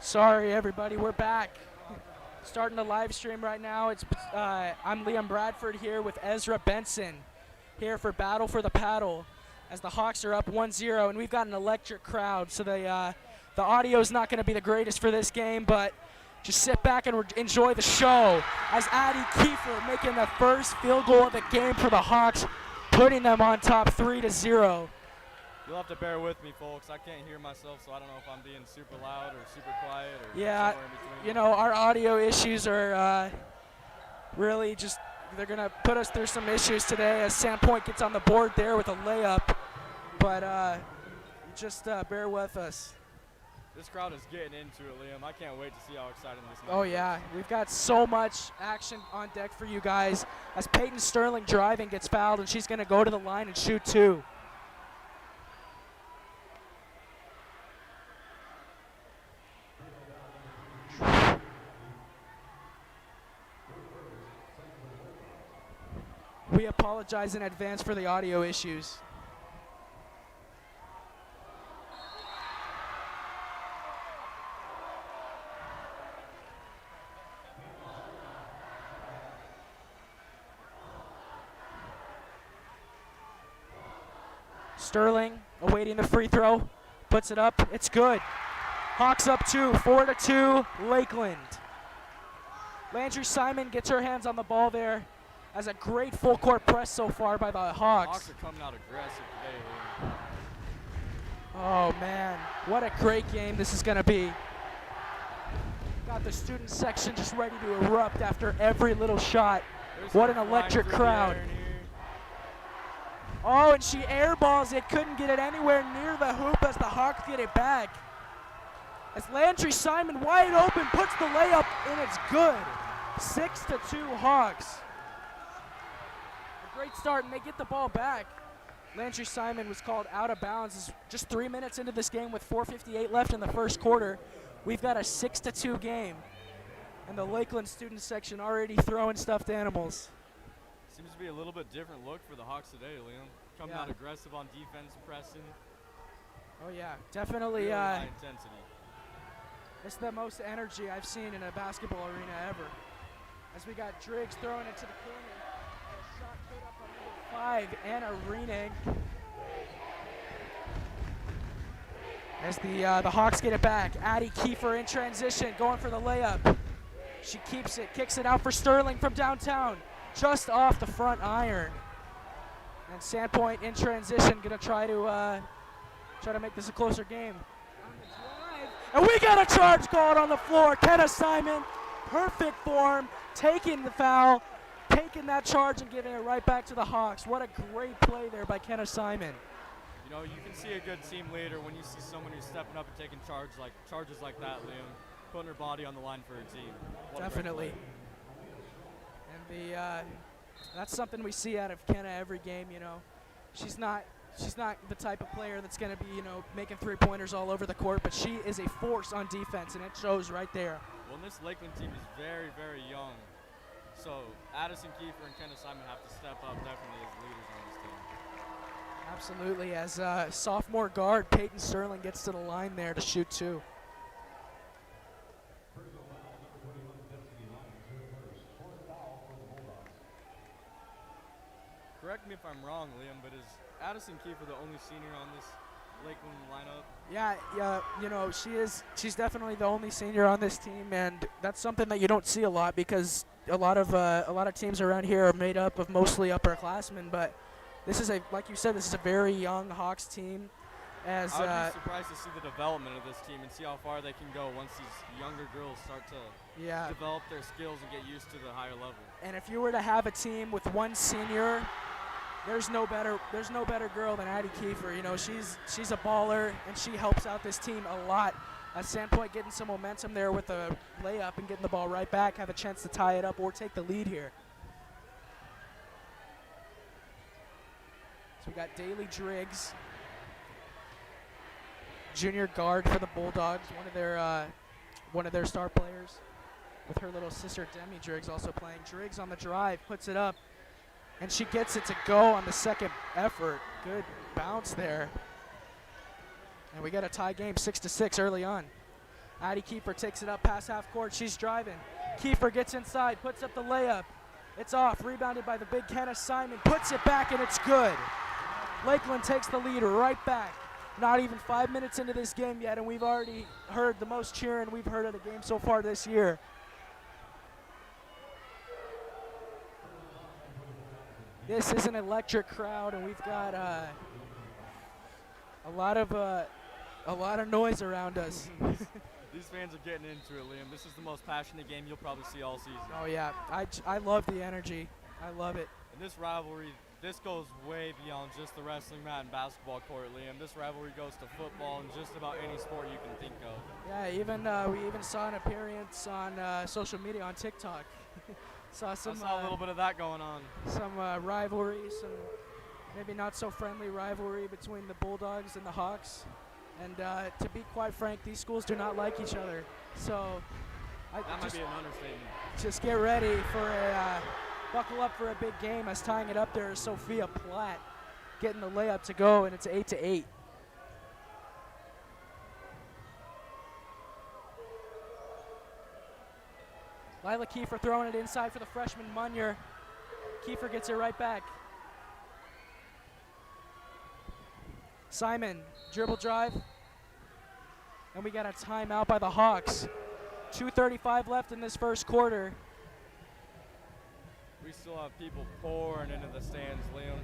Sorry, everybody, we're back. Starting the live stream right now. I'm Liam Bradford here with Ezra Benson here for Battle for the Paddle as the Hawks are up 1-0, and we've got an electric crowd. So the audio is not going to be the greatest for this game, but just sit back and enjoy the show as Addie Kiefer making the first field goal of the game for the Hawks, putting them on top 3-0. You'll have to bear with me, folks. I can't hear myself, so I don't know if I'm being super loud or super quiet or yeah, somewhere in between. you know, our audio issues are really just, they're going to put us through some issues today as Sandpoint gets on the board there with a layup. But just bear with us. This crowd is getting into it, Liam. I can't wait to see how exciting this night Oh, is. yeah. We've got so much action on deck for you guys as Peyton Sterling driving gets fouled, and she's going to go to the line and shoot two. We apologize in advance for the audio issues. Sterling awaiting the free throw, puts it up, it's good. Hawks up 2, 4-2, Lakeland. Landry Simon gets her hands on the ball there as a great full court press so far by the Hawks. Hawks are coming out aggressive today, Liam. Oh man, what a great game this is gonna be. Got the student section just ready to erupt after every little shot. What an electric crowd. Oh, and she airballs it, couldn't get it anywhere near the hoop as the Hawks get it back. As Landry Simon wide open puts the layup and it's good. 6-2 Hawks. A great start, and they get the ball back. Landry Simon was called out of bounds. It's just 3 minutes into this game with 4:58 left in the first quarter. We've got a 6-2 game. And the Lakeland student section already throwing stuffed animals. Seems to be a little bit different look for the Hawks today, Liam. Coming out aggressive on defense, pressing. Oh yeah, definitely. Really high intensity. It's the most energy I've seen in a basketball arena ever. As we got Driggs throwing it to the corner. A shot put up on number 5, Anna Reening. As the Hawks get it back, Addie Kiefer in transition, going for the layup. She keeps it, kicks it out for Sterling from downtown, just off the front iron. And Sandpoint in transition, gonna try to make this a closer game. On the drive, and we got a charge called on the floor. Kenna Simon, perfect form, taking the foul, taking that charge and giving it right back to the Hawks. What a great play there by Kenna Simon. You know, you can see a good team leader when you see someone who's stepping up and taking charges like that, Liam, putting her body on the line for her team. What definitely. And that's something we see out of Kenna every game. You know, she's not the type of player that's going to be, you know, making three-pointers all over the court, but she is a force on defense, and it shows right there. Well, this Lakeland team is very, very young, so Addison Kiefer and Kenna Simon have to step up definitely as leaders on this team. Absolutely. As sophomore guard Peyton Sterling gets to the line there to shoot two. Correct me if I'm wrong, Liam, but is Addison Kiefer the only senior on this Lakeland lineup? Yeah, you know, she's definitely the only senior on this team, and that's something that you don't see a lot because a lot of teams around here are made up of mostly upperclassmen, but this is like you said, this is a very young Hawks team. I would be surprised to see the development of this team and see how far they can go once these younger girls start to develop their skills and get used to the higher level. And if you were to have a team with one senior, there's no better girl than Addie Kiefer. You know, she's a baller and she helps out this team a lot. At Sandpoint getting some momentum there with a layup and getting the ball right back, have a chance to tie it up or take the lead here. So we got Daly Driggs, junior guard for the Bulldogs, one of their star players, with her little sister Demi Driggs also playing. Driggs on the drive, puts it up, and she gets it to go on the second effort. Good bounce there. And we got a tie game 6-6 early on. Addie Kiefer takes it up past half court. She's driving. Kiefer gets inside, puts up the layup. It's off, rebounded by the big Kenna Simon. Puts it back, and it's good. Lakeland takes the lead right back. Not even 5 minutes into this game yet, and we've already heard the most cheering we've heard at a game so far this year. This is an electric crowd, and we've got a lot of noise around us. These fans are getting into it, Liam. This is the most passionate game you'll probably see all season. Oh yeah, I love the energy. I love it. And this rivalry, this goes way beyond just the wrestling mat and basketball court, Liam. This rivalry goes to football and just about any sport you can think of. Yeah, we even saw an appearance on social media on TikTok. I saw a little bit of that going on. Some rivalry, some maybe not so friendly rivalry between the Bulldogs and the Hawks. And to be quite frank, these schools do not like each other. So that might be an understatement. Just get ready for buckle up for a big game, as tying it up there is Sophia Platt getting the layup to go, and it's 8-8. Lila Kiefer throwing it inside for the freshman Munyer. Kiefer gets it right back. Simon, dribble drive. And we got a timeout by the Hawks. 2:35 left in this first quarter. We still have people pouring into the stands, Liam.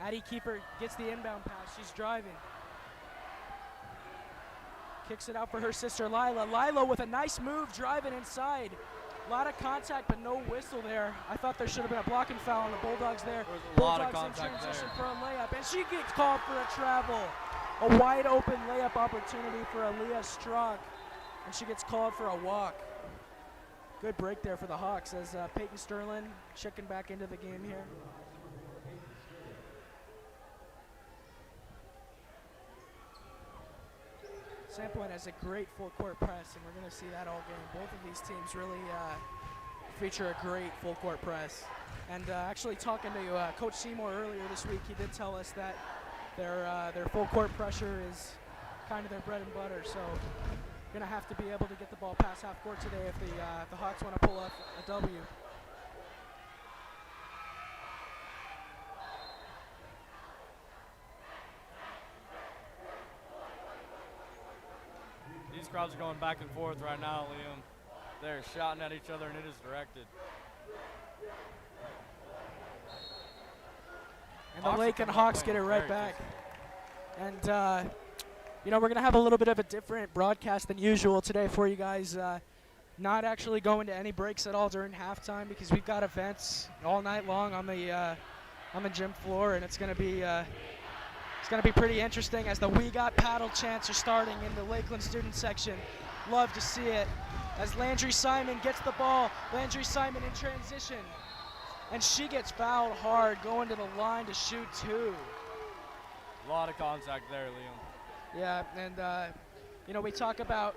Addie Kiefer gets the inbound pass. She's driving. Kicks it out for her sister, Lila. Lila with a nice move, driving inside. A lot of contact, but no whistle there. I thought there should have been a blocking foul on the Bulldogs there. There's a lot of Bulldogs in contact transition there. for a layup, and she gets called for a travel. A wide open layup opportunity for Aaliyah Strunk, and she gets called for a walk. Good break there for the Hawks as Peyton Sterling checking back into the game here. Sandpoint has a great full court press, and we're going to see that all game. Both of these teams really feature a great full court press. And actually talking to Coach Seymour earlier this week, he did tell us that their full court pressure is kind of their bread and butter. So going to have to be able to get the ball past half court today if the Hawks want to pull up a W. These crowds are going back and forth right now, Liam. They're shouting at each other, and it is directed. And the Lakeland Hawks get it right back. And, we're going to have a little bit of a different broadcast than usual today for you guys. Not actually going to any breaks at all during halftime because we've got events all night long on the gym floor, and it's going to be pretty interesting as the "We Got Paddle" chants are starting in the Lakeland student section. Love to see it. As Landry Simon gets the ball, Landry Simon in transition. And she gets fouled hard, going to the line to shoot two. A lot of contact there, Liam. Yeah, and we talk about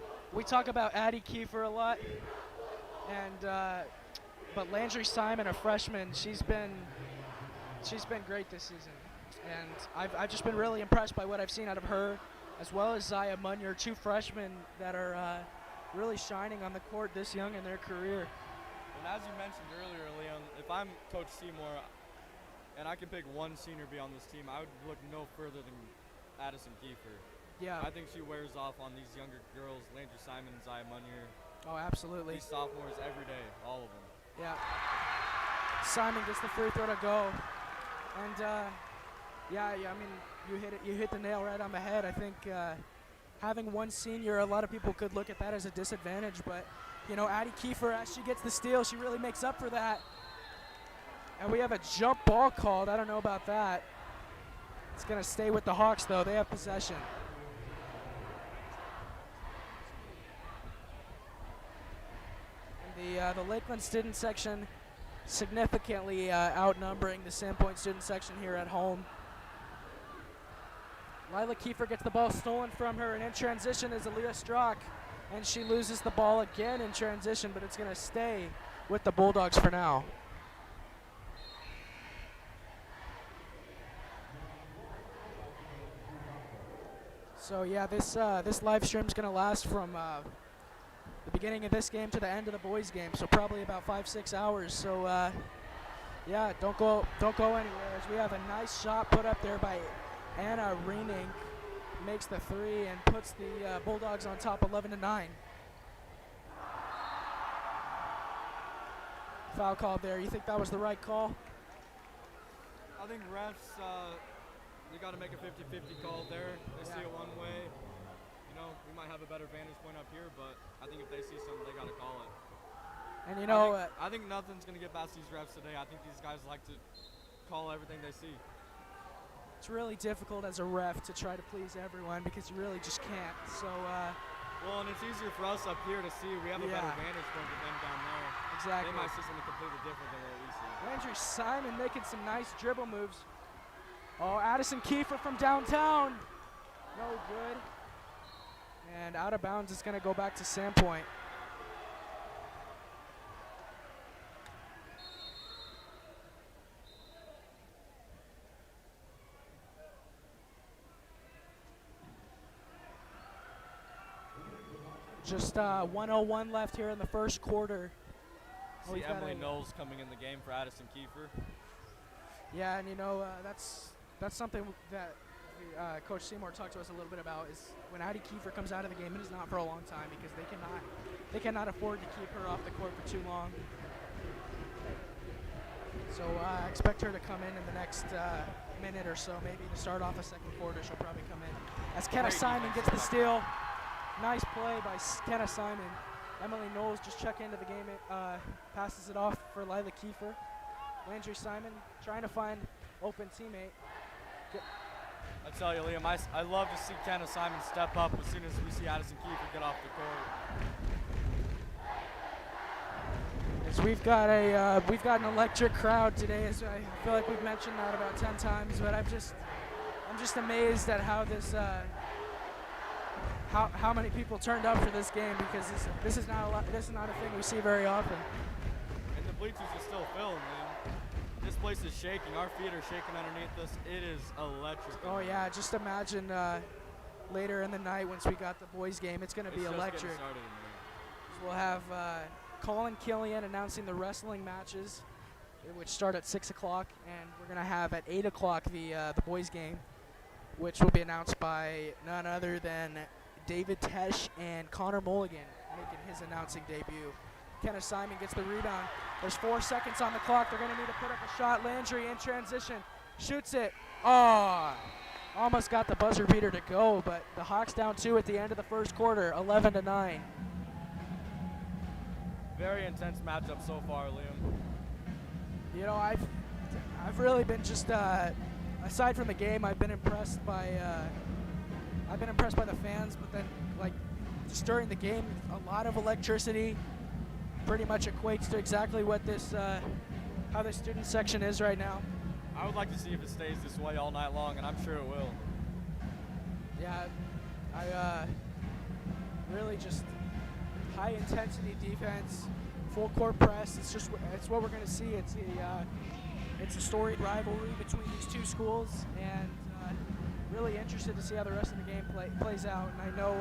Addie Kiefer a lot, and but Landry Simon, a freshman, she's been great this season. And I've just been really impressed by what I've seen out of her, as well as Zaya Munyer, two freshmen that are really shining on the court this young in their career. And as you mentioned earlier, Liam, if I'm Coach Seymour and I can pick one senior to be on this team, I would look no further than Addison Kiefer. Yeah. I think she wears off on these younger girls, Landry Simon and Zaya Munyer. Oh, absolutely. These sophomores every day, all of them. Yeah. Simon gets the free throw to go. And, I mean, You hit the nail right on the head. I think having one senior, a lot of people could look at that as a disadvantage, but you know, Addie Kiefer, as she gets the steal, she really makes up for that. And we have a jump ball called. I don't know about that. It's going to stay with the Hawks, though. They have possession. And the Lakeland student section significantly outnumbering the Sandpoint student section here at home. Lila Kiefer gets the ball stolen from her, and in transition is Aaliyah Strock. And she loses the ball again in transition, but it's going to stay with the Bulldogs for now. So yeah, this live stream is going to last from the beginning of this game to the end of the boys' game, so probably about 5-6 hours. So yeah, don't go anywhere, as we have a nice shot put up there by Anna Reening. Makes the three and puts the Bulldogs on top 11-9. Foul called there. You think that was the right call? I think refs, they got to make a 50-50 call there. They see it one way. You know, we might have a better vantage point up here, but I think if they see something, they got to call it. And you know, I think nothing's going to get past these refs today. I think these guys like to call everything they see. It's really difficult as a ref to try to please everyone because you really just can't. So, well, and it's easier for us up here to see. We have a better vantage point than them down there. Exactly. They might see something completely different than what we see. Landry Simon making some nice dribble moves. Oh, Addison Kiefer from downtown. No good. And out of bounds, it's going to go back to Sandpoint. Just 1:01 left here in the first quarter. See Emily Knowles coming in the game for Addison Kiefer. Yeah, and you know that's something that Coach Seymour talked to us a little bit about, is when Addie Kiefer comes out of the game, it is not for a long time because they cannot afford to keep her off the court for too long. So I expect her to come in the next minute or so, maybe to start off the second quarter. She'll probably come in. As Kenna Simon gets the steal. Nice play by Kenna Simon. Emily Knowles just check into the game, passes it off for Lila Kiefer. Landry Simon trying to find open teammate. I tell you, Liam, I love to see Kenna Simon step up as soon as we see Addison Kiefer get off the court. As we've got an electric crowd today. As I feel like we've mentioned that about 10 times, but I'm just amazed at how this. How many people turned up for this game, because this is not a thing we see very often. And the bleachers are still filling, man. This place is shaking. Our feet are shaking underneath us. It is electric. Oh yeah, just imagine later in the night once we got the boys game, it's going to be electric. We'll have Colin Killian announcing the wrestling matches, which start at 6 o'clock, and we're going to have at 8 o'clock the boys game, which will be announced by none other than David Tesh and Connor Mulligan making his announcing debut. Kenna Simon gets the rebound. There's 4 seconds on the clock. They're going to need to put up a shot. Landry in transition. Shoots it. Oh, almost got the buzzer beater to go, but the Hawks down 2 at the end of the first quarter, 11-9. Very intense matchup so far, Liam. You know, I've really been just, aside from the game, I've been impressed by the fans, but then, like, just during the game, a lot of electricity pretty much equates to exactly what this, how the student section is right now. I would like to see if it stays this way all night long, and I'm sure it will. Yeah, I really just high intensity defense, full court press. It's what we're going to see. It's a storied rivalry between these two schools, and really interested to see how the rest of the game plays out. And I know,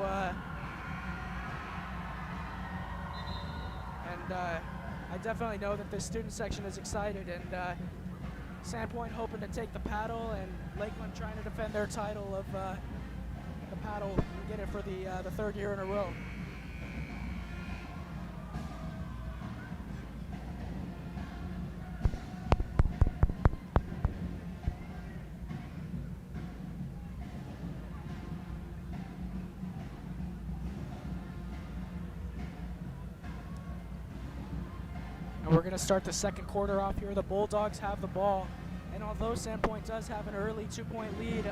I definitely know that this student section is excited, and Sandpoint hoping to take the paddle, and Lakeland trying to defend their title of the paddle and get it for the third year in a row. We're going to start the second quarter off here. The Bulldogs have the ball. And although Sandpoint does have an early 2-point lead,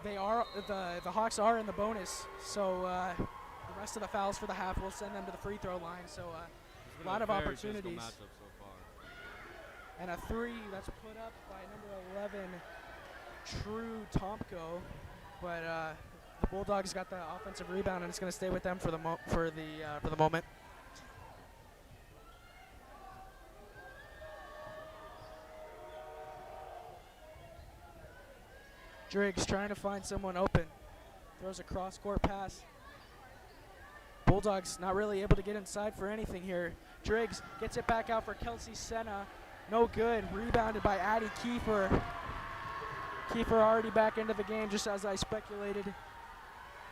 the Hawks are in the bonus. So the rest of the fouls for the half will send them to the free throw line. So a lot of opportunities. So far. And a three that's put up by number 11, True Tomko. But the Bulldogs got the offensive rebound, and it's going to stay with them for the moment. Driggs trying to find someone open. Throws a cross-court pass. Bulldogs not really able to get inside for anything here. Driggs gets it back out for Kelsey Senna. No good. Rebounded by Addie Kiefer. Kiefer already back into the game, just as I speculated.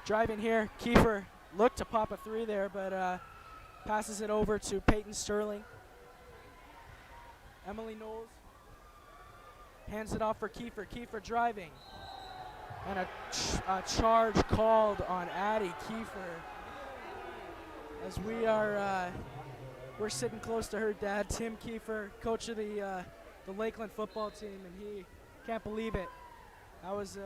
Driving here, Kiefer looked to pop a three there, but passes it over to Peyton Sterling. Emily Knowles hands it off for Kiefer. Kiefer driving. And a charge called on Addie Kiefer. As we're sitting close to her dad, Tim Kiefer, coach of the Lakeland football team, and he can't believe it. That was.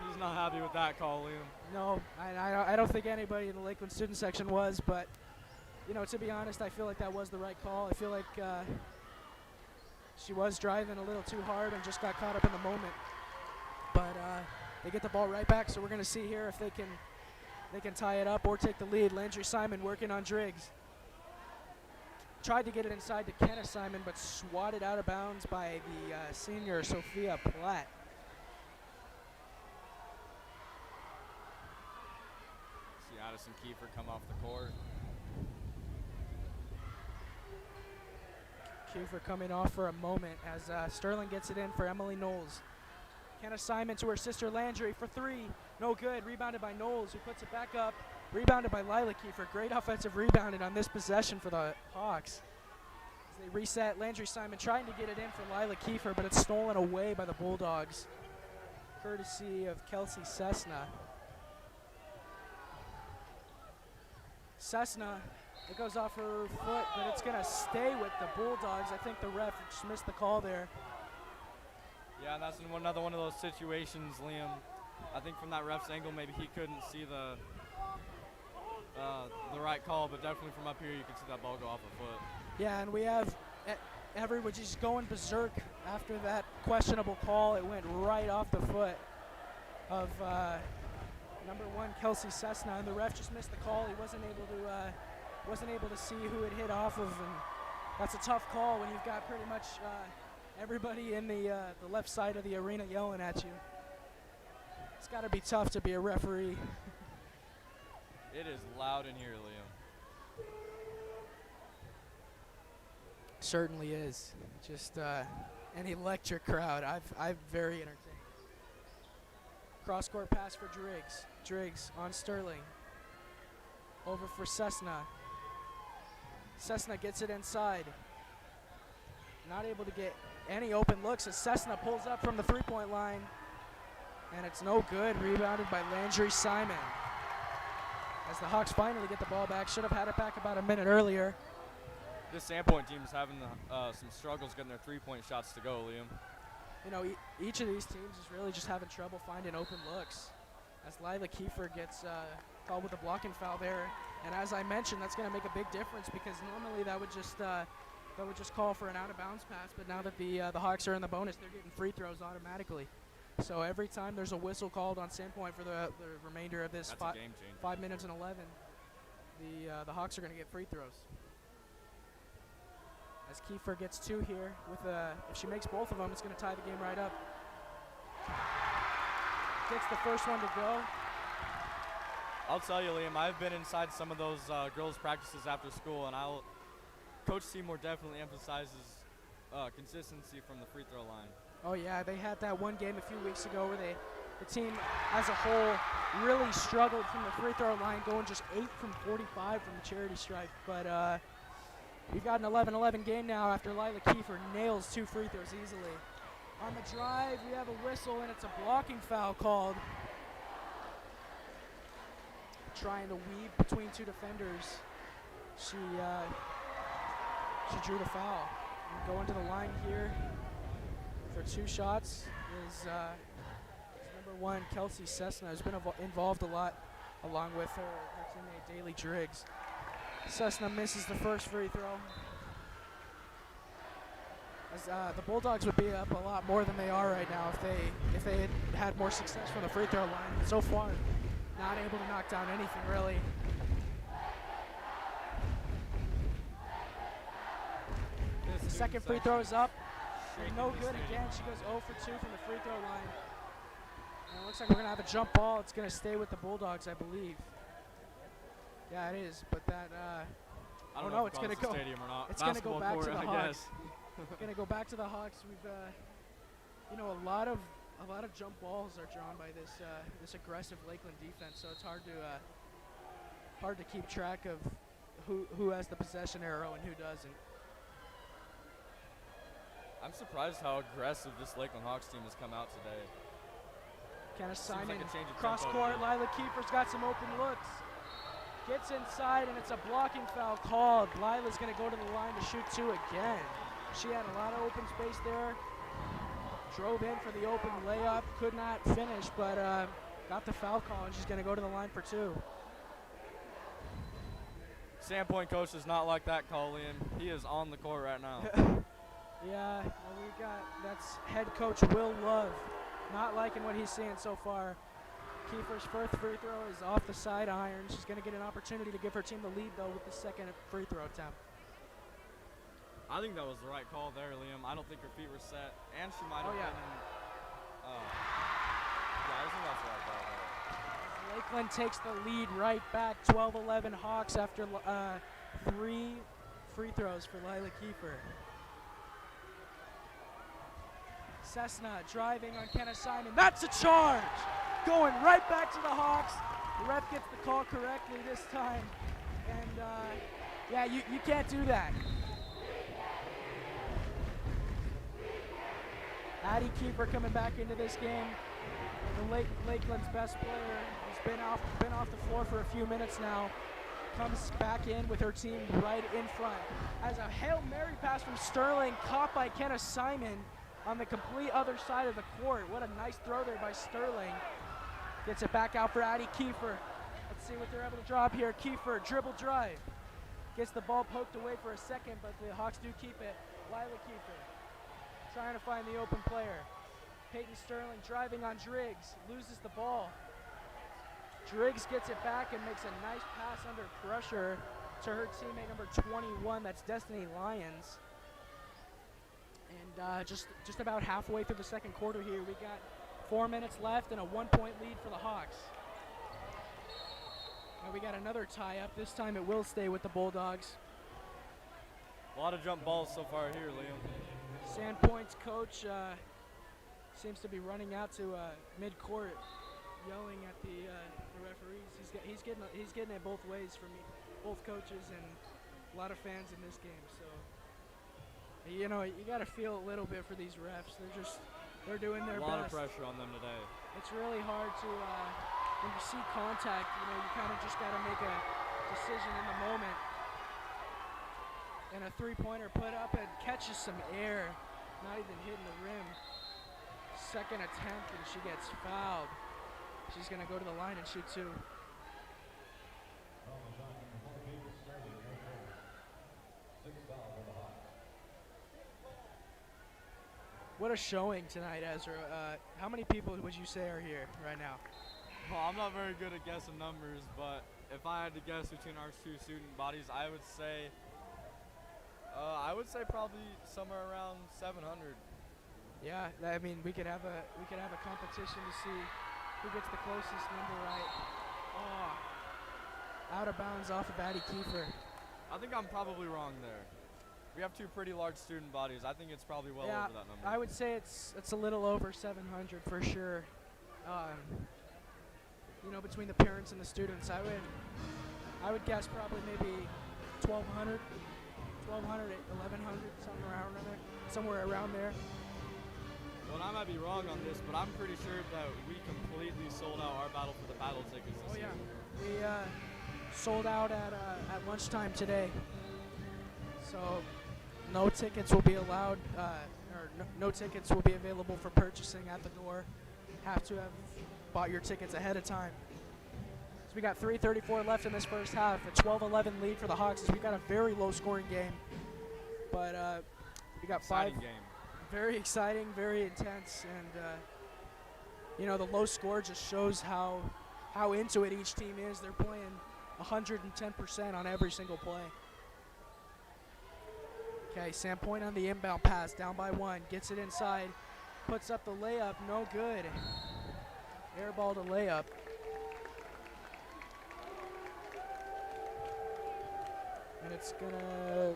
He's not happy with that call, Liam. No, I don't think anybody in the Lakeland student section was, but to be honest, I feel like that was the right call. I feel like she was driving a little too hard and just got caught up in the moment. But they get the ball right back, so we're going to see here if they can tie it up or take the lead. Landry Simon working on Driggs. Tried to get it inside to Kenna Simon, but swatted out of bounds by the senior Sophia Platt. See Addison Kiefer come off the court. Kiefer coming off for a moment as Sterling gets it in for Emily Knowles. Kenna Simon to her sister Landry for three. No good. Rebounded by Knowles, who puts it back up. Rebounded by Lila Kiefer. Great offensive rebounding on this possession for the Hawks. As they reset, Landry Simon trying to get it in for Lila Kiefer, but it's stolen away by the Bulldogs, courtesy of Kelsey Cessna. Cessna, it goes off her foot, but it's going to stay with the Bulldogs. I think the ref just missed the call there. Yeah, and that's another one of those situations, Liam. I think from that ref's angle, maybe he couldn't see the right call, but definitely from up here, you can see that ball go off her foot. Yeah, and we have everyone just going berserk after that questionable call. It went right off the foot of number 1, Kelsey Cessna, and the ref just missed the call. He wasn't able to see who it hit off of, and that's a tough call when you've got pretty much everybody in the left side of the arena yelling at you. It's got to be tough to be a referee. It is loud in here, Liam. Certainly is. Just an electric crowd. I've very entertained. Cross-court pass for Driggs. Driggs on Sterling. Over for Cessna. Cessna gets it inside. Not able to get any open looks as Cessna pulls up from the three-point line. And it's no good. Rebounded by Landry Simon. As the Hawks finally get the ball back. Should have had it back about a minute earlier. This Sandpoint team is having some struggles getting their three-point shots to go, Liam. Each of these teams is really just having trouble finding open looks. As Lila Kiefer gets called with a blocking foul there. And as I mentioned, that's going to make a big difference because normally that would just call for an out-of-bounds pass. But now that the Hawks are in the bonus, they're getting free throws automatically. So every time there's a whistle called on Sandpoint for the remainder of this 5 minutes and 11, the Hawks are going to get free throws. As Kiefer gets 2 here, if she makes both of them, it's going to tie the game right up. Gets the first one to go. I'll tell you, Liam, I've been inside some of those girls' practices after school, and Coach Seymour definitely emphasizes consistency from the free throw line. Oh yeah, they had that one game a few weeks ago where the team as a whole really struggled from the free throw line, going just 8 from 45 from the charity stripe. But we've got an 11-11 game now after Lila Kiefer nails 2 free throws easily. On the drive, we have a whistle, and it's a blocking foul called. Trying to weave between 2 defenders. She She drew the foul. And going to the line here for 2 shots is number 1, Kelsey Cessna, who's been involved a lot along with her teammate Daily Driggs. Cessna misses the first free throw. As the Bulldogs would be up a lot more than they are right now if they had more success from the free throw line. So far, not able to knock down anything really. The second free throw is up. And no good again. She goes 0 for 2 from the free throw line. And it looks like we're going to have a jump ball. It's going to stay with the Bulldogs, I believe. Yeah, it is. But that, I don't know if it's going to go. It's going to go back to the Hawks. Guess. Going to go back to the Hawks. We've, a lot of jump balls are drawn by this aggressive Lakeland defense. So it's hard to keep track of who has the possession arrow and who doesn't. I'm surprised how aggressive this Lakeland Hawks team has come out today. Kind of signing like cross court. Lila Kiefer's got some open looks. Gets inside and it's a blocking foul called. Lila's going to go to the line to shoot 2 again. She had a lot of open space there. Drove in for the open layup. Could not finish, but got the foul call and she's going to go to the line for 2. Sandpoint coach does not like that call, Liam. He is on the court right now. Yeah, that's head coach Will Love. Not liking what he's seeing so far. Kiefer's first free throw is off the side iron. She's going to get an opportunity to give her team the lead, though, with the second free throw attempt. I think that was the right call there, Liam. I don't think her feet were set, and she might have been. Yeah, I think that's the right call there. Lakeland takes the lead right back, 12-11 Hawks after 3 free throws for Lila Kiefer. Cessna driving on Kenna Simon. That's a charge! Going right back to the Hawks. The ref gets the call correctly this time. And you can't do that. Addie Kiefer coming back into this game. Lakeland's best player. He's been off the floor for a few minutes now. Comes back in with her team right in front. As a Hail Mary pass from Sterling, caught by Kenna Simon on the complete other side of the court. What a nice throw there by Sterling. Gets it back out for Addie Kiefer. Let's see what they're able to drop here. Kiefer, dribble drive. Gets the ball poked away for a second, but the Hawks do keep it. Lila Kiefer trying to find the open player. Peyton Sterling driving on Driggs, loses the ball. Driggs gets it back and makes a nice pass under pressure to her teammate number 21, that's Destiny Lyons. And just about halfway through the second quarter here, we got 4 minutes left and a 1-point lead for the Hawks. Now we got another tie-up. This time it will stay with the Bulldogs. A lot of jump balls so far here, Liam. Sandpoint's coach seems to be running out to mid-court, yelling at the referees. He's getting it both ways from both coaches and a lot of fans in this game. So you got to feel a little bit for these refs. They're doing their best. A lot of pressure on them today. It's really hard to when you see contact. You kind of just got to make a decision in the moment. And a three-pointer put up and catches some air, not even hitting the rim. Second attempt and she gets fouled. She's going to go to the line and shoot 2. What a showing tonight, Ezra. How many people would you say are here right now? Well, I'm not very good at guessing numbers, but if I had to guess between our 2 student bodies, I would say probably somewhere around 700. Yeah, I mean we could have a competition to see who gets the closest number right. Oh, out of bounds off of Addie Kiefer. I think I'm probably wrong there. We have 2 pretty large student bodies. I think it's probably well over that number. I would say it's a little over 700 for sure. Between the parents and the students, I would guess probably maybe 1,200, 1,100, somewhere around there. Well, I might be wrong on this, but I'm pretty sure that we completely sold out our Battle for the Battle tickets this year. We sold out at lunchtime today. So No tickets will be allowed, or no tickets will be available for purchasing at the door. Have to have bought your tickets ahead of time. So we got 3:34 left in this first half. A 12-11 lead for the Hawks. As we got a very low-scoring game, but we got Exciting game. very exciting, very intense, and you know, the low score just shows how into it each team is. They're playing 110% on every single play. Okay, Sam Point on the inbound pass, down by 1, gets it inside, puts up the layup, no good. Air ball to layup. And it's gonna,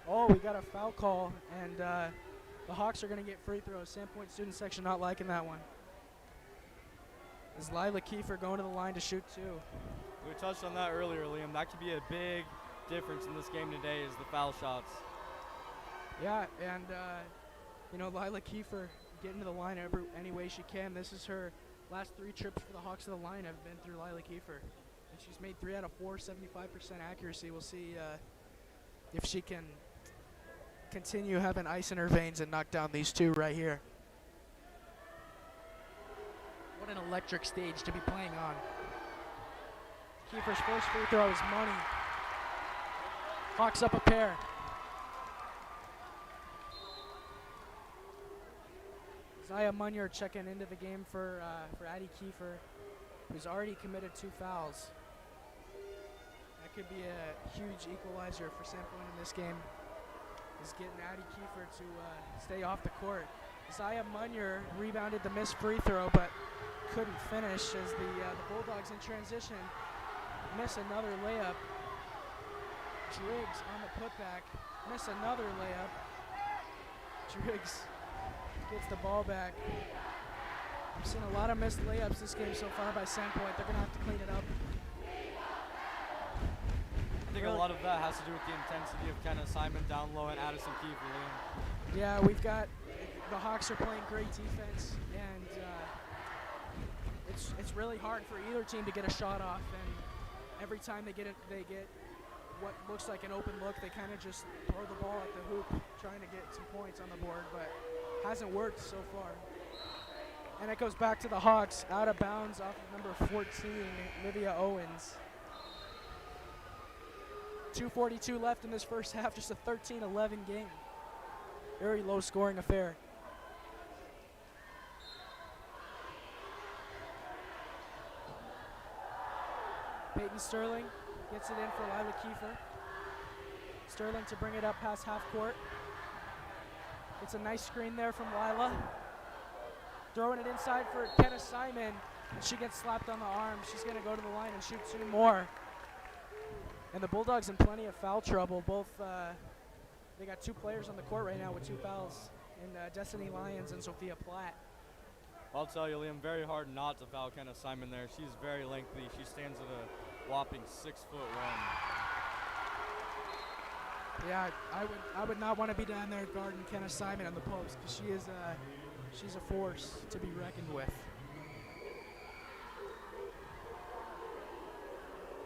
oh, we got a foul call, and the Hawks are gonna get free throws. Sam Point student section not liking that one. Is Lila Kiefer going to the line to shoot 2? We touched on that earlier, Liam. That could be a big difference in this game today is the foul shots. Yeah, and you know, Lila Kiefer getting to the line any way she can. This is her last 3 trips for the Hawks to the line have been through Lila Kiefer. And she's made 3 out of 4, 75% accuracy. We'll see if she can continue having ice in her veins and knock down these 2 right here. What an electric stage to be playing on. Kiefer's first free throw is money. Hawks up a pair. Zaya Munyer checking into the game for Addie Kiefer, who's already committed 2 fouls. That could be a huge equalizer for Sam Point in this game, is getting Addie Kiefer to stay off the court. Zaya Munyer rebounded the missed free throw, but couldn't finish as the Bulldogs in transition miss another layup. Driggs on the putback, miss another layup. Driggs gets the ball back. I've seen a lot of missed layups this game so far by Sandpoint. They're going to have to clean it up. I think a lot of that has to do with the intensity of Kenna Simon down low and Addison Kiefer. Yeah, we've got the Hawks are playing great defense, and it's really hard for either team to get a shot off. And every time they get what looks like an open look, they kind of just throw the ball at the hoop, trying to get some points on the board, but hasn't worked so far. And it goes back to the Hawks, out of bounds off of number 14, Livia Owens. 2:42 left in this first half, just a 13-11 game. Very low scoring affair. Peyton Sterling gets it in for Lila Kiefer. Sterling to bring it up past half court. It's a nice screen there from Lila. Throwing it inside for Kenna Simon, and she gets slapped on the arm. She's going to go to the line and shoot 2 more. And the Bulldogs in plenty of foul trouble. Both, they got 2 players on the court right now with 2 fouls, in Destiny Lyons and Sophia Platt. I'll tell you, Liam, very hard not to foul Kenna Simon there. She's very lengthy. She stands at a whopping 6'1". Yeah, I would not want to be down there guarding Kenna Simon on the post, because she's a force to be reckoned with.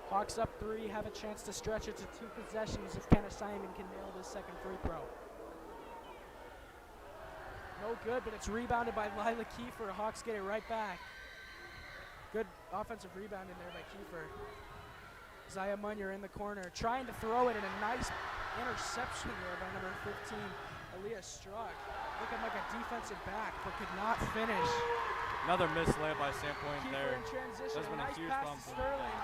Hawks up 3, have a chance to stretch it to 2 possessions if Kenna Simon can nail this second free throw. No good, but it's rebounded by Lila Kiefer. Hawks get it right back. Good offensive rebound in there by Kiefer. Zaya Munyer in the corner, trying to throw it, and a nice interception there by number 15, Aaliyah Struck. Looking like a defensive back, but could not finish. Another missed layup by Sandpoint there. In transition, That's been nice a huge pass bump. to Sterling.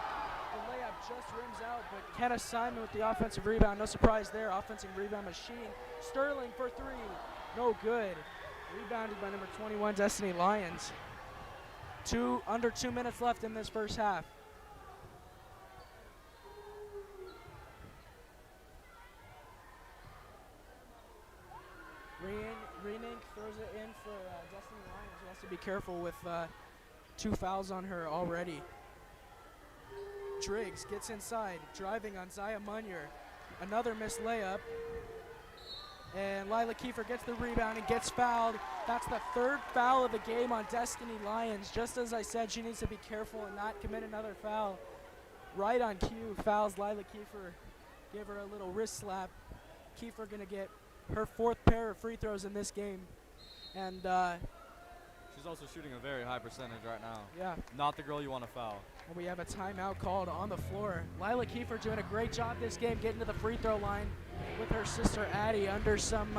The layup just rims out, but Kenna Simon with the offensive rebound. No surprise there, offensive rebound machine. Sterling for 3, no good. Rebounded by number 21, Destiny Lyons. Under 2 minutes left in this first half. Renink throws it in for Destiny Lyons, who has to be careful with 2 fouls on her already. Driggs gets inside, driving on Zaya Munyer. Another missed layup. And Lila Kiefer gets the rebound and gets fouled. That's the 3rd foul of the game on Destiny Lyons. Just as I said, she needs to be careful and not commit another foul. Right on cue, fouls Lila Kiefer give her a little wrist slap. Kiefer gonna get her 4th pair of free throws in this game, and She's also shooting a very high percentage right now. yeah. Not the girl you want to foul. And we have a timeout called on the floor. Lila Kiefer doing a great job this game, getting to the free throw line with her sister Addie under with some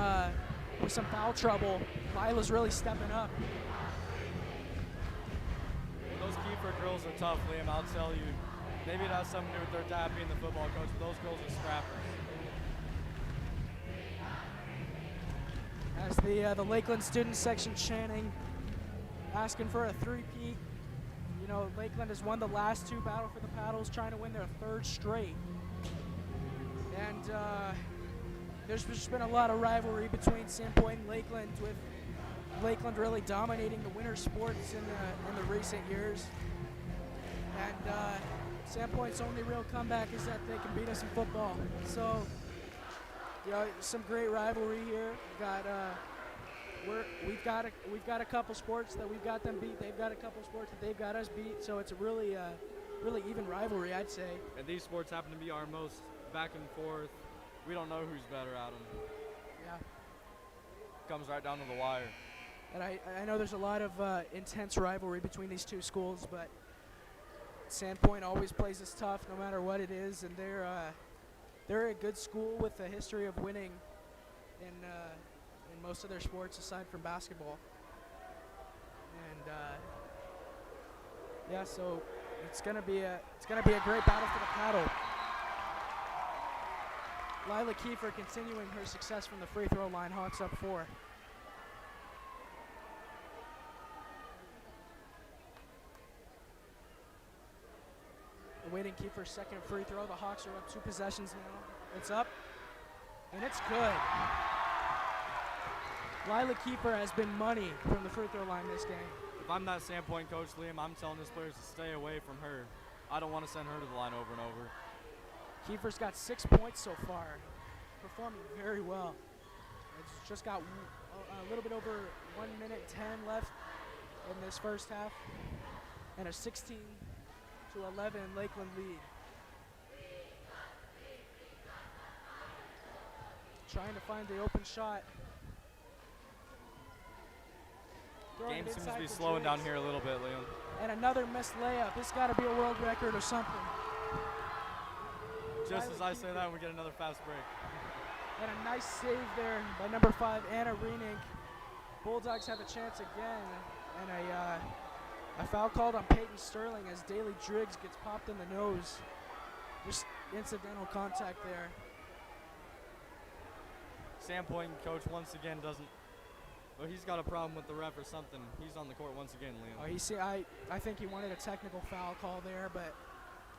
foul trouble. Lila's really stepping up. Those Kiefer girls are tough, Liam. I'll tell you. Maybe it has something to do with their dad being the football coach, but those girls are scrappers. As the Lakeland student section chanting, asking for a three-peat. You know, Lakeland has won the last 2 Battle for the Paddles, trying to win their 3rd straight. And there's just been a lot of rivalry between Sandpoint and Lakeland, with Lakeland really dominating the winter sports in the recent years. And Sandpoint's only real comeback is that they can beat us in football. So, you know, some great rivalry here. We've got a couple sports that we've got them beat. They've got a couple sports that they've got us beat. So it's a really even rivalry, I'd say. And these sports happen to be our most back and forth. We don't know who's better at them. Yeah. Comes right down to the wire. And I know there's a lot of intense rivalry between these 2 schools, but Sandpoint always plays us tough no matter what it is, and they're a good school with a history of winning in most of their sports aside from basketball. And yeah, so it's gonna be a great battle for the paddle. Lila Kiefer continuing her success from the free throw line. Hawks up 4. Awaiting Kiefer's 2nd free throw. The Hawks are up 2 possessions now. It's up, and it's good. Lila Kiefer has been money from the free throw line this game. If I'm that Sandpoint coach, Liam, I'm telling his players to stay away from her. I don't want to send her to the line over and over. Kiefer's got 6 points so far, performing very well. It's just got a little bit over 1 minute 10 left in this first half, and a 16-11 Lakeland lead. Trying to find the open shot. Game seems to be slowing down here a little bit, Liam. And another missed layup. This got to be a world record or something. Just as I say that, we get another fast break. And a nice save there by number 5, Anna Renink. Bulldogs have a chance again, and a foul called on Peyton Sterling as Daly Driggs gets popped in the nose. Just incidental contact there. Sandpoint coach once again doesn't. Well, he's got a problem with the ref or something. He's on the court once again, Liam. I think he wanted a technical foul call there, but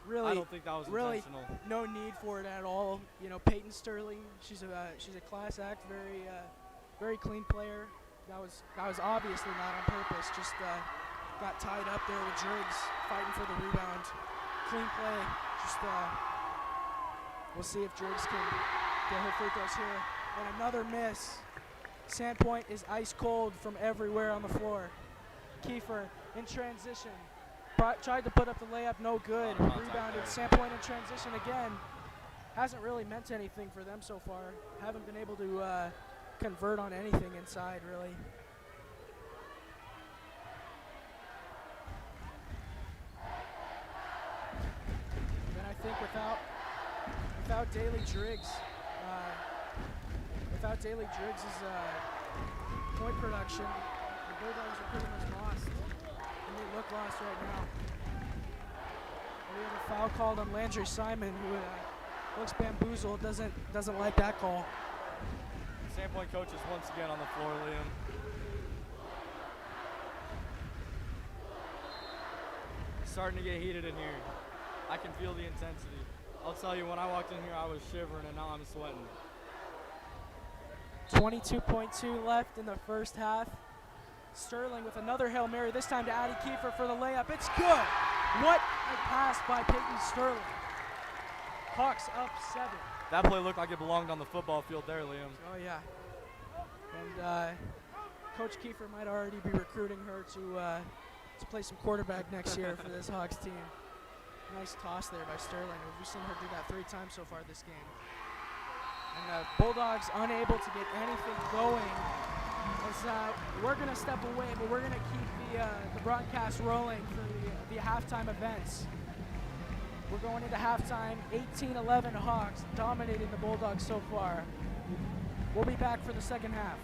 really, I don't think that was intentional. No need for it at all. You know, Peyton Sterling, she's a class act, very clean player. That was obviously not on purpose. Just got tied up there with Driggs fighting for the rebound. Clean play. Just we'll see if Driggs can get her free throws here. And another miss. Sandpoint is ice cold from everywhere on the floor. Kiefer in transition. Tried to put up the layup, no good. Rebounded. Sandpoint in transition again. Hasn't really meant anything for them so far. Haven't been able to convert on anything inside, really. And I think without Daly Driggs, point production, the Bulldogs are pretty much lost, and they look lost right now. And we have a foul called on Landry Simon, who looks bamboozled. Doesn't like that call. Sandpoint coach is once again on the floor, Liam. It's starting to get heated in here. I can feel the intensity. I'll tell you, when I walked in here, I was shivering, and now I'm sweating. 22.2 left in the first half. Sterling with another Hail Mary, this time to Addie Kiefer for the layup. It's good. What a pass by Peyton Sterling. Hawks up 7. That play looked like it belonged on the football field there, Liam. Oh, yeah. And Coach Kiefer might already be recruiting her to play some quarterback next year for this Hawks team. Nice toss there by Sterling. We've seen her do that 3 times so far this game. And the Bulldogs unable to get anything going. As we're going to step away, but we're going to keep the broadcast rolling for the halftime events. We're going into halftime, 18-11 Hawks, dominating the Bulldogs so far. We'll be back for the second half.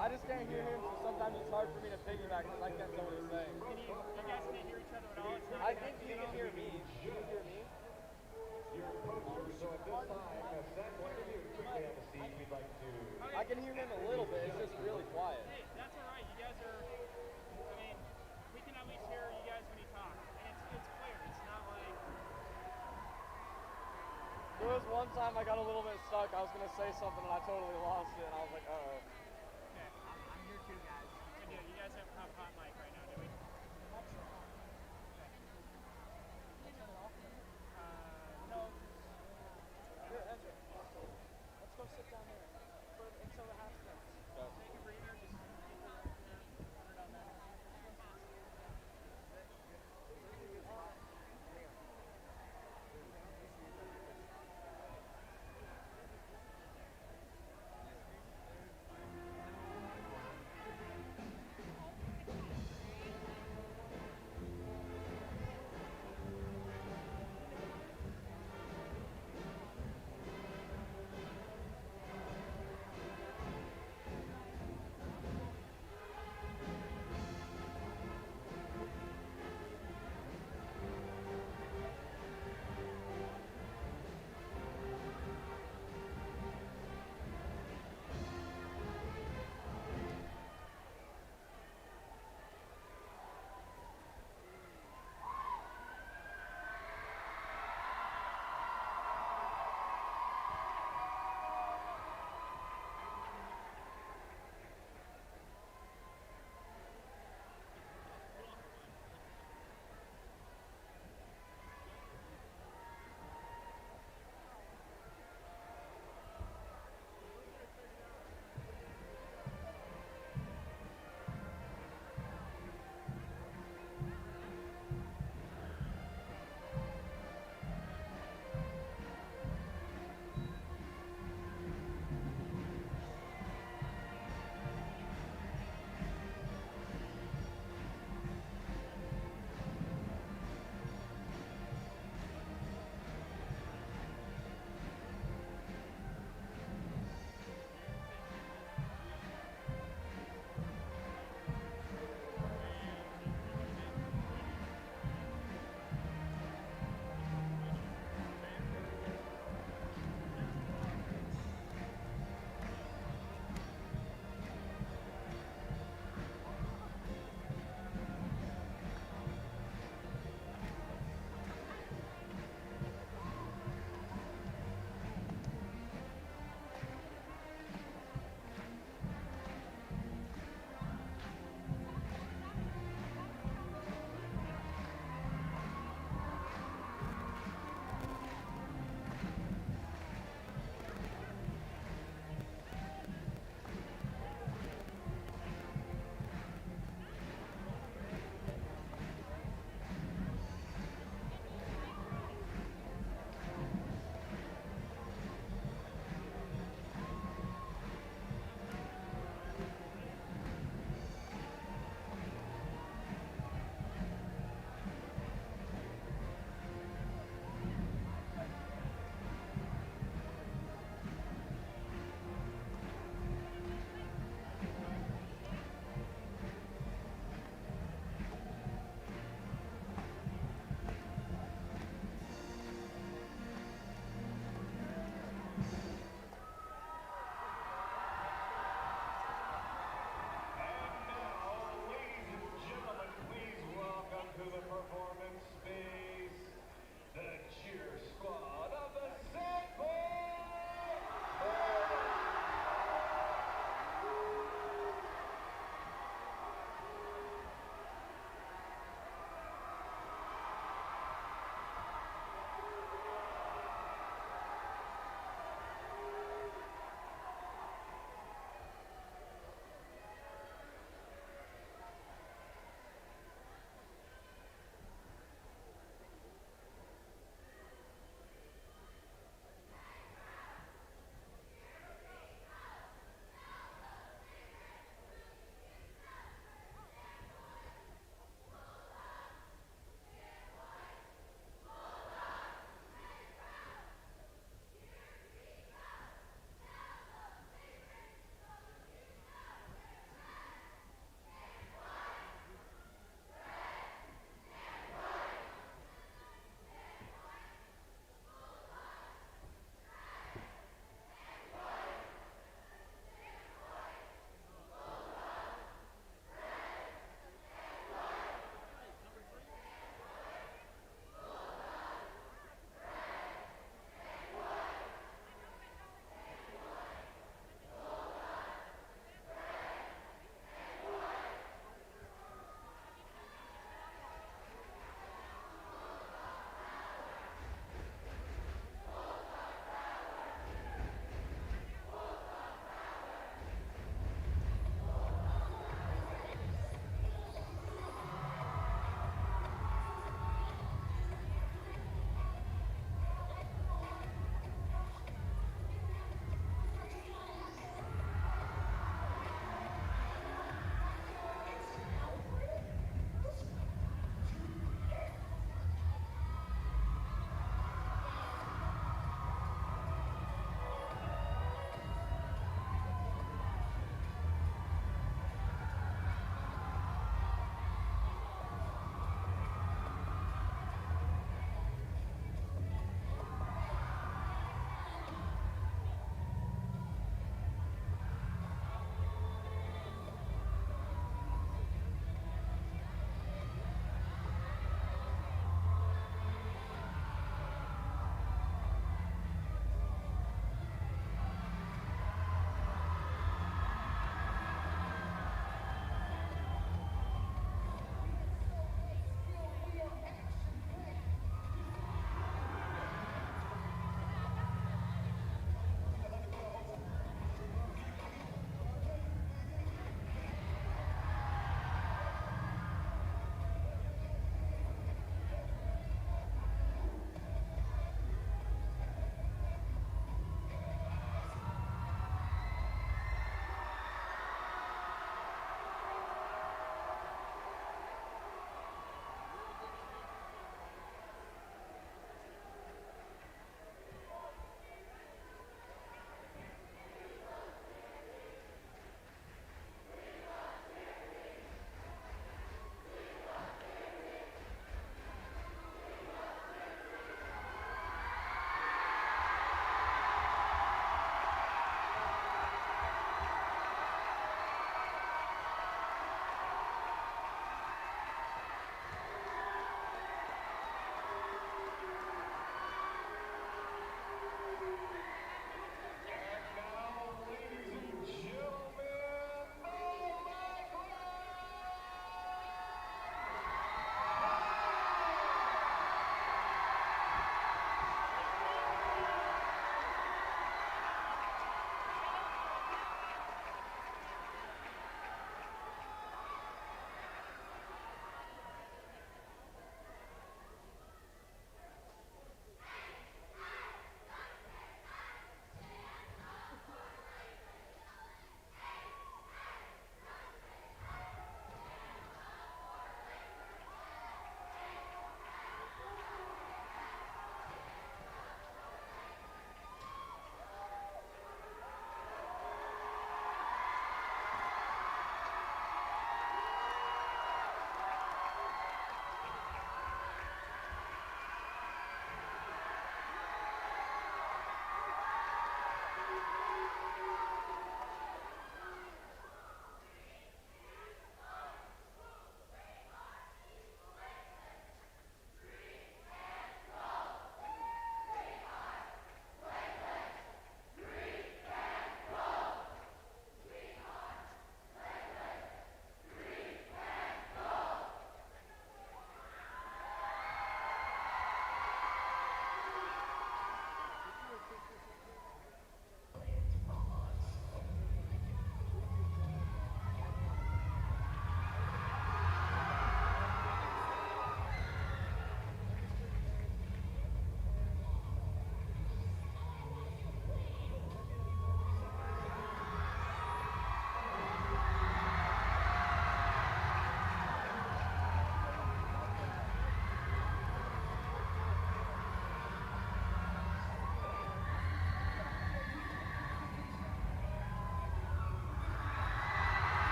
I just can't hear him, so sometimes it's hard for me to piggyback because I can't tell what he's saying. You guys can't hear each other at all? It's not I think you can hear me. You can hear me? I can hear him a little bit, it's just really quiet. Hey, that's all right. You guys are, I mean, we can at least hear you guys when you talk. And it's clear. It's not like... There was one time I got a little bit stuck. I was going to say something and I totally lost it. And I was like, uh-oh. Okay. I'm here too, guys. Good deal. You guys have a hot mic right now, do we? No. Here, Ezra. Let's go sit down there until the half starts. Take a breather. Just keep it on there.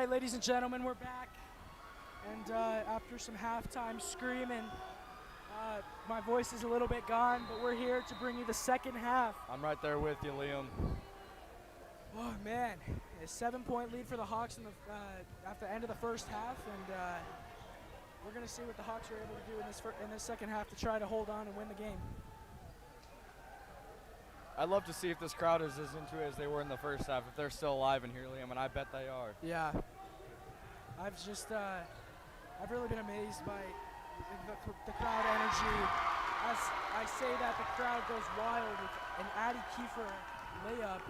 right, ladies and gentlemen, we're back. And after some halftime screaming, my voice is a little bit gone, but we're here to bring you the second half. I'm right there with you, Liam. Oh man, a 7-point lead for the Hawks in the, at the end of the first half, and we're gonna see what the Hawks are able to do in this second half to try to hold on and win the game. I'd love to see if this crowd is as into it as they were in the first half, if they're still alive in here, Liam, and I bet they are. Yeah, I've really been amazed by the crowd energy. As I say that, the crowd goes wild with an Addie Kiefer layup.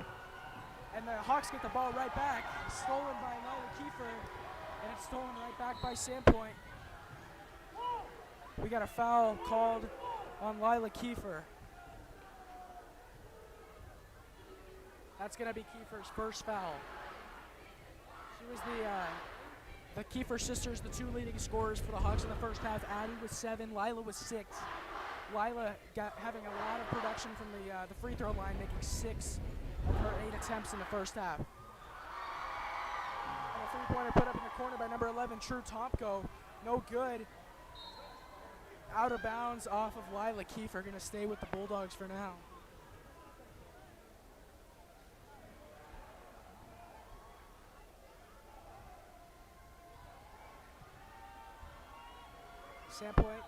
And the Hawks get the ball right back, stolen by Lila Kiefer, and it's stolen right back by Sandpoint. We got a foul called on Lila Kiefer. That's gonna be Kiefer's first foul. She was the Kiefer sisters, the two leading scorers for the Hawks in the first half. Addie with 7, Lila with 6. Lila having a lot of production from the free throw line, making 6 of her 8 attempts in the first half. And a three-pointer put up in the corner by number 11, True Tomko. No good. Out of bounds off of Lila Kiefer, gonna stay with the Bulldogs for now. Sandpoint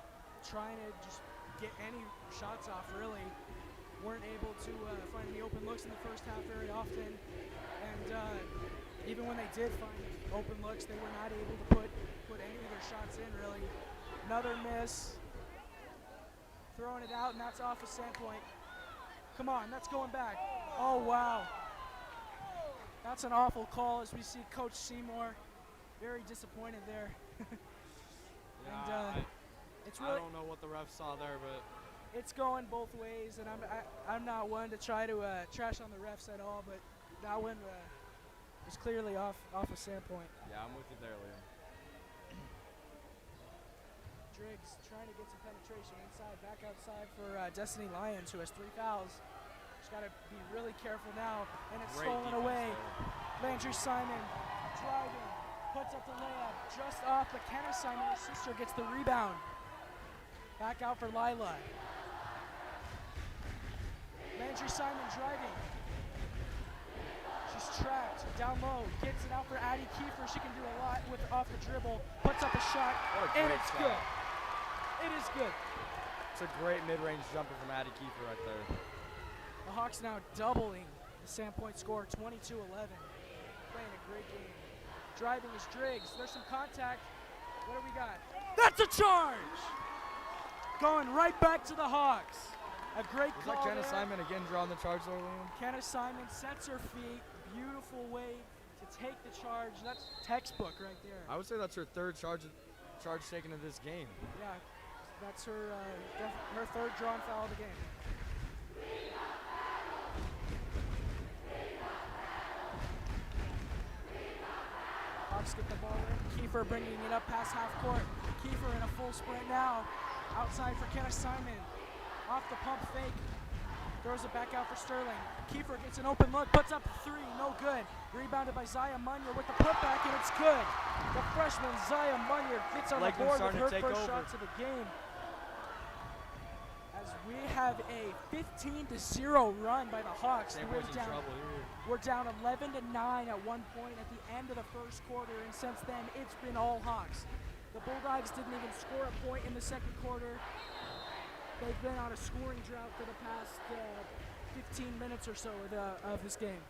trying to just get any shots off, really. Weren't able to find any open looks in the first half very often. And even when they did find open looks, they were not able to put any of their shots in, really. Another miss. Throwing it out, and that's off of Sandpoint. Come on, that's going back. Oh, wow. That's an awful call as we see Coach Seymour very disappointed there. Yeah, And it's really, I don't know what the refs saw there, but it's going both ways, and I'm not one to try to trash on the refs at all, but that one was clearly off of Sandpoint. yeah, I'm with you there, Liam. Driggs trying to get some penetration inside, back outside for Destiny Lyons, who has 3 fouls. She's got to be really careful now, and it's Great stolen defense away. there. Landry Simon driving, puts up the layup just off, but Kenna Simon, her sister, gets the rebound. Back out for Lila. Landry Simon driving. She's trapped down low, gets it out for Addie Kiefer. She can do a lot with off the dribble, puts up a shot, What a and great it's shot. good. It is good. It's a great mid-range jumper from Addie Kiefer right there. The Hawks now doubling the Sandpoint score, 22-11. Playing a great game. Driving is Driggs. There's some contact. What do we got? That's a charge! Going right back to the Hawks. A great Was call that Kenna there. Simon again drawing the charge there, Liam? Kenna Simon sets her feet. Beautiful way to take the charge. That's textbook right there. I would say that's her third charge taken of this game. Yeah, that's her her third drawn foul of the game. Hawks get the ball in. Kiefer bringing it up past half court. Kiefer in a full sprint now. Outside for Kenna Simon. Off the pump fake. Throws it back out for Sterling. Kiefer gets an open look, puts up 3, no good. Rebounded by Zaya Munyard with the putback, and it's good. The freshman Zaya Munyard gets on the Lakeland's board with starting her to take first over. shots of the game. As we have a 15-0 run by the Hawks. Sandpoint's in trouble here. We're down 11-9 at one point at the end of the first quarter, and since then it's been all Hawks. The Bulldogs didn't even score a point in the second quarter. They've been on a scoring drought for the past 15 minutes or so of this game.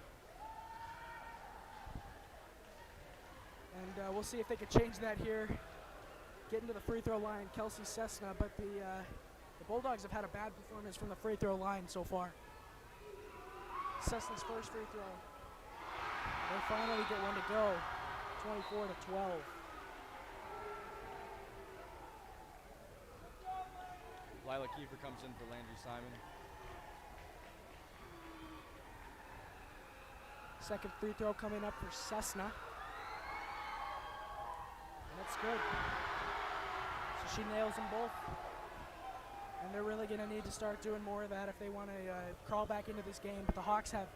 And we'll see if they can change that here. Getting to the free throw line, Kelsey Cessna, but the Bulldogs have had a bad performance from the free throw line so far. Cessna's first free throw. They finally get one to go, 24-12. Lila Kiefer comes in for Landry Simon. Second free throw coming up for Cessna. And that's good. So she nails them both. And they're really going to need to start doing more of that if they want to crawl back into this game. But the Hawks have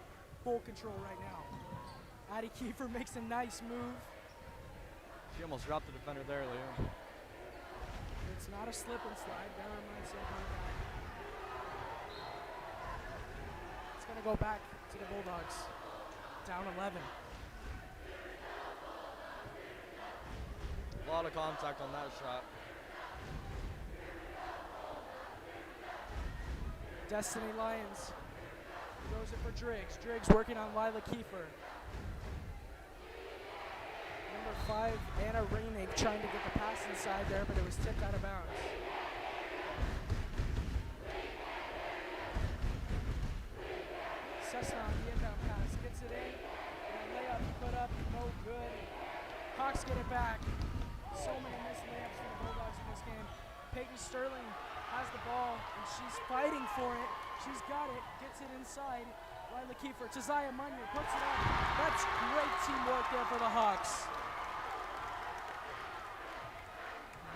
full control right now. Addie Kiefer makes a nice move. She almost dropped the defender there, Liam. It's not a slip and slide. Never mind something like that. It's going to go back to the Bulldogs. Down 11. A lot of contact on that shot. Destiny Lions throws it for Driggs. Driggs working on Lila Kiefer. Number 5, Anna Reinig trying to get the pass inside there, but it was tipped out of bounds. Cessna on the inbound pass, gets it in, and a layup put up, no good. Hawks get it back. So many missed layups for the Bulldogs in this game. Peyton Sterling has the ball, and she's fighting for it. She's got it, gets it inside. Lila Kiefer to Zaya Munyer, puts it up. That's great teamwork there for the Hawks.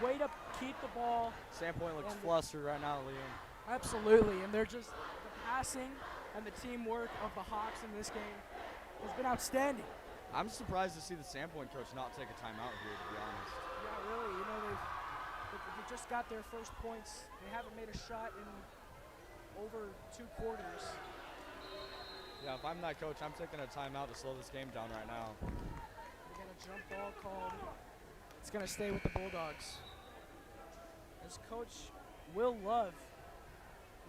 Way to keep the ball. Sandpoint looks flustered right now, Liam. Absolutely, and they're just, the passing and the teamwork of the Hawks in this game has been outstanding. I'm surprised to see the Sandpoint coach not take a timeout here, to be honest. Yeah, really, you know, they just got their first points. They haven't made a shot in over 2 quarters. Yeah, if I'm that coach, I'm taking a timeout to slow this game down right now. They got a jump ball called. It's going to stay with the Bulldogs. As Coach Will Love,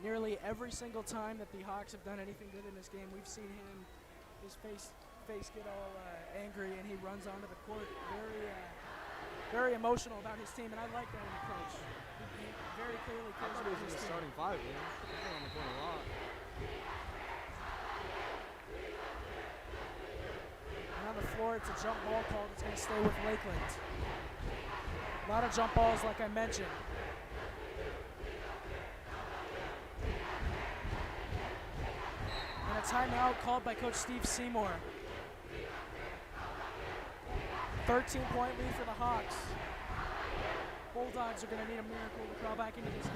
nearly every single time that the Hawks have done anything good in this game, we've seen his face get all angry, and he runs onto the court very emotional about his team, and I like that in a coach. He very clearly I cares thought he about was his in the team. starting 5, Liam. He's been on the court a lot. And on the floor, it's a jump ball called. It's going to stay with Lakeland. A lot of jump balls, like I mentioned. And a timeout called by Coach Steve Seymour. 13-point lead for the Hawks. Bulldogs are going to need a miracle to crawl back into this game.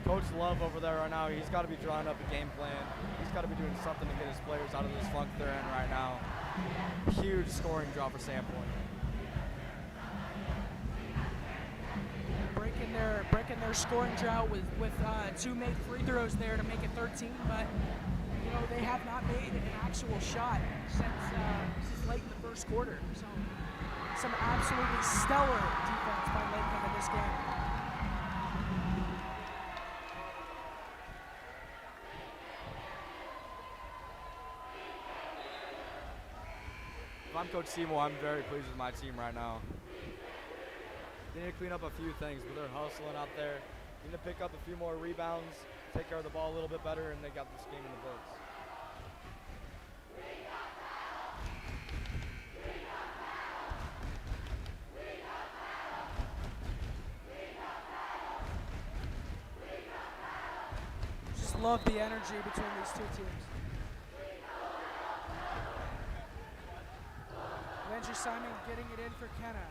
Coach Love over there right now, he's got to be drawing up a game plan. He's got to be doing something to get his players out of this funk they're in right now. Huge scoring drop for Sandpoint. Breaking their scoring drought with 2 made free throws there to make it 13, but you know they have not made an actual shot since late in the first quarter. So some absolutely stellar defense by Lakeland in this game. If I'm Coach Seymour, I'm very pleased with my team right now. They need to clean up a few things, but they're hustling out there. They need to pick up a few more rebounds, take care of the ball a little bit better, and they got this game in the books. Just love the energy between these two teams. Landry Simon getting it in for Kenna.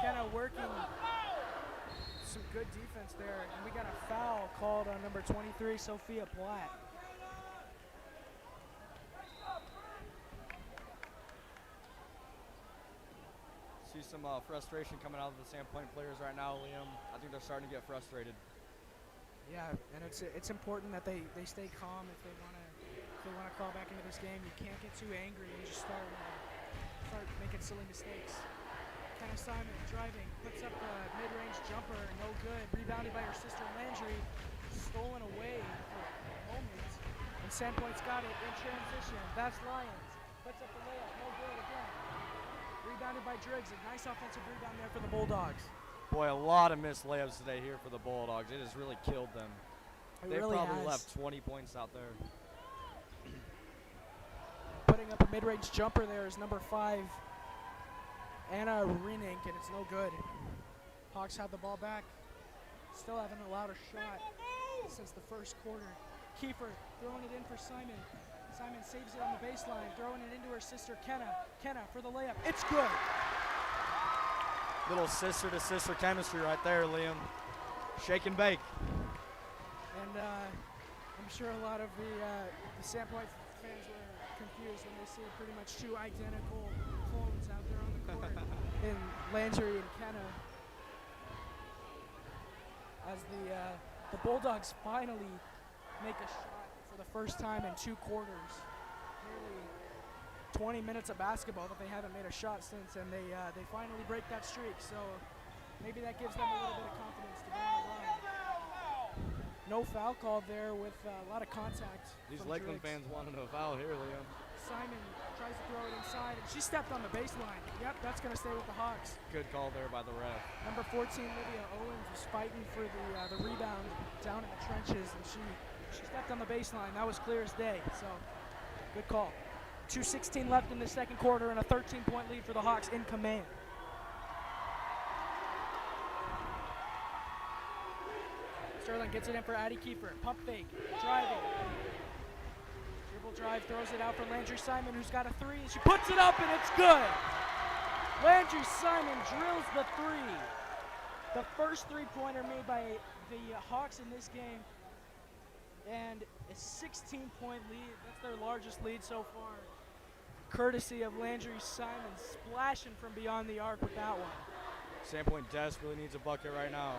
Kenna working some good defense there, and we got a foul called on number 23, Sophia Platt. See some frustration coming out of the Sandpoint players right now, Liam. I think they're starting to get frustrated. Yeah, and it's important that they stay calm if they want to crawl back into this game. You can't get too angry and just start making silly mistakes. Kenna Simon driving, puts up a mid-range jumper, no good. Rebounded by her sister Landry, stolen away for a moment. And Sandpoint's got it in transition. That's Lions. Puts up the layup, no good again. Rebounded by Driggs. A nice offensive rebound there for the Bulldogs. Boy, a lot of missed layups today here for the Bulldogs. It has really killed them. They really probably has. left 20 points out there. Putting up a mid-range jumper there is number 5, Anna Renink, and it's no good. Hawks have the ball back. Still haven't allowed a shot since the first quarter. Kiefer throwing it in for Simon. Simon saves it on the baseline, throwing it into her sister Kenna. Kenna for the layup. It's good. Little sister-to-sister chemistry right there, Liam. Shake and bake. And I'm sure a lot of the Sandpoint fans were confused when they see pretty much two identical clones out there on the court in Landry and Kenna. As the Bulldogs finally make a shot for the first time in 2 quarters. Nearly 20 minutes of basketball that they haven't made a shot since, and they finally break that streak. So maybe that gives them a little bit of confidence to go on the run. No foul called there with a lot of contact. These from Lakeland Driggs. fans wanted a foul here, Liam. Simon tries to throw it inside, and she stepped on the baseline. Yep, that's going to stay with the Hawks. Good call there by the ref. Number 14, Lydia Owens, was fighting for the rebound down in the trenches, and she stepped on the baseline. That was clear as day, so good call. 2:16 left in the second quarter, and a 13-point lead for the Hawks in command. Sterling gets it in for Addie Kiefer. Pump fake, driving. Dribble drive, throws it out for Landry Simon, who's got a 3, and she puts it up, and it's good. Landry Simon drills the 3. The first 3-pointer made by the Hawks in this game, and a 16-point lead. That's their largest lead so far, courtesy of Landry Simon splashing from beyond the arc with that one. Sandpoint desperately needs a bucket right now.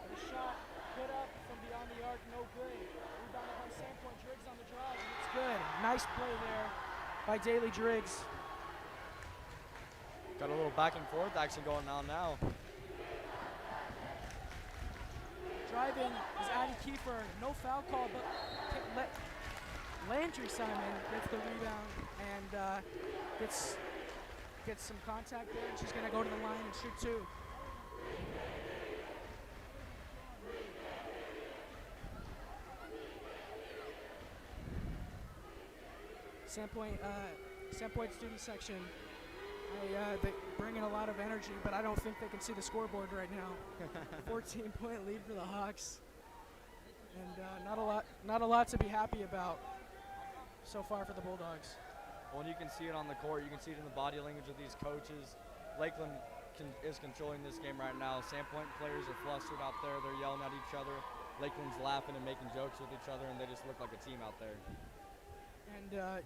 The shot put up from beyond the arc, no good. Rebounded by Sandpoint. Driggs on the drive, and it's good. Nice play there by Daly Driggs. Got a little back and forth action going on now. Driving is Addie Kiefer. No foul call, but Landry Simon gets the rebound and gets some contact there, and she's going to go to the line and shoot 2. Sandpoint student section, they bring in a lot of energy, but I don't think they can see the scoreboard right now. 14-point lead for the Hawks, and not a lot to be happy about so far for the Bulldogs. Well, you can see it on the court. You can see it in the body language of these coaches. Lakeland is controlling this game right now. Sandpoint players are flustered out there. They're yelling at each other. Lakeland's laughing and making jokes with each other, and they just look like a team out there. And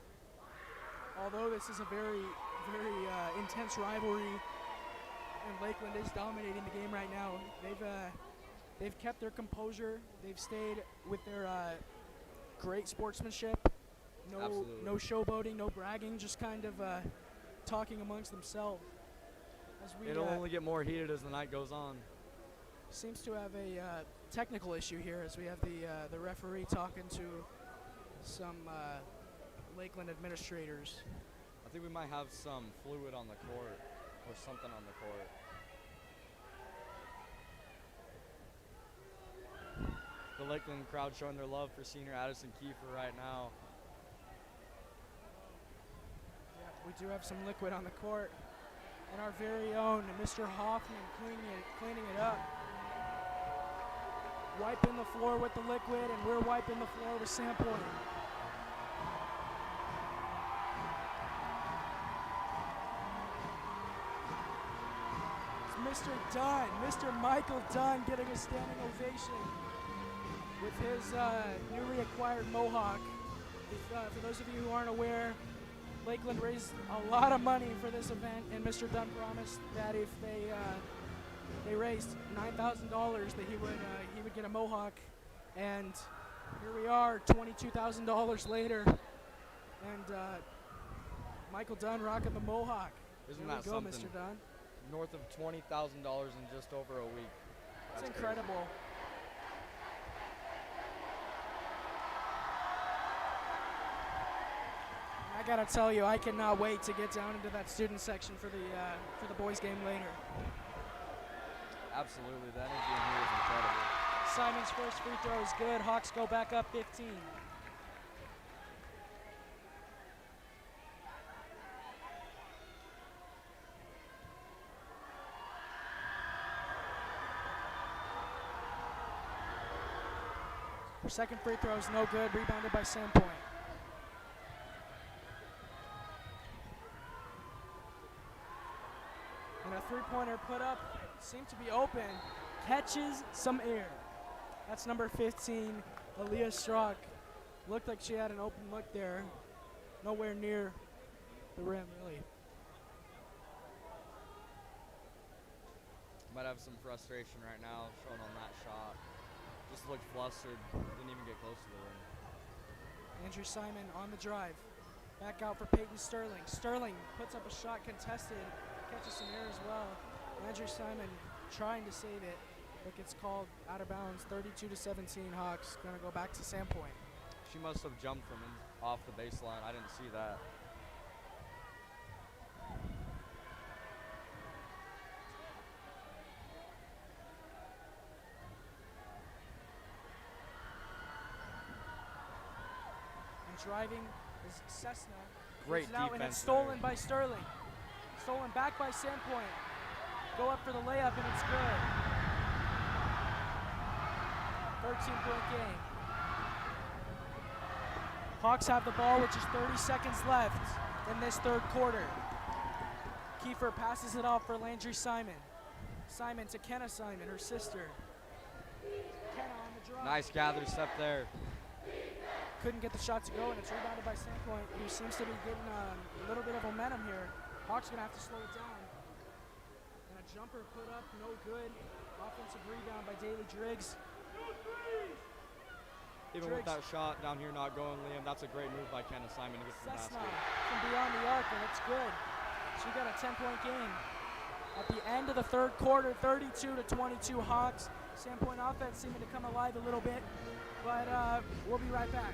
although this is a very, very intense rivalry, and Lakeland is dominating the game right now, they've kept their composure. They've stayed with their great sportsmanship. No showboating, no bragging, just kind of talking amongst themselves. It'll only get more heated as the night goes on. Seems to have a technical issue here as we have the referee talking to some Lakeland administrators. I think we might have some fluid on the court or something on the court. The Lakeland crowd showing their love for senior Addison Kiefer right now. Yeah, we do have some liquid on the court. And our very own Mr. Hoffman cleaning it up. Wiping the floor with the liquid, and we're wiping the floor with Sandpoint. It's Mr. Dunn, Mr. Michael Dunn, getting a standing ovation with his newly acquired mohawk. For those of you who aren't aware, Lakeland raised a lot of money for this event, and Mr. Dunn promised that if they raised $9,000, that he would get a mohawk. And here we are, $22,000 later, and Michael Dunn rocking the mohawk. Isn't There that we go, something? Mr. Dunn. North of $20,000 in just over a week. That's incredible. I gotta tell you, I cannot wait to get down into that student section for the boys' game later. Absolutely, the energy in here is incredible. Simon's first free throw is good. Hawks go back up 15. Her second free throw is no good. Rebounded by Sandpoint. Three-pointer put up, seemed to be open, catches some air. That's number 15, Aaliyah Strzok. Looked like she had an open look there. Nowhere near the rim, really. Might have some frustration right now showing on that shot. Just looked flustered, didn't even get close to the rim. Andrew Simon on the drive. Back out for Peyton Sterling. Sterling puts up a shot contested, catches some air as well. Andrew Simon trying to save it, but gets called out of bounds. 32-17 Hawks, gonna go back to Sandpoint. She must have jumped from off the baseline. I didn't see that. And driving is Cessna. Great It's now, and defense it's stolen there. by Sterling. Stolen back by Sandpoint. Go up for the layup and it's good. 13-point game. Hawks have the ball with just 30 seconds left in this third quarter. Kiefer passes it off for Landry Simon. Simon to Kenna Simon, her sister. Kenna on the drive. Nice gather step there. Couldn't get the shot to go, and it's rebounded by Sandpoint, who seems to be getting a little bit of momentum here. Hawks gonna have to slow it down. And a jumper put up, no good. Offensive rebound by Daly Driggs. Even with that shot down here not going, Liam, that's a great move by Kenna Simon to get to the Cessna basket. from beyond the arc, and it's good. She got a 10-point game. At the end of the third quarter, 32-22 Hawks. Sandpoint offense seeming to come alive a little bit, but we'll be right back.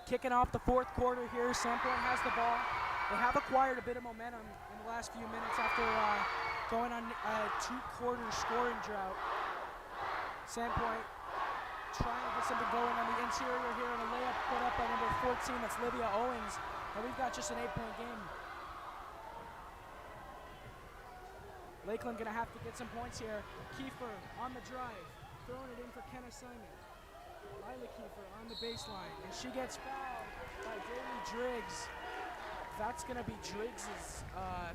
Kicking off the fourth quarter here, Sandpoint has the ball. They have acquired a bit of momentum in the last few minutes after going on a two-quarter scoring drought. Sandpoint trying to get something going on the interior here, and a layup put up by number 14, that's Livia Owens. And we've got just an 8-point game. Lakeland gonna have to get some points here. Kiefer on the drive, throwing it in for Kenna Simon. Lila Kiefer on the baseline, and she gets fouled by Daly Driggs. That's going to be Driggs'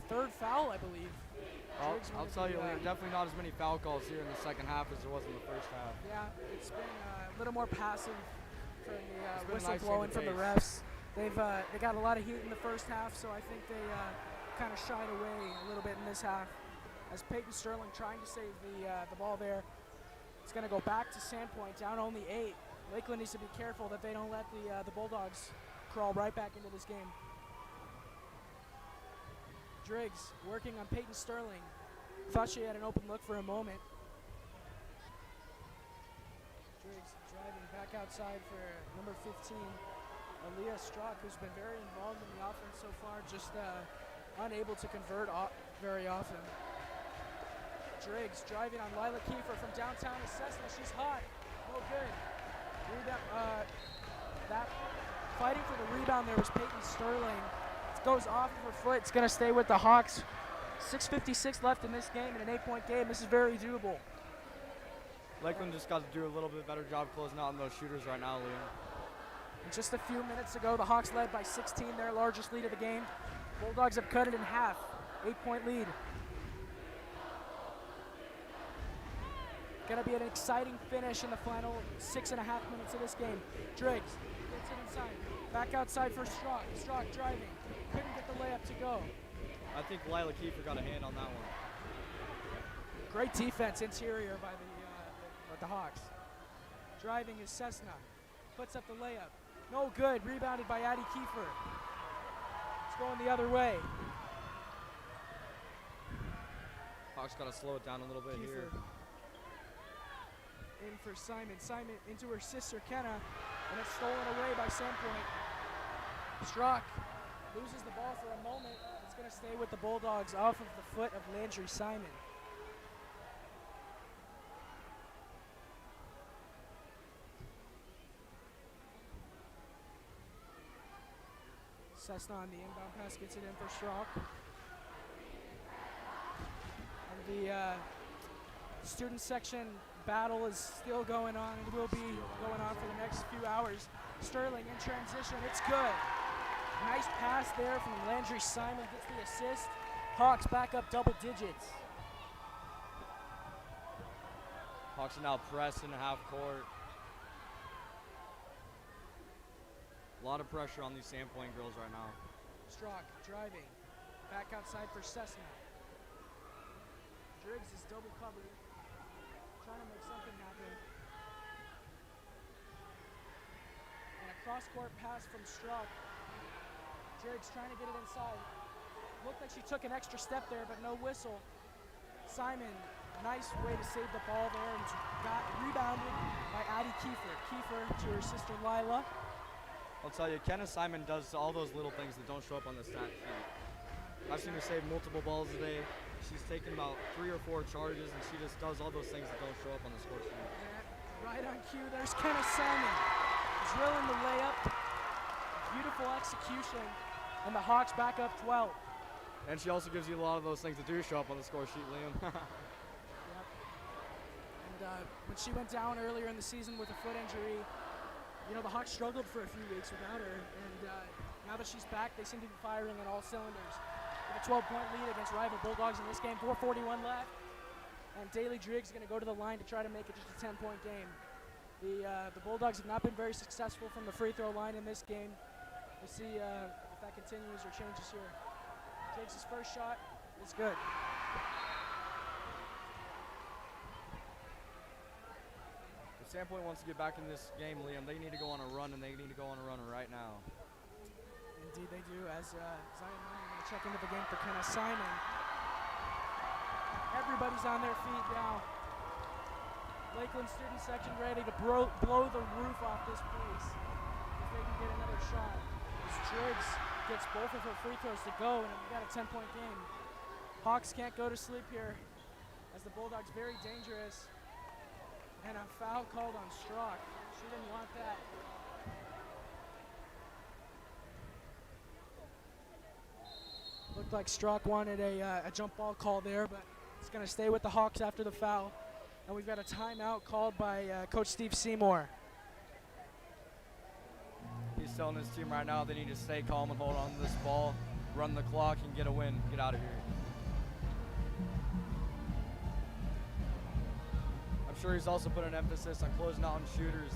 third foul, I believe. I'll tell you, Liam, definitely not as many foul calls here in the second half as there was in the first half. Yeah, it's been a little more passive from the whistle nice blowing change from of the refs. They got a lot of heat in the first half, so I think they kind of shied away a little bit in this half. As Peyton Sterling trying to save the ball there. It's going to go back to Sandpoint, down only 8. Lakeland needs to be careful that they don't let the Bulldogs crawl right back into this game. Driggs working on Peyton Sterling. Thought she had an open look for a moment. Driggs driving back outside for number 15, Aaliyah Strzok, who's been very involved in the offense so far, just unable to convert very often. Driggs driving on Lila Kiefer from downtown to Cessna. She's hot. No good. That fighting for the rebound there was Peyton Sterling. It goes off of her foot. It's going to stay with the Hawks. 6:56 left in this game, in an 8-point game. This is very doable. Lakeland just got to do a little bit better job closing out on those shooters right now, Liam. And just a few minutes ago, the Hawks led by 16, their largest lead of the game. Bulldogs have cut it in half. 8-point lead. Gonna be an exciting finish in the final 6.5 minutes of this game. Driggs gets it inside. Back outside for Strock. Strock driving. Couldn't get the layup to go. I think Lila Kiefer got a hand on that one. Great defense interior by the Hawks. Driving is Cessna. Puts up the layup. No good. Rebounded by Addie Kiefer. It's going the other way. Hawks got to slow it down a little bit Kiefer here. in for Simon. Simon into her sister Kenna, and it's stolen away by Sandpoint. Strock loses the ball for a moment. It's going to stay with the Bulldogs off of the foot of Landry Simon. Cessna on the inbound pass gets it in for Strock. And the student section battle is still going on and will be going on for the next few hours. Sterling in transition, it's good. Nice pass there from Landry Simon, gets the assist. Hawks back up double digits. Hawks are now pressing half court. A lot of pressure on these Sandpoint girls right now. Strock driving, back outside for Cessna. Driggs is double covered, trying to make something happen. And a cross-court pass from Strock. Driggs trying to get it inside. Looked like she took an extra step there, but no whistle. Simon, nice way to save the ball there, and got rebounded by Addie Kiefer. Kiefer to her sister Lila. I'll tell you, Kenna Simon does all those little things that don't show up on the stat sheet. I've seen her save multiple balls today. She's taken about 3 or 4 charges, and she just does all those things that don't show up on the score sheet. Right on cue, there's Kenna Simon. Drilling the layup. Beautiful execution. And the Hawks back up 12. And she also gives you a lot of those things that do show up on the score sheet, Liam. Yep. And when she went down earlier in the season with a foot injury, you know, the Hawks struggled for a few weeks without her, and now that she's back, they seem to be firing on all cylinders. With a 12-point lead against rival Bulldogs in this game, 4:41 left, and Daly Driggs is going to go to the line to try to make it just a 10-point game. The Bulldogs have not been very successful from the free throw line in this game. We'll see if that continues or changes here. Driggs' first shot is good. Sandpoint wants to get back in this game, Liam. They need to go on a run, and they need to go on a run right now. Indeed they do, as Zion Manning going to check into the game for Kenna Simon. Everybody's on their feet now. Lakeland student section ready to blow the roof off this place if they can get another shot. As Driggs gets both of her free throws to go, and we got a 10-point game. Hawks can't go to sleep here, as the Bulldogs very dangerous. And a foul called on Strock. She didn't want that. Looked like Strock wanted a jump ball call there, but it's going to stay with the Hawks after the foul. And we've got a timeout called by Coach Steve Seymour. He's telling his team right now they need to stay calm and hold on to this ball, run the clock, and get a win. Get out of here. I'm sure he's also put an emphasis on closing out on shooters.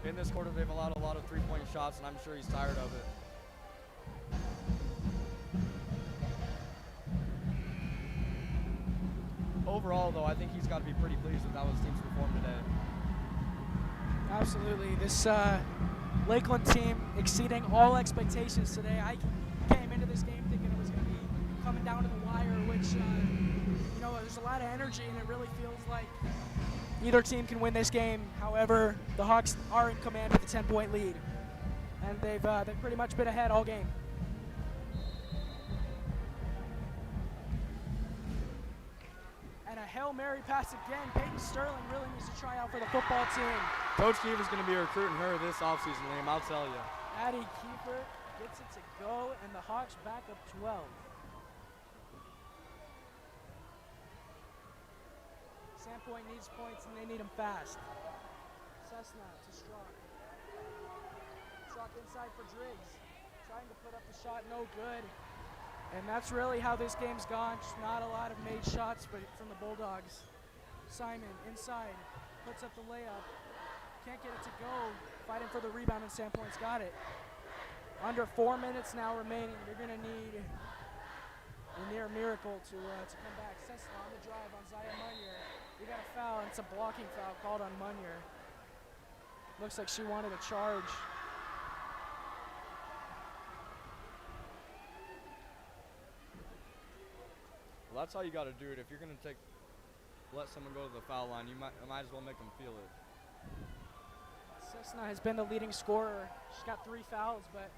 In this quarter, they've allowed a lot of three-point shots, and I'm sure he's tired of it. Overall, though, I think he's got to be pretty pleased with how his team's performed today. Absolutely. This Lakeland team exceeding all expectations today. I came into this game thinking it was going to be coming down to the wire, which, you know, there's a lot of energy, and it really feels like either team can win this game. However, the Hawks are in command with a 10-point lead, and they've pretty much been ahead all game. And a Hail Mary pass again. Peyton Sterling really needs to try out for the football team. Coach Kiefer's going to be recruiting her this offseason, Liam, I'll tell you. Addie Kiefer gets it to go, and the Hawks back up 12. Sandpoint needs points, and they need them fast. Cessna to Strock. Strock inside for Driggs. Trying to put up the shot, no good. And that's really how this game's gone. Just not a lot of made shots but from the Bulldogs. Simon inside, puts up the layup. Can't get it to go. Fighting for the rebound, and Sandpoint's got it. Under 4 minutes now remaining. They're going to need a near miracle to come back. Cessna on the drive on Zaya Munier. We got a foul, and it's a blocking foul called on Munier. Looks like she wanted a charge. Well, that's how you got to do it. If you're going to let someone go to the foul line, you might as well make them feel it. Cessna has been the leading scorer. She's got 3 fouls, but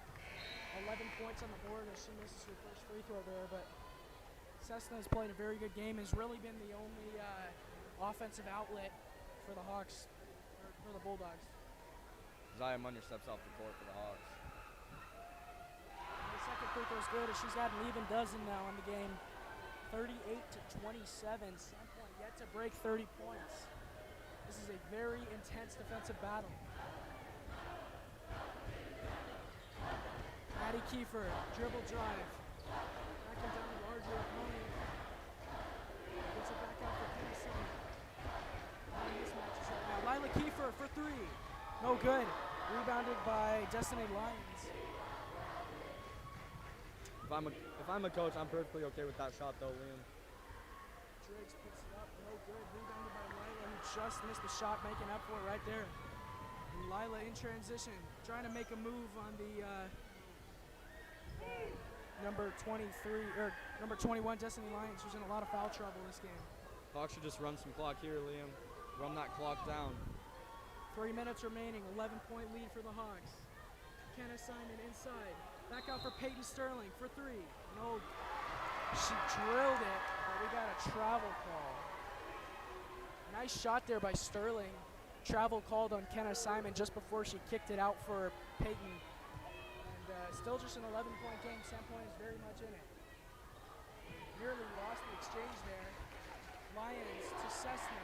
11 points on the board as she misses her first free throw there. But Cessna has played a very good game, has really been the only offensive outlet for the Hawks, or for the Bulldogs. Zaya Munier steps off the court for the Hawks. The second free throw is good, as she's got an even dozen now in the game. 38-27. Sandpoint yet to break 30 points. This is a very intense defensive battle. Addie Kiefer, dribble drive. Backing down the larger opponent. Gets it back out for Tennessee. Mismatches right now. Lila Kiefer for 3. No good. Rebounded by Destiny Lyons. If I'm a coach, I'm perfectly okay with that shot, though, Liam. Driggs puts it up. No good. Rebounded by Lila, who just missed the shot, making up for it right there. And Lila in transition, trying to make a move on the number 23 or number 21 Destiny Lyons, who's in a lot of foul trouble this game. Hawks should just run some clock here, Liam. Run that clock down. 3 minutes remaining, 11-point lead for the Hawks. Kenna Simon inside. Back out for Peyton Sterling for 3. No, she drilled it, but we got a travel call. Nice shot there by Sterling. Travel called on Kenna Simon just before she kicked it out for Peyton. And still just an 11-point game. Sandpoint is very much in it. Nearly lost the exchange there. Lyons to Cessna.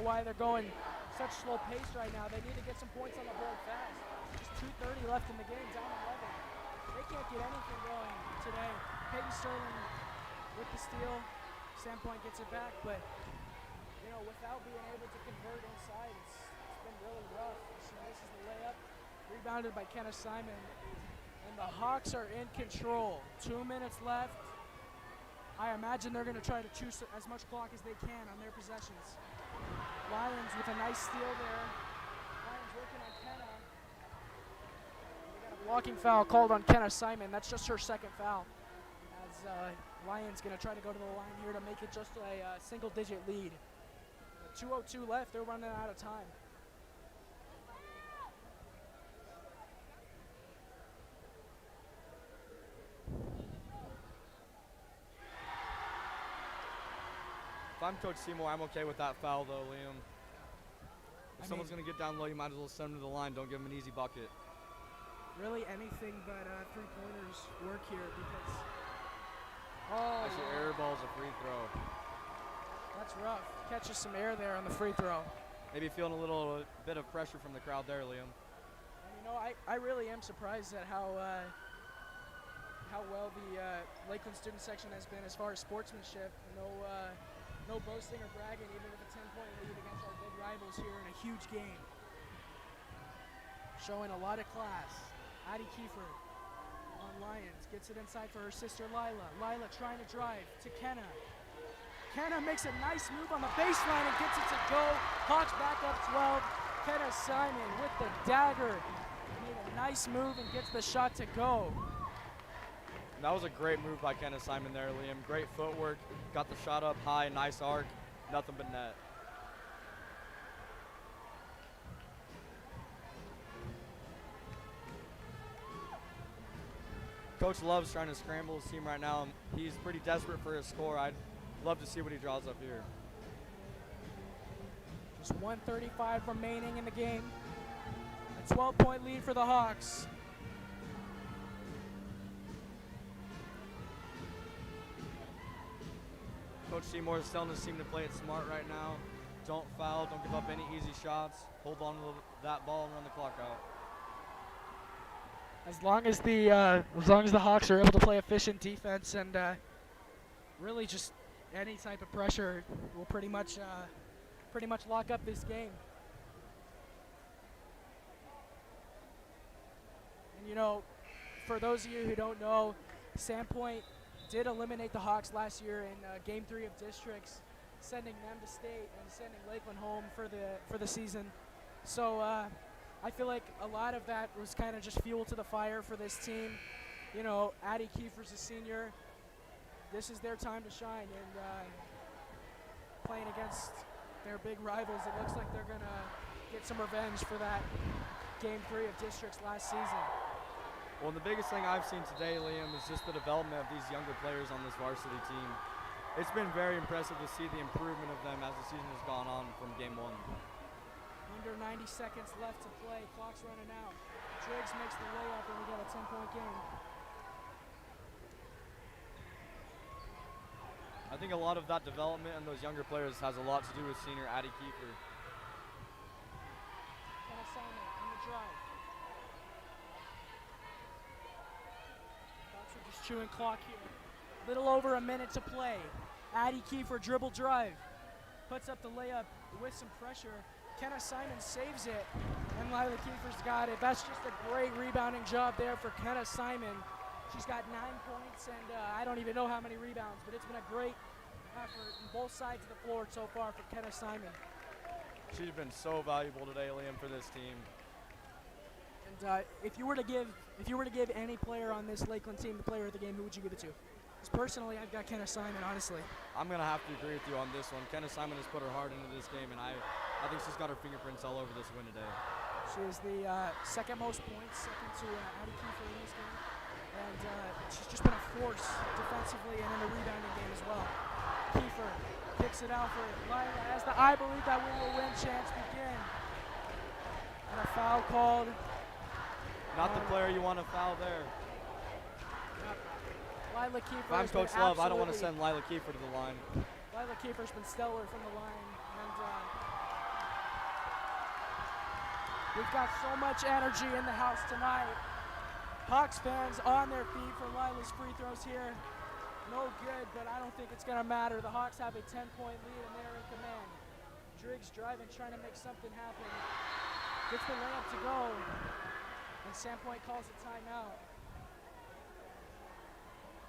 Why they're going such slow pace right now. They need to get some points on the board fast. Just 2:30 left in the game, down 11. They can't get anything going today. Peyton Sterling with the steal. Sandpoint gets it back, but you know, without being able to convert inside, it's been really rough. She misses the layup. Rebounded by Kenna Simon. And the Hawks are in control. 2 minutes left. I imagine they're going to try to choose as much clock as they can on their possessions. Lyons with a nice steal there. Lyons working on Kenna. We got a blocking foul called on Kenna Simon. That's just her second foul. As Lyons going to try to go to the line here to make it just a single-digit lead. 2:02 left. They're running out of time. If I'm Coach Seymour, I'm okay with that foul, though, Liam. If someone's going to get down low, you might as well send them to the line. Don't give them an easy bucket. Really anything but three-pointers work here because... Actually, air ball's a free throw. That's rough. Catches some air there on the free throw. Maybe feeling a little bit of pressure from the crowd there, Liam. And you know, I really am surprised at how well the Lakeland student section has been as far as sportsmanship. No boasting or bragging, even with a 10-point lead against our big rivals here in a huge game. Showing a lot of class. Addie Kiefer on Lyons. Gets it inside for her sister Lila. Lila trying to drive to Kenna. Kenna makes a nice move on the baseline and gets it to go. Hawks back up 12. Kenna Simon with the dagger. Made a nice move and gets the shot to go. That was a great move by Kenna Simon there, Liam. Great footwork. Got the shot up high, nice arc. Nothing but net. Coach loves trying to scramble his team right now. He's pretty desperate for a score. I'd love to see what he draws up here. Just 1:35 remaining in the game. A 12-point lead for the Hawks. Coach Seymour is telling his team to play it smart right now. Don't foul, don't give up any easy shots. Hold on to that ball and run the clock out. As long as the Hawks are able to play efficient defense and really just any type of pressure will pretty much lock up this game. And you know, for those of you who don't know, Sandpoint did eliminate the Hawks last year in Game 3 of districts, sending them to state and sending Lakeland home for the season. So I feel like a lot of that was kind of just fuel to the fire for this team. You know, Addie Kiefer's a senior. This is their time to shine, and playing against their big rivals, it looks like they're gonna get some revenge for that Game 3 of districts last season. Well, the biggest thing I've seen today, Liam, is just the development of these younger players on this varsity team. It's been very impressive to see the improvement of them as the season has gone on from Game 1. Under 90 seconds left to play. Clock's running out. Driggs makes the layup, and we got a 10-point game. I think a lot of that development and those younger players has a lot to do with senior Addie Kiefer. Kenna Simon on the drive. Hawks are just chewing clock here. Little over a minute to play. Addie Kiefer dribble drive. Puts up the layup with some pressure. Kenna Simon saves it, and Lila Kiefer's got it. That's just a great rebounding job there for Kenna Simon. She's got 9 points, and I don't even know how many rebounds, but it's been a great effort on both sides of the floor so far for Kenna Simon. She's been so valuable today, Liam, for this team. And if you were to give any player on this Lakeland team the player of the game, who would you give it to? Because personally, I've got Kenna Simon, honestly. I'm going to have to agree with you on this one. Kenna Simon has put her heart into this game, and I think she's got her fingerprints all over this win today. She is the second most points, second to Addie Kiefer in this game. And she's just been a force defensively and in the rebounding game as well. Kiefer kicks it out for Lila as the I Believe That We Will Win chants begin. And a foul called. Not the player you want to foul there. Lila Kiefer. If I'm Coach Love, I don't want to send Lila Kiefer to the line. Lila Kiefer's been stellar from the line. And we've got so much energy in the house tonight. Hawks fans on their feet for Lila's free throws here. No good, but I don't think it's going to matter. The Hawks have a 10-point lead, and they're in command. Driggs driving, trying to make something happen. Gets the layup to go, and Sandpoint calls a timeout.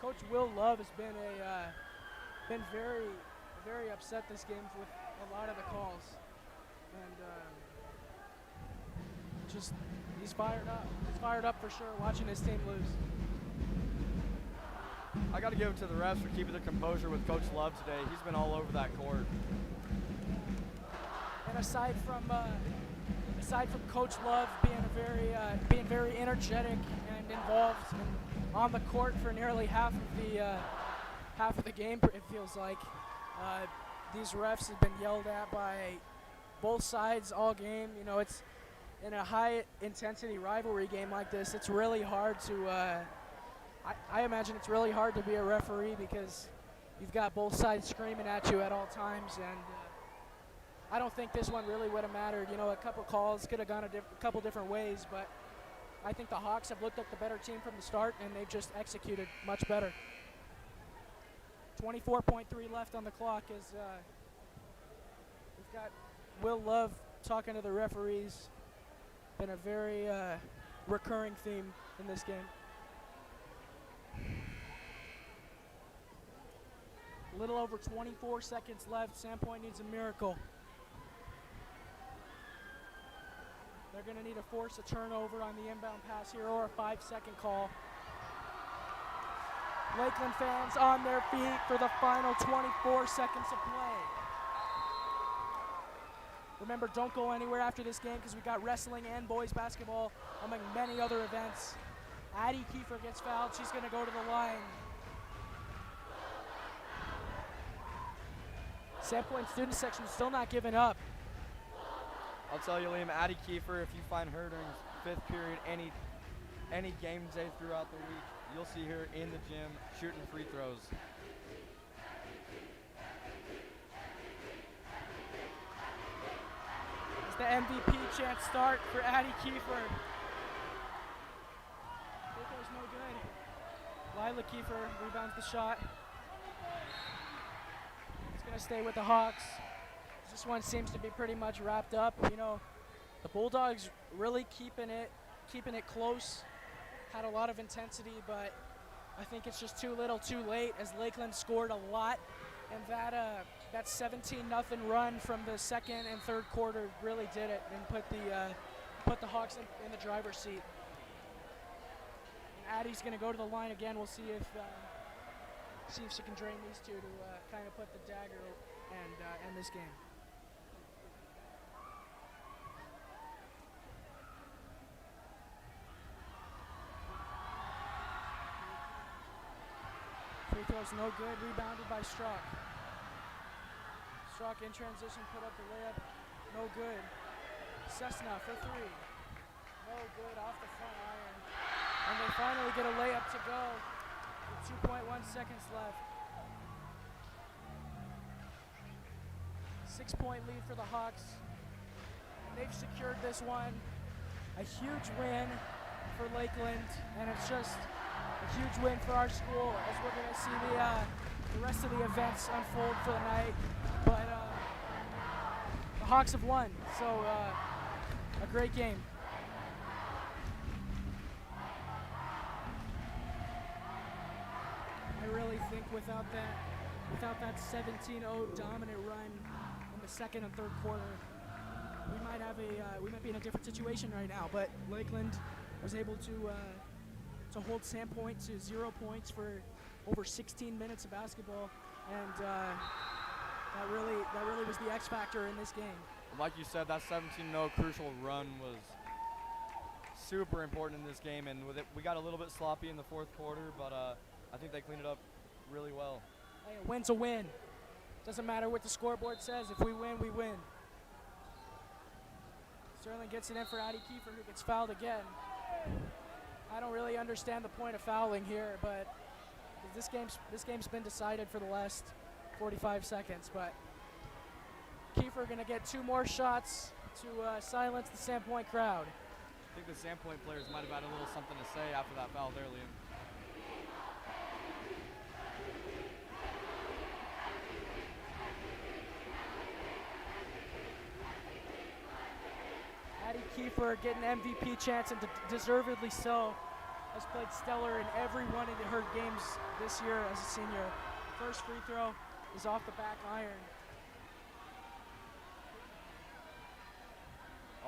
Coach Will Love has been very, very upset this game with a lot of the calls, and just he's fired up. He's fired up for sure. Watching his team lose. I got to give it to the refs for keeping the composure with Coach Love today. He's been all over that court. And aside from Coach Love being very energetic and involved on the court for nearly half of the game, it feels like these refs have been yelled at by both sides all game. You know, it's in a high intensity rivalry game like this. It's really hard to. I imagine it's really hard to be a referee because you've got both sides screaming at you at all times, and I don't think this one really would have mattered. You know, a couple calls could have gone a couple different ways, but I think the Hawks have looked like the better team from the start, and they've just executed much better. 24.3 left on the clock as we've got Will Love talking to the referees. Been a very recurring theme in this game. A little over 24 seconds left. Sandpoint needs a miracle. They're going to need to force a turnover on the inbound pass here or a 5-second call. Lakeland fans on their feet for the final 24 seconds of play. Remember, don't go anywhere after this game because we got wrestling and boys basketball among many other events. Addie Kiefer gets fouled. She's going to go to the line. Sandpoint student section still not giving up. I'll tell you, Liam, Addie Kiefer, if you find her during fifth period any game day throughout the week, you'll see her in the gym shooting free throws. As the MVP chant start for Addie Kiefer. Lila Kiefer rebounds the shot. It's going to stay with the Hawks. This one seems to be pretty much wrapped up. You know, the Bulldogs really keeping it close. Had a lot of intensity, but I think it's just too little too late as Lakeland scored a lot. And that 17-0 run from the second and third quarter really did it and put the Hawks in the driver's seat. And Addie's going to go to the line again. We'll see if she can drain these two to kind of put the dagger and end this game. Free throw's no good, rebounded by Strzok. Strzok in transition, put up the layup, no good. Cessna for three, no good off the front iron. And they finally get a layup to go with 2.1 seconds left. 6-point lead for the Hawks. They've secured this one. A huge win for Lakeland, and it's just a huge win for our school as we're going to see the rest of the events unfold for the night. But the Hawks have won, so a great game. I really think without that 17-0 dominant run in the second and third quarter, we might be in a different situation right now. But Lakeland was able to hold Sandpoint to 0 points for over 16 minutes of basketball, and that really was the X factor in this game. Like you said, that 17-0 crucial run was super important in this game, and with it, we got a little bit sloppy in the fourth quarter, but I think they cleaned it up really well. Hey, a win's a win. Doesn't matter what the scoreboard says. If we win, we win. Sterling gets it in for Addie Kiefer, who gets fouled again. I don't really understand the point of fouling here, but this game's been decided for the last 45 seconds. But Kiefer going to get 2 more shots to silence the Sandpoint crowd. I think the Sandpoint players might have had a little something to say after that foul there, Liam. Addie Kiefer getting MVP chance, and deservedly so. Has played stellar in every one of her games this year as a senior. First free throw is off the back iron.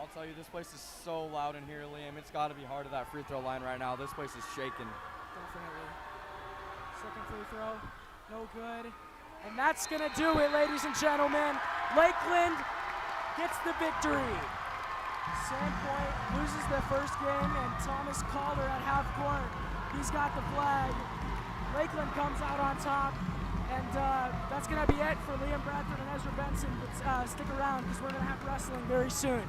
I'll tell you, this place is so loud in here, Liam. It's got to be hard at that free throw line right now. This place is shaking. Definitely. Second free throw, no good. And that's going to do it, ladies and gentlemen. Lakeland gets the victory. Sandpoint loses their first game, and Thomas Calder at half court. He's got the flag. Lakeland comes out on top, and that's going to be it for Liam Bradford and Ezra Benson. But stick around because we're going to have wrestling very soon.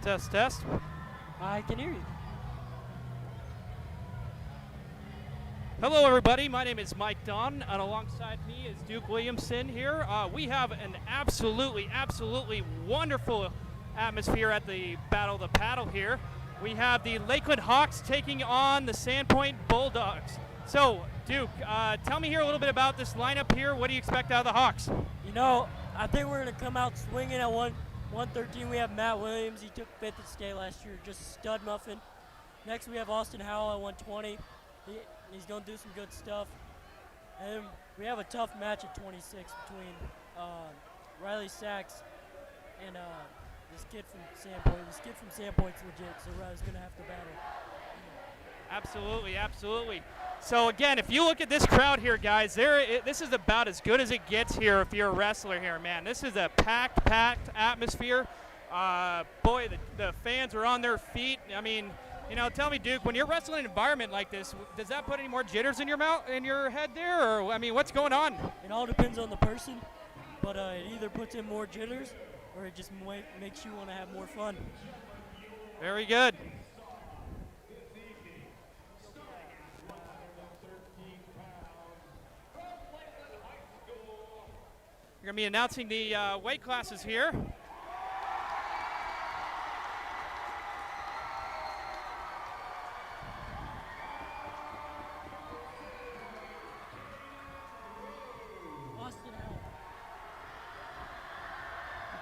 Test, test. I can hear you. Hello, everybody. My name is Mike Dunn, and alongside me is Duke Williamson here. We have an absolutely wonderful atmosphere at the Battle of the Paddle here. We have the Lakeland Hawks taking on the Sandpoint Bulldogs. So, Duke, tell me here a little bit about this lineup here. What do you expect out of the Hawks? You know, I think we're going to come out swinging at 113. We have Matt Williams. He took 5th at state last year, just a stud muffin. Next, we have Austin Howell at 120. He's going to do some good stuff. And we have a tough match at 26 between Riley Sachs and this kid from Sandpoint. This kid from Sandpoint's legit, so Riley's going to have to battle. Absolutely, absolutely. So again, if you look at this crowd here, guys, this is about as good as it gets here if you're a wrestler here, man. This is a packed atmosphere. Boy, the fans are on their feet. I mean, you know, tell me, Duke, when you're wrestling in an environment like this, does that put any more jitters in your head there, or I mean, what's going on? It all depends on the person, but it either puts in more jitters or it just makes you want to have more fun. Very good. We're going to be announcing the weight classes here.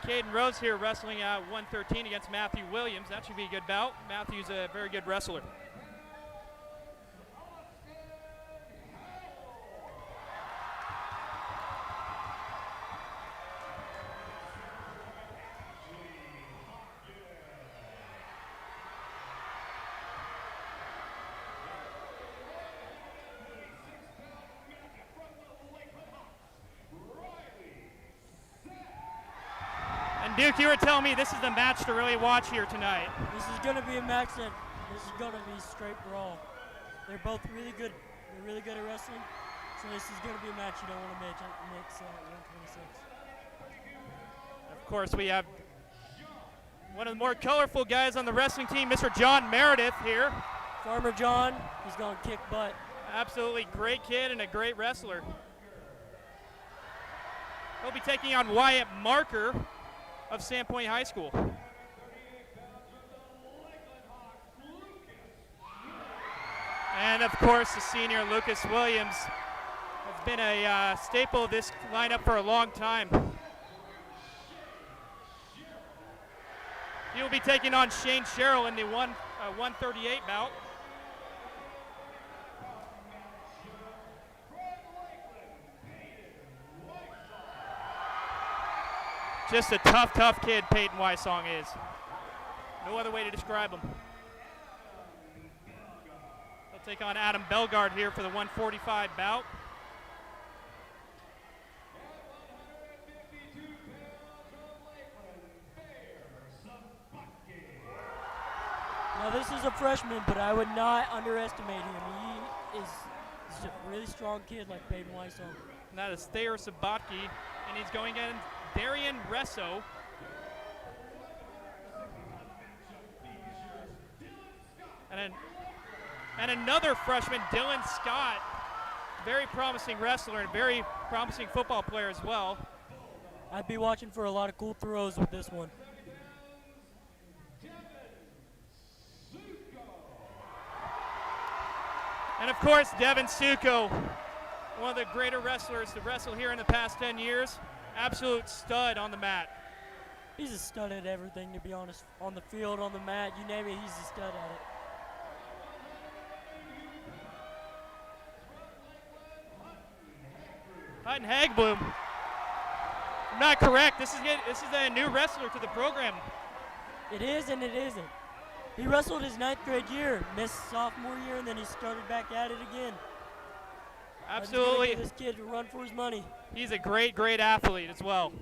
Caden Rose here wrestling at 113 against Matthew Williams. That should be a good bout. Matthew's a very good wrestler. Duke, you were telling me this is the match to really watch here tonight. This is going to be a match that this is going to be straight brawl. They're both really good. They're really good at wrestling. So this is going to be a match you don't want to mix at 126. Of course, we have one of the more colorful guys on the wrestling team, Mr. John Meredith here. Farmer John, he's going to kick butt. Absolutely great kid and a great wrestler. He'll be taking on Wyatt Marker of Sandpoint High School. And of course, the senior Lucas Williams has been a staple of this lineup for a long time. He will be taking on Shane Sherrill in the 138 bout. Just a tough kid, Peyton Wysong is. No other way to describe him. They'll take on Adam Belgard here for the 145 bout. Now this is a freshman, but I would not underestimate him. He's a really strong kid like Peyton Wysong. And that is Thayer Sabatke, and he's going in Darian Resso. And another freshman, Dylan Scott, very promising wrestler and very promising football player as well. I'd be watching for a lot of cool throws with this one. And of course, Devin Suko, one of the greater wrestlers to wrestle here in the past 10 years. Absolute stud on the mat. He's a stud at everything, to be honest. On the field, on the mat, you name it, he's a stud at it. Hutton Hagbloom. I'm not correct. This is a new wrestler to the program. It is and it isn't. He wrestled his 9th grade year, missed sophomore year, and then he started back at it again. Absolutely. Give this kid to run for his money. He's a great athlete as well.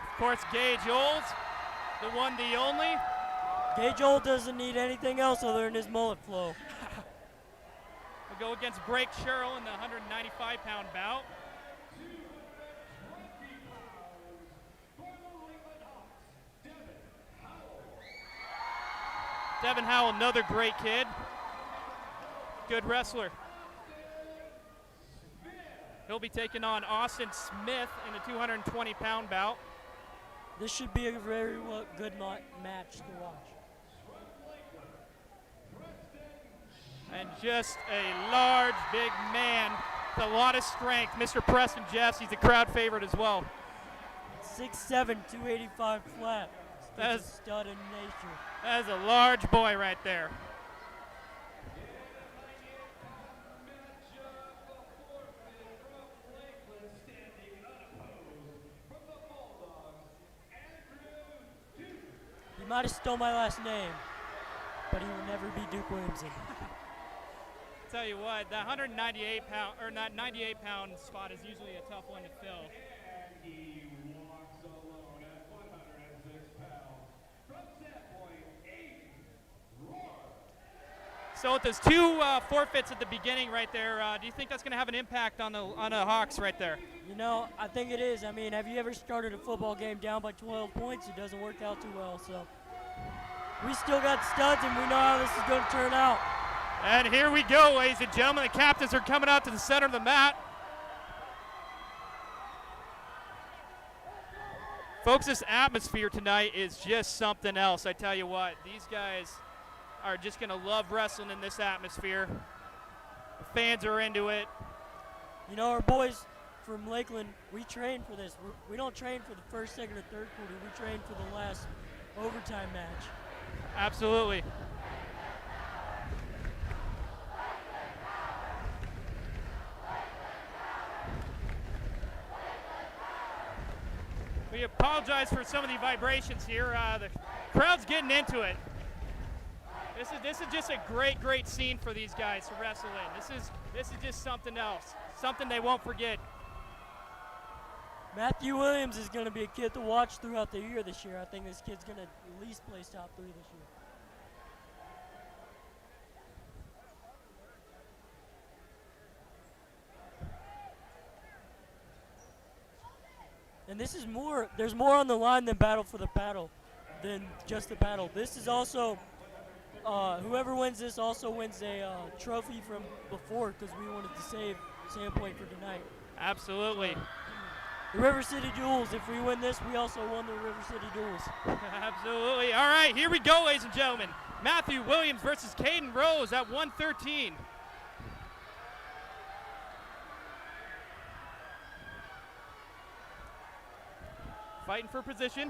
Of course, Gage Olds, the one, the only. Gage Old doesn't need anything else other than his mullet flow. We'll go against Blake Sherrill in the 195-pound bout. Devin Howell, another great kid. Good wrestler. He'll be taking on Austin Smith in a 220-pound bout. This should be a very good match to watch. And just a large, big man with a lot of strength. Mr. Preston Jeffs, he's a crowd favorite as well. 6'7", 285 flat. That's a stud in nature. That is a large boy right there. He might have stole my last name, but he will never be Duke Williamson. Tell you what, that 198-pound or not 98-pound spot is usually a tough one to fill. So with those two forfeits at the beginning right there, do you think that's going to have an impact on the Hawks right there? You know, I think it is. I mean, have you ever started a football game down by 12 points? It doesn't work out too well. So we still got studs, and we know how this is going to turn out. And here we go, ladies and gentlemen. The captains are coming out to the center of the mat. Folks, this atmosphere tonight is just something else. I tell you what, these guys are just going to love wrestling in this atmosphere. The fans are into it. You know, our boys from Lakeland, we train for this. We don't train for the first, second, or third quarter. We train for the last overtime match. Absolutely. We apologize for some of the vibrations here. The crowd's getting into it. This is just a great scene for these guys to wrestle in. This is just something else, something they won't forget. Matthew Williams is going to be a kid to watch throughout the year this year. I think this kid's going to at least place top 3 this year. And this is more, there's more on the line than battle for the battle, than just the battle. This is also, whoever wins this also wins a trophy from before, because we wanted to save Sandpoint for tonight. Absolutely. The River City Duels, if we win this, we also won the River City Duels. Absolutely. All right, here we go, ladies and gentlemen. Matthew Williams versus Caden Rose at 113. Fighting for position.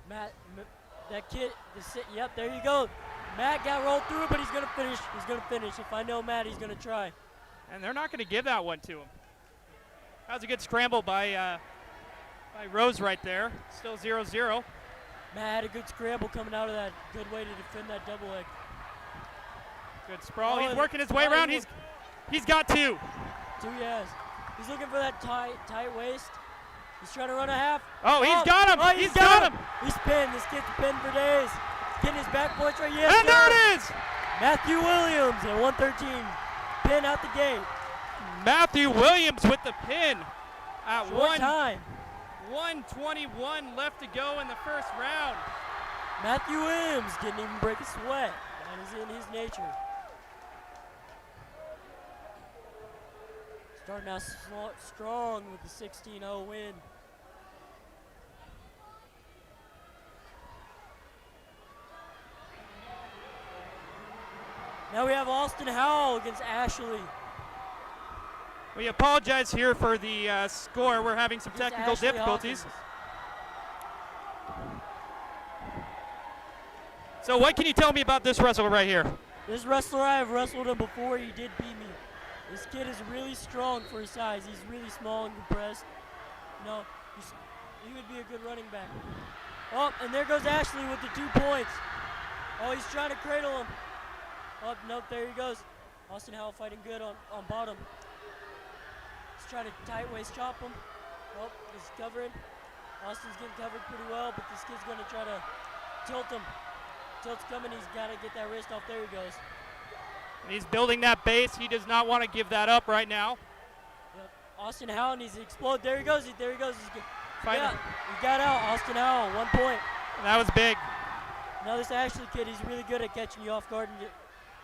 Matt, that kid, yep, there you go. Matt got rolled through it, but he's going to finish. He's going to finish. If I know Matt, he's going to try. And they're not going to give that one to him. That was a good scramble by Rose right there. Still 0-0. Matt had a good scramble coming out of that. Good way to defend that double leg. Good sprawl. Oh, he's working his way around. He's got 2. 2 he has. He's looking for that tight waist. He's trying to run a half. Oh, he's got him. Oh, he's got him. He's pinned. This kid's pinned for days. Getting his back points right. Yes, and there it is. Matthew Williams at 113. Pin out the gate. Matthew Williams with the pin at Short time. 1:21 left to go in the first round. Matthew Williams didn't even break a sweat. That is in his nature. Starting out strong with the 16-0 win. Now we have Austin Howell against Ashley. We apologize here for the score. We're having some Against technical Ashley difficulties. Hawkins. So what can you tell me about this wrestler right here? This wrestler, I have wrestled him before. He did beat me. This kid is really strong for his size. He's really small and compressed. No, he would be a good running back. Oh, and there goes Ashley with the 2 points. Oh, he's trying to cradle him. Oh, nope, there he goes. Austin Howell fighting good on bottom. He's trying to tight waist chop him. Oh, he's covering. Austin's getting covered pretty well, but this kid's going to try to tilt him. Tilt's coming. He's got to get that wrist off. There he goes. He's building that base. He does not want to give that up right now. Yep. Austin Howell needs to explode. There he goes. There he goes. Fighting. Yeah, he got out. Austin Howell, 1 point. That was big. Now this Ashley kid, he's really good at catching you off guard, and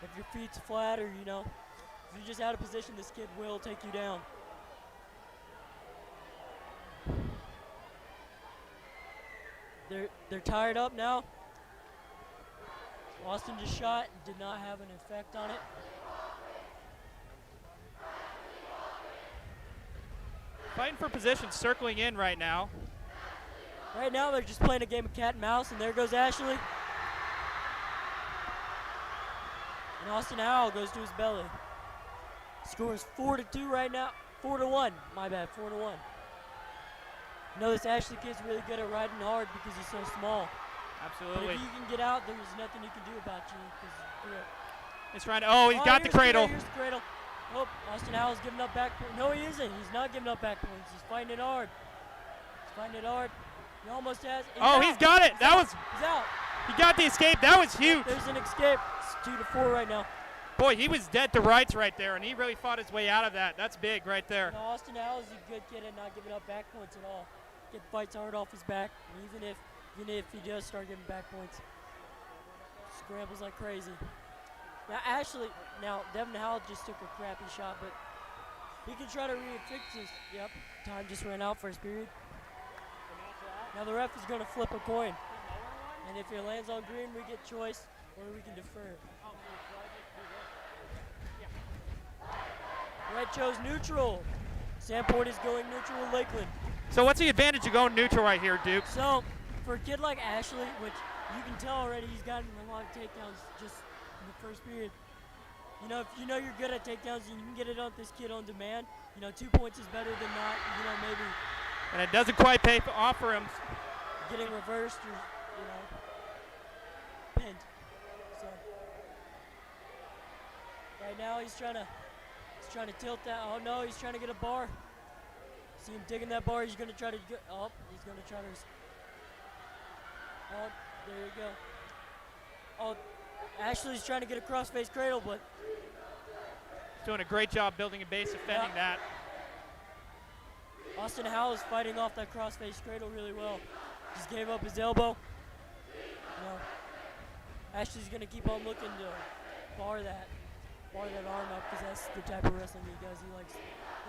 if your feet's flat or if you're just out of position, this kid will take you down. They're tired up now. Austin just shot, did not have an effect on it. Fighting for position, circling in right now. Right now they're just playing a game of cat and mouse, and there goes Ashley. And Austin Howell goes to his belly. Scores 4-2 right now. 4-1, my bad, 4-1. You know this Ashley kid's really good at riding hard because he's so small. But Absolutely. if you can get out, there's nothing you can do about you because you're good. He's trying to, oh, he's got the cradle. Here's the cradle. Oh, Austin Howell's giving up back points. No, he isn't. He's not giving up back points. He's fighting it hard. He's fighting it hard. He almost has. Oh, he's got it. That was, He's out. he got the escape. That was huge. There's an escape. It's 2-4 right now. Boy, he was dead to rights right there, and he really fought his way out of that. That's big right there. You know, Austin Howell's a good kid at not giving up back points at all. Kid fights hard off his back, and even if he does start giving back points, scrambles like crazy. Now Devin Howell just took a crappy shot, but he can try to fix this. Yep, time just ran out first period. Now the ref is going to flip a coin, and if it lands on green, we get choice, or we can defer. Red chose neutral. Sandport is going neutral with Lakeland. So what's the advantage of going neutral right here, Duke? So, for a kid like Ashley, which you can tell already he's gotten a lot of takedowns just in the first period. You know, if you know you're good at takedowns and you can get it on this kid on demand, 2 points is better than not, maybe And it doesn't quite pay off for him. getting reversed or, pinned. So, right now he's trying to tilt that. Oh no, he's trying to get a bar. See him digging that bar. He's going to try to get. Oh, he's going to try to. Oh, there you go. Oh, Ashley's trying to get a cross-face cradle, but He's doing a great job building a base, defending that. Austin Howell is fighting off that cross-face cradle really well. Just gave up his elbow. Ashley's going to keep on looking to bar that arm up because that's the type of wrestling he does. He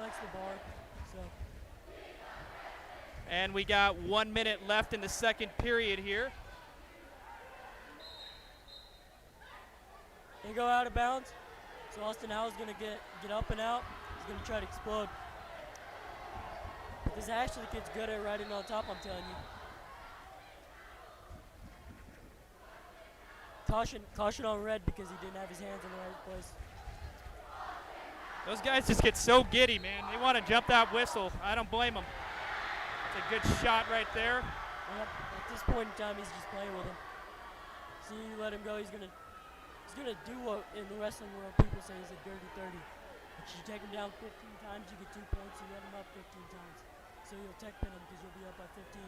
likes the bar. So. And we got 1 minute left in the second period here. They go out of bounds. So Austin Howell's going to get up and out. He's going to try to explode. But this Ashley kid's good at riding on top, I'm telling you. Caution on red because he didn't have his hands in the right place. Those guys just get so giddy, man. They want to jump that whistle. I don't blame them. It's a good shot right there. Yep. At this point in time, he's just playing with him. See, you let him go. He's gonna do what in the wrestling world people say is a dirty 30. If you take him down 15 times, you get 2 points. You let him up 15 times, so you'll tech pin him because you'll be up by 15.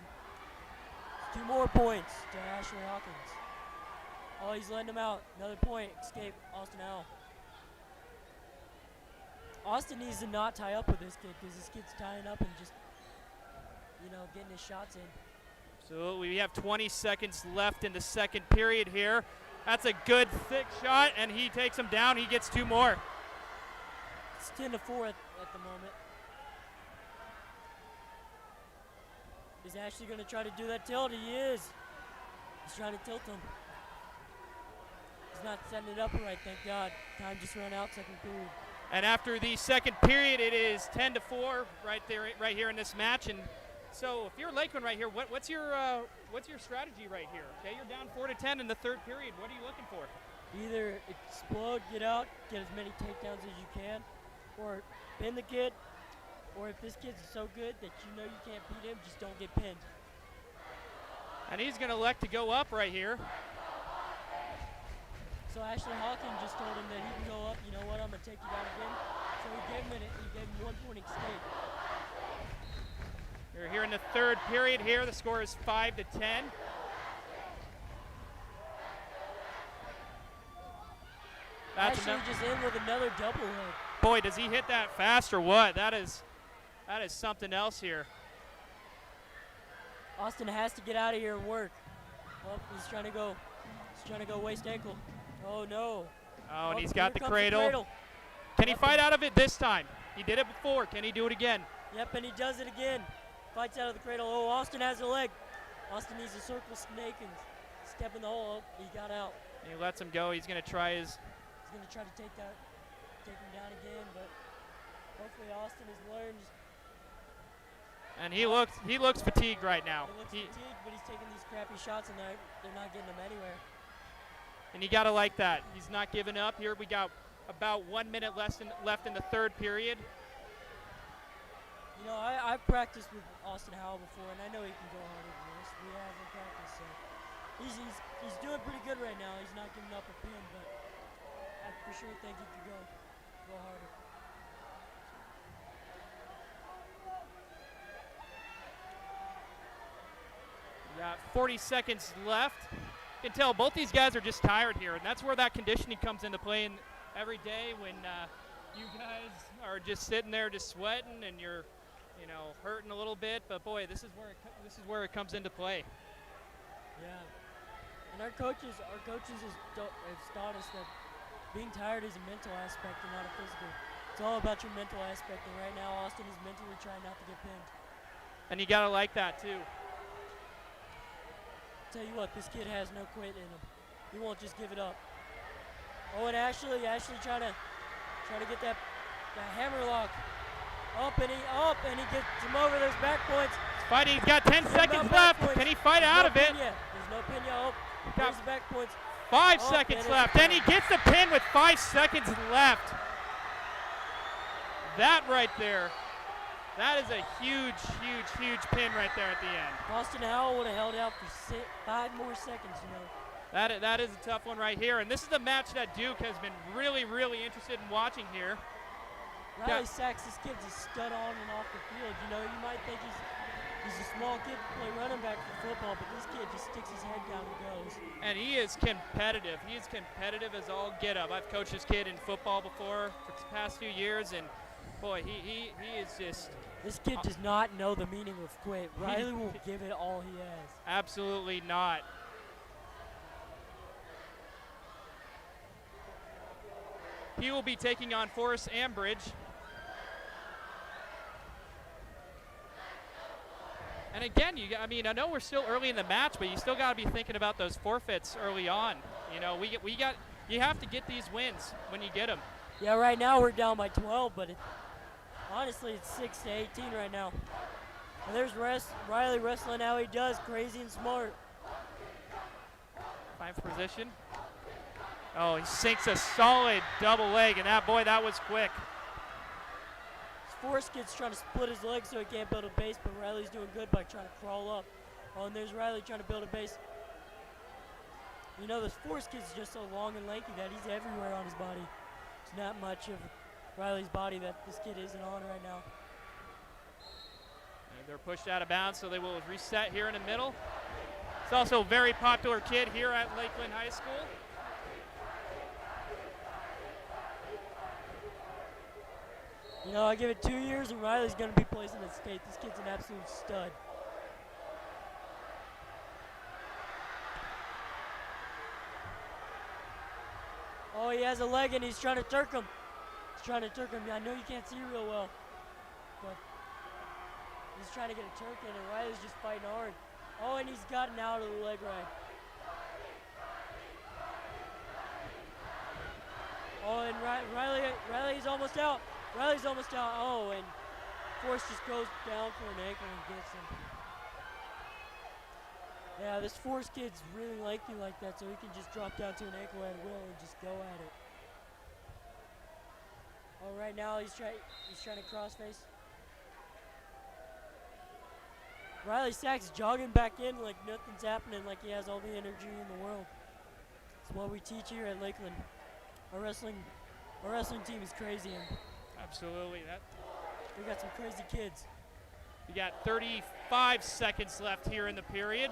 2 more points to Ashley Hawkins. Oh, he's letting him out. Another point. Escape. Austin Howell. Austin needs to not tie up with this kid because this kid's tying up and just, getting his shots in. So we have 20 seconds left in the second period here. That's a good thick shot, and he takes him down. He gets 2 more. It's 10-4 at the moment. Is Ashley going to try to do that tilt? He is. He's trying to tilt him. He's not setting it up right, thank God. Time just ran out, second period. And after the second period, it is 10-4 right here in this match. And so, if you're Lakeland right here, what's your strategy right here? Okay, you're down 4-10 in the third period. What are you looking for? Either explode, get out, get as many takedowns as you can, or pin the kid. Or if this kid's so good that you know you can't beat him, just don't get pinned. And he's going to elect to go up right here. So Ashley Hawkins just told him that he can go up. You know what? I'm gonna take you down again. So he gave him 1 point escape. We're here in the third period. Here, the score is 5-10. That's Ashley just in with another double hook. Boy, does he hit that fast or what? That is something else here. Austin has to get out of here and work. Oh, he's trying to go trying to go waist ankle. Oh, no. Oh, and he's here got the comes cradle. Can he Yep, fight out of it this time? He did it before. Can he do it again? Yep, and he does it again. Fights out of the cradle. Oh, Austin has a leg. Austin needs a circle snake and step in the hole. Oh, he got out. And he lets him go. He's going to try his. He's going to try to take him down again, but hopefully Austin has learned. And he looks fatigued right now. He looks fatigued, but he's taking these crappy shots, and they're not getting him anywhere. And you got to like that. He's not giving up. Here we got about 1 minute left in the third period. You know, I've practiced with Austin Howell before, and I know he can go harder than this. We have in practice, so he's doing pretty good right now. He's not giving up a pin, but I for sure think he could go harder. We got 40 seconds left. You can tell both these guys are just tired here, and that's where that conditioning comes into play. And every day when you guys are just sitting there just sweating and you're, hurting a little bit, but boy, this is where it comes into play. Yeah, and our coaches have taught us that being tired is a mental aspect and not a physical. It's all about your mental aspect, and right now Austin is mentally trying not to get pinned. And you gotta like that too. Tell you what, this kid has no quit in him. He won't just give it up. Oh, and Ashley trying to get that hammer lock. Up and he gets him over those back points. He's fighting. He's got 10 seconds left. Can he fight out of it? There's no pin yet. Oh, there's the back points. 5 seconds left. And he gets the pin with 5 seconds left. That right there. That is a huge, huge, huge pin right there at the end. Austin Howell would have held out for 5 more seconds, That is a tough one right here. And this is the match that Duke has been really, really interested in watching here. Riley Sachs, this kid's a stud on and off the field. You might think he's a small kid to play running back for football, but this kid just sticks his head down and goes. And he is competitive. He is competitive as all get up. I've coached this kid in football before for the past few years, and boy, he is just. This kid does not know the meaning of quit. Riley will give it all he has. Absolutely not. He will be taking on Forrest Ambridge. And again, I know we're still early in the match, but you still got to be thinking about those forfeits early on. You have to get these wins when you get them. Yeah, right now we're down by 12, but honestly, it's 6-18 right now. And there's Riley wrestling how he does, crazy and smart. Fine position. Oh, he sinks a solid double leg, and that was quick. Forrest kid's trying to split his legs so he can't build a base, but Riley's doing good by trying to crawl up. Oh, and there's Riley trying to build a base. This Forrest kid's just so long and lanky that he's everywhere on his body. There's not much of Riley's body that this kid isn't on right now. And they're pushed out of bounds, so they will reset here in the middle. It's also a very popular kid here at Lakeland High School. I give it 2 years and Riley's going to be placing at state. This kid's an absolute stud. Oh, he has a leg and he's trying to turk him. I know you can't see real well, but he's trying to get a turk in, and Riley's just fighting hard. Oh, and he's gotten out of the leg right. Oh, and Riley's almost out. Oh, and Forrest just goes down for an ankle and gets him. Yeah, this Forrest kid's really lengthy like that, so he can just drop down to an ankle at will and just go at it. Oh, right now he's trying to crossface. Riley Sachs jogging back in like nothing's happening, like he has all the energy in the world. It's what we teach here at Lakeland. Our wrestling team is crazy. Absolutely. We got some crazy kids. We got 35 seconds left here in the period.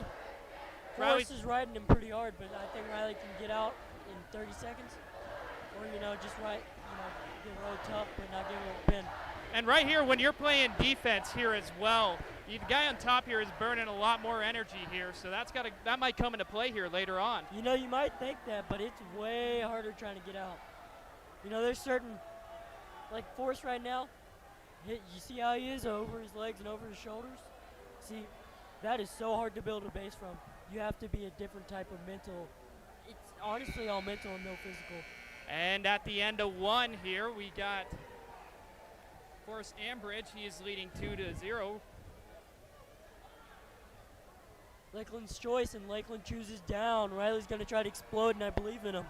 Forrest is riding him pretty hard, but I think Riley can get out in 30 seconds. Or, just get real tough, but not give him a pin. And right here, when you're playing defense here as well, the guy on top here is burning a lot more energy here, so that might come into play here later on. You know, you might think that, but it's way harder trying to get out. You know, there's certain, like Forrest right now, you see how he is over his legs and over his shoulders? See, that is so hard to build a base from. You have to be a different type of mental. It's honestly all mental and no physical. And at the end of one here, we got Forrest Ambridge. He is leading 2-0. Lakeland's choice, and Lakeland chooses down. Riley's going to try to explode, and I believe in him.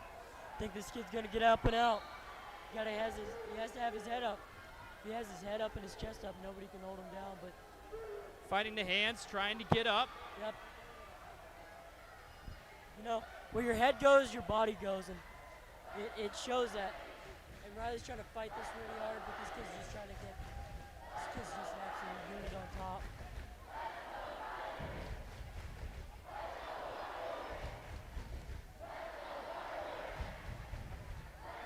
I think this kid's going to get up and out. He has to have his head up. If he has his head up and his chest up, nobody can hold him down. But fighting the hands, trying to get up. yep. You know, where your head goes, your body goes, and it shows that. And Riley's trying to fight this really hard, but this kid's just trying to get. This kid's just an absolute unit on top.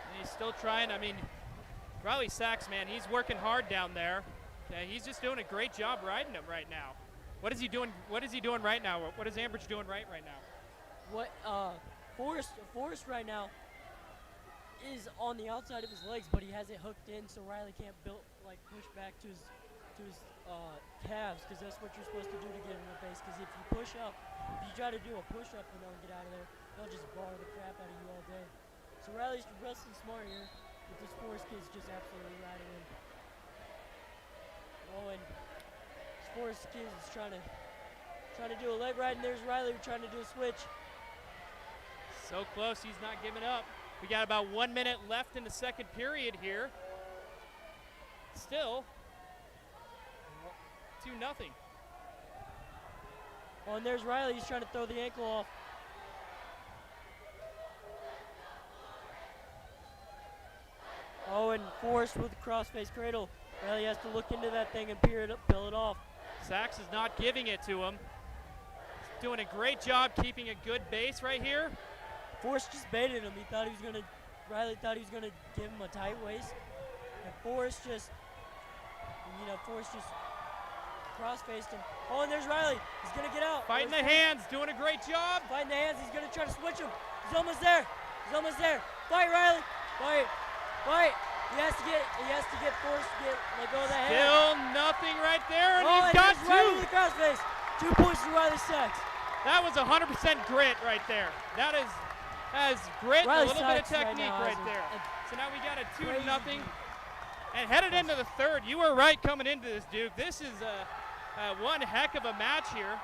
And he's still trying. I mean, Riley Sachs, man, he's working hard down there. He's just doing a great job riding him right now. What is he doing? What is he doing right now? What is Ambridge doing right now? What Forrest right now is on the outside of his legs, but he has it hooked in, so Riley can't push back to his calves, because that's what you're supposed to do to get in the base. Because if you push up, if you try to do a push up and get out of there, they'll just bar the crap out of you all day. So Riley's wrestling smart here, but this Forrest kid's just absolutely riding him. Oh, and this Forrest kid is trying to do a leg ride, and there's Riley trying to do a switch. So close, he's not giving up. We got about 1 minute left in the second period here. Still 2-0. Oh, and there's Riley. He's trying to throw the ankle off. Oh, and Forrest with the crossface cradle. Riley has to look into that thing and peel it off. Sachs is not giving it to him. He's doing a great job keeping a good base right here. Forrest just baited him. Riley thought he was gonna give him a tight waist, and Forrest just cross-faced him. Oh, and there's Riley. He's gonna get out. Fighting the hands, doing a great job. Fighting the hands. He's gonna try to switch him. He's almost there. Fight, Riley. Fight. He has to get Forrest to let go of that hand. Still nothing right there, and Oh, he's and got there's Riley with two. the crossface. 2 points to Riley Sachs. That was 100% grit right there. That is grit and a Riley little bit of Sachs right technique now right has there. So now we got a crazy 2-0. And headed into the third. You were right coming into this, Duke. This is one heck of a match here.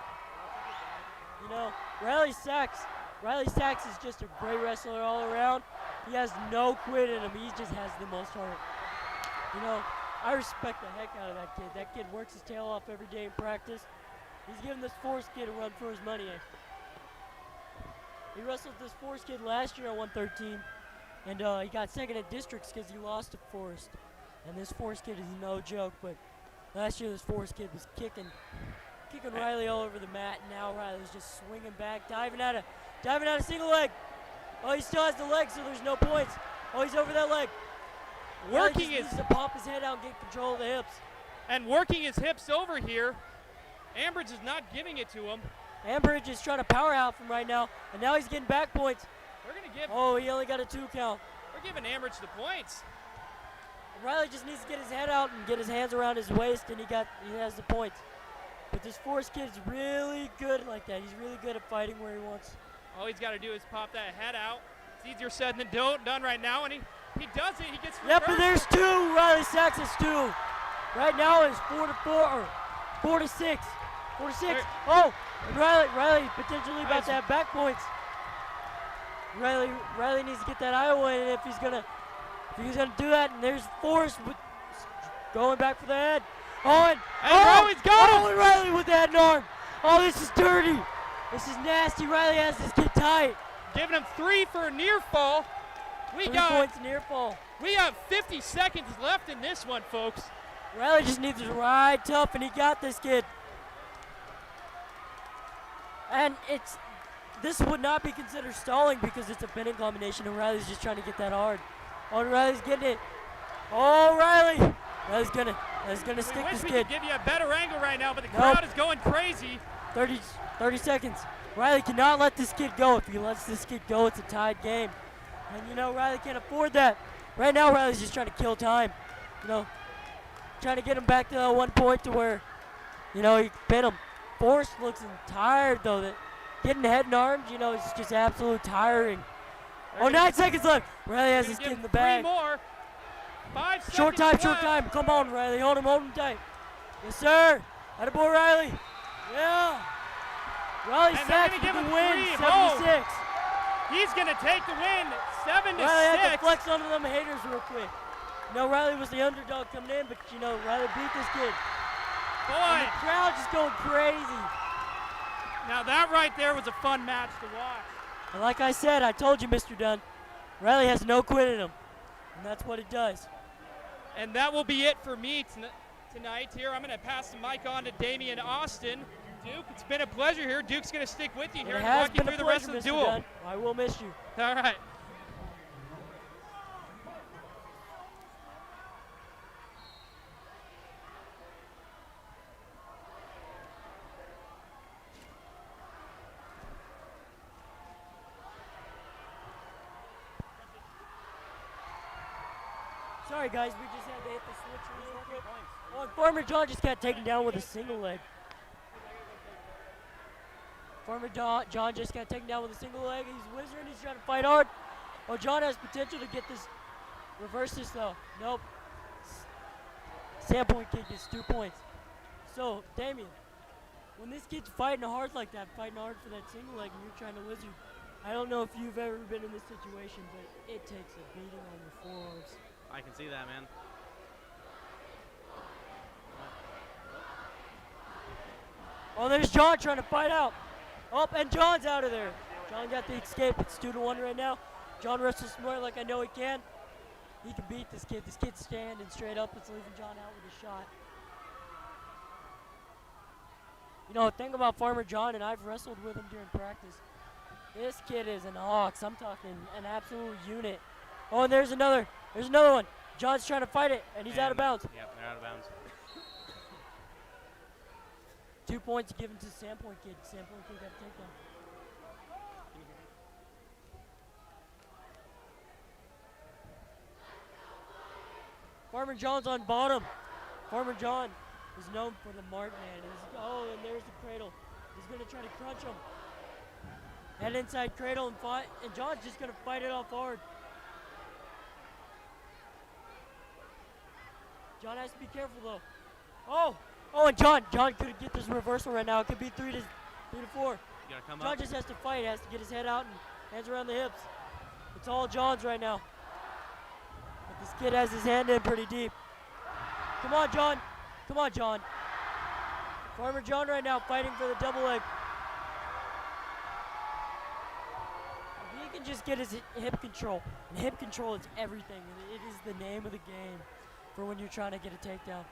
You know, Riley Sachs is just a great wrestler all around. He has no quit in him. He just has the most heart. You know, I respect the heck out of that kid. That kid works his tail off every day in practice. He's giving this Forrest kid a run for his money. He wrestled this Forrest kid last year at 113, and he got second at districts because he lost to Forrest. And this Forrest kid is no joke, but last year this Forrest kid was kicking Riley all over the mat, and now Riley's just swinging back, diving out a single leg. Oh, he still has the leg, so there's no points. Oh, he's over that leg. Working Riley just needs to pop his head out and get control of the hips. And working his hips over here. Ambridge is not giving it to him. Ambridge is trying to power out from right now, and now he's getting back points. We're gonna give. Oh, he only got a 2 count. We're giving Ambridge the points. Riley just needs to get his head out and get his hands around his waist, and he has the points. But this Forrest kid's really good like that. He's really good at fighting where he wants. All he's got to do is pop that head out. It's easier said than done right now, and he does it. He gets Yep, reversed. and there's 2. Riley Sachs is 2. Right now it's 4-4 or 4-6. 4-6. Oh, and Riley potentially about to have back points. Riley needs to get that Iowa in if he's gonna do that. And there's Forrest going back for the head. Oh, and Riley's got him. Oh, and Riley with that arm. Oh, this is dirty. This is nasty. Riley has this kid tight. Giving him 3 for a near fall. 3 points near fall. We have 50 seconds left in this one, folks. Riley just needs to ride tough, and he got this kid. And this would not be considered stalling because it's a pinning combination, and Riley's just trying to get that hard. Oh, and Riley's getting it. Oh, Riley. Riley's gonna We stick wish this we kid. could give you a better angle right now, but the Nope. crowd is going crazy. 30 seconds. Riley cannot let this kid go. If he lets this kid go, it's a tied game. And you know, Riley can't afford that. Right now, Riley's just trying to kill time. You know, trying to get him back to that 1 point to where, you know, he can pin him. Forrest looks tired though. That getting head and arms, you know, is just absolute tiring. Oh, 9 seconds left. Riley has Gonna this give kid him in the 3 bag. more. 5 seconds Short time, left. short time. Come on, Riley. Hold him tight. Yes, sir. Attaboy, Riley. Yeah. Riley And they're sacks gonna for give the him win, 3. 76. He's going to take the win, 7 to Riley had to 6. flex onto them haters real quick. You know, Riley was the underdog coming in, but, you know, Riley beat this kid. And Boy, the crowd just going crazy. now that right there was a fun match to watch. And like I said, I told you, Mr. Dunn, Riley has no quit in him. And that's what it does. And that will be it for me tonight here. I'm going to pass the mic on to Damian Austin. Duke, it's been a pleasure here. Duke's going to stick with you here It and has walk you been a through the rest pleasure, of the Mr. duel. Dunn. I will miss you. All right. Sorry, guys, we just had to hit the switch real quick. Oh, and Farmer John just got taken down with a single leg. Farmer John just got taken down with a single leg. He's wizarding. He's trying to fight hard. Oh, John has potential to get this. Reverse this, though. Nope. Sandpoint kid gets 2 points. So, Damien, when this kid's fighting hard like that, fighting hard for that single leg, and you're trying to wizard, I don't know if you've ever been in this situation, but it takes a beating on your forearms. I can see that, man. Oh, there's John trying to fight out. Oh, and John's out of there. John got the escape. It's 2-1 right now. John wrestles smart like I know he can. He can beat this kid. This kid's standing straight up. It's leaving John out with a shot. You know, think about Farmer John, and I've wrestled with him during practice. This kid is an ox. I'm talking an absolute unit. Oh, and there's another one. John's trying to fight it, and he's out of bounds. Yep, they're out of bounds. 2 points given to Sandpoint kid. Sandpoint kid got a takedown. Farmer John's on bottom. Farmer John is known for the mark man. Oh, and there's the cradle. He's gonna try to crunch him. Head inside cradle and fight, and John's just gonna fight it off hard. John has to be careful though. Oh, and John could get this reversal right now. It could be 3 to 4. You gotta come John up. just has to fight. Has to get his head out and hands around the hips. It's all John's right now. But this kid has his hand in pretty deep. Come on, John. Come on, John. Farmer John right now fighting for the double leg. If he can just get his hip control, and hip control is everything. It is the name of the game for when you're trying to get a takedown.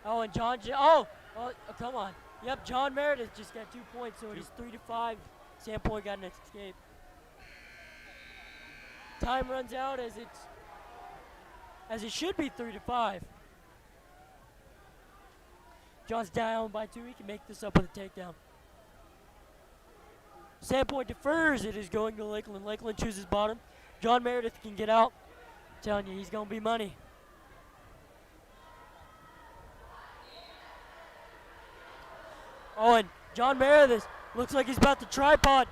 Oh, and John, come on. Yep, John Meredith just got 2 points, so it is 3 to 5. Sandpoint got an escape. Time runs out as it should be 3 to 5. John's down by 2. He can make this up with a takedown. Sandpoint defers. It is going to Lakeland. Lakeland chooses bottom. John Meredith can get out. I'm telling you, he's going to be money. Oh, and John Meredith looks like he's about to tripod.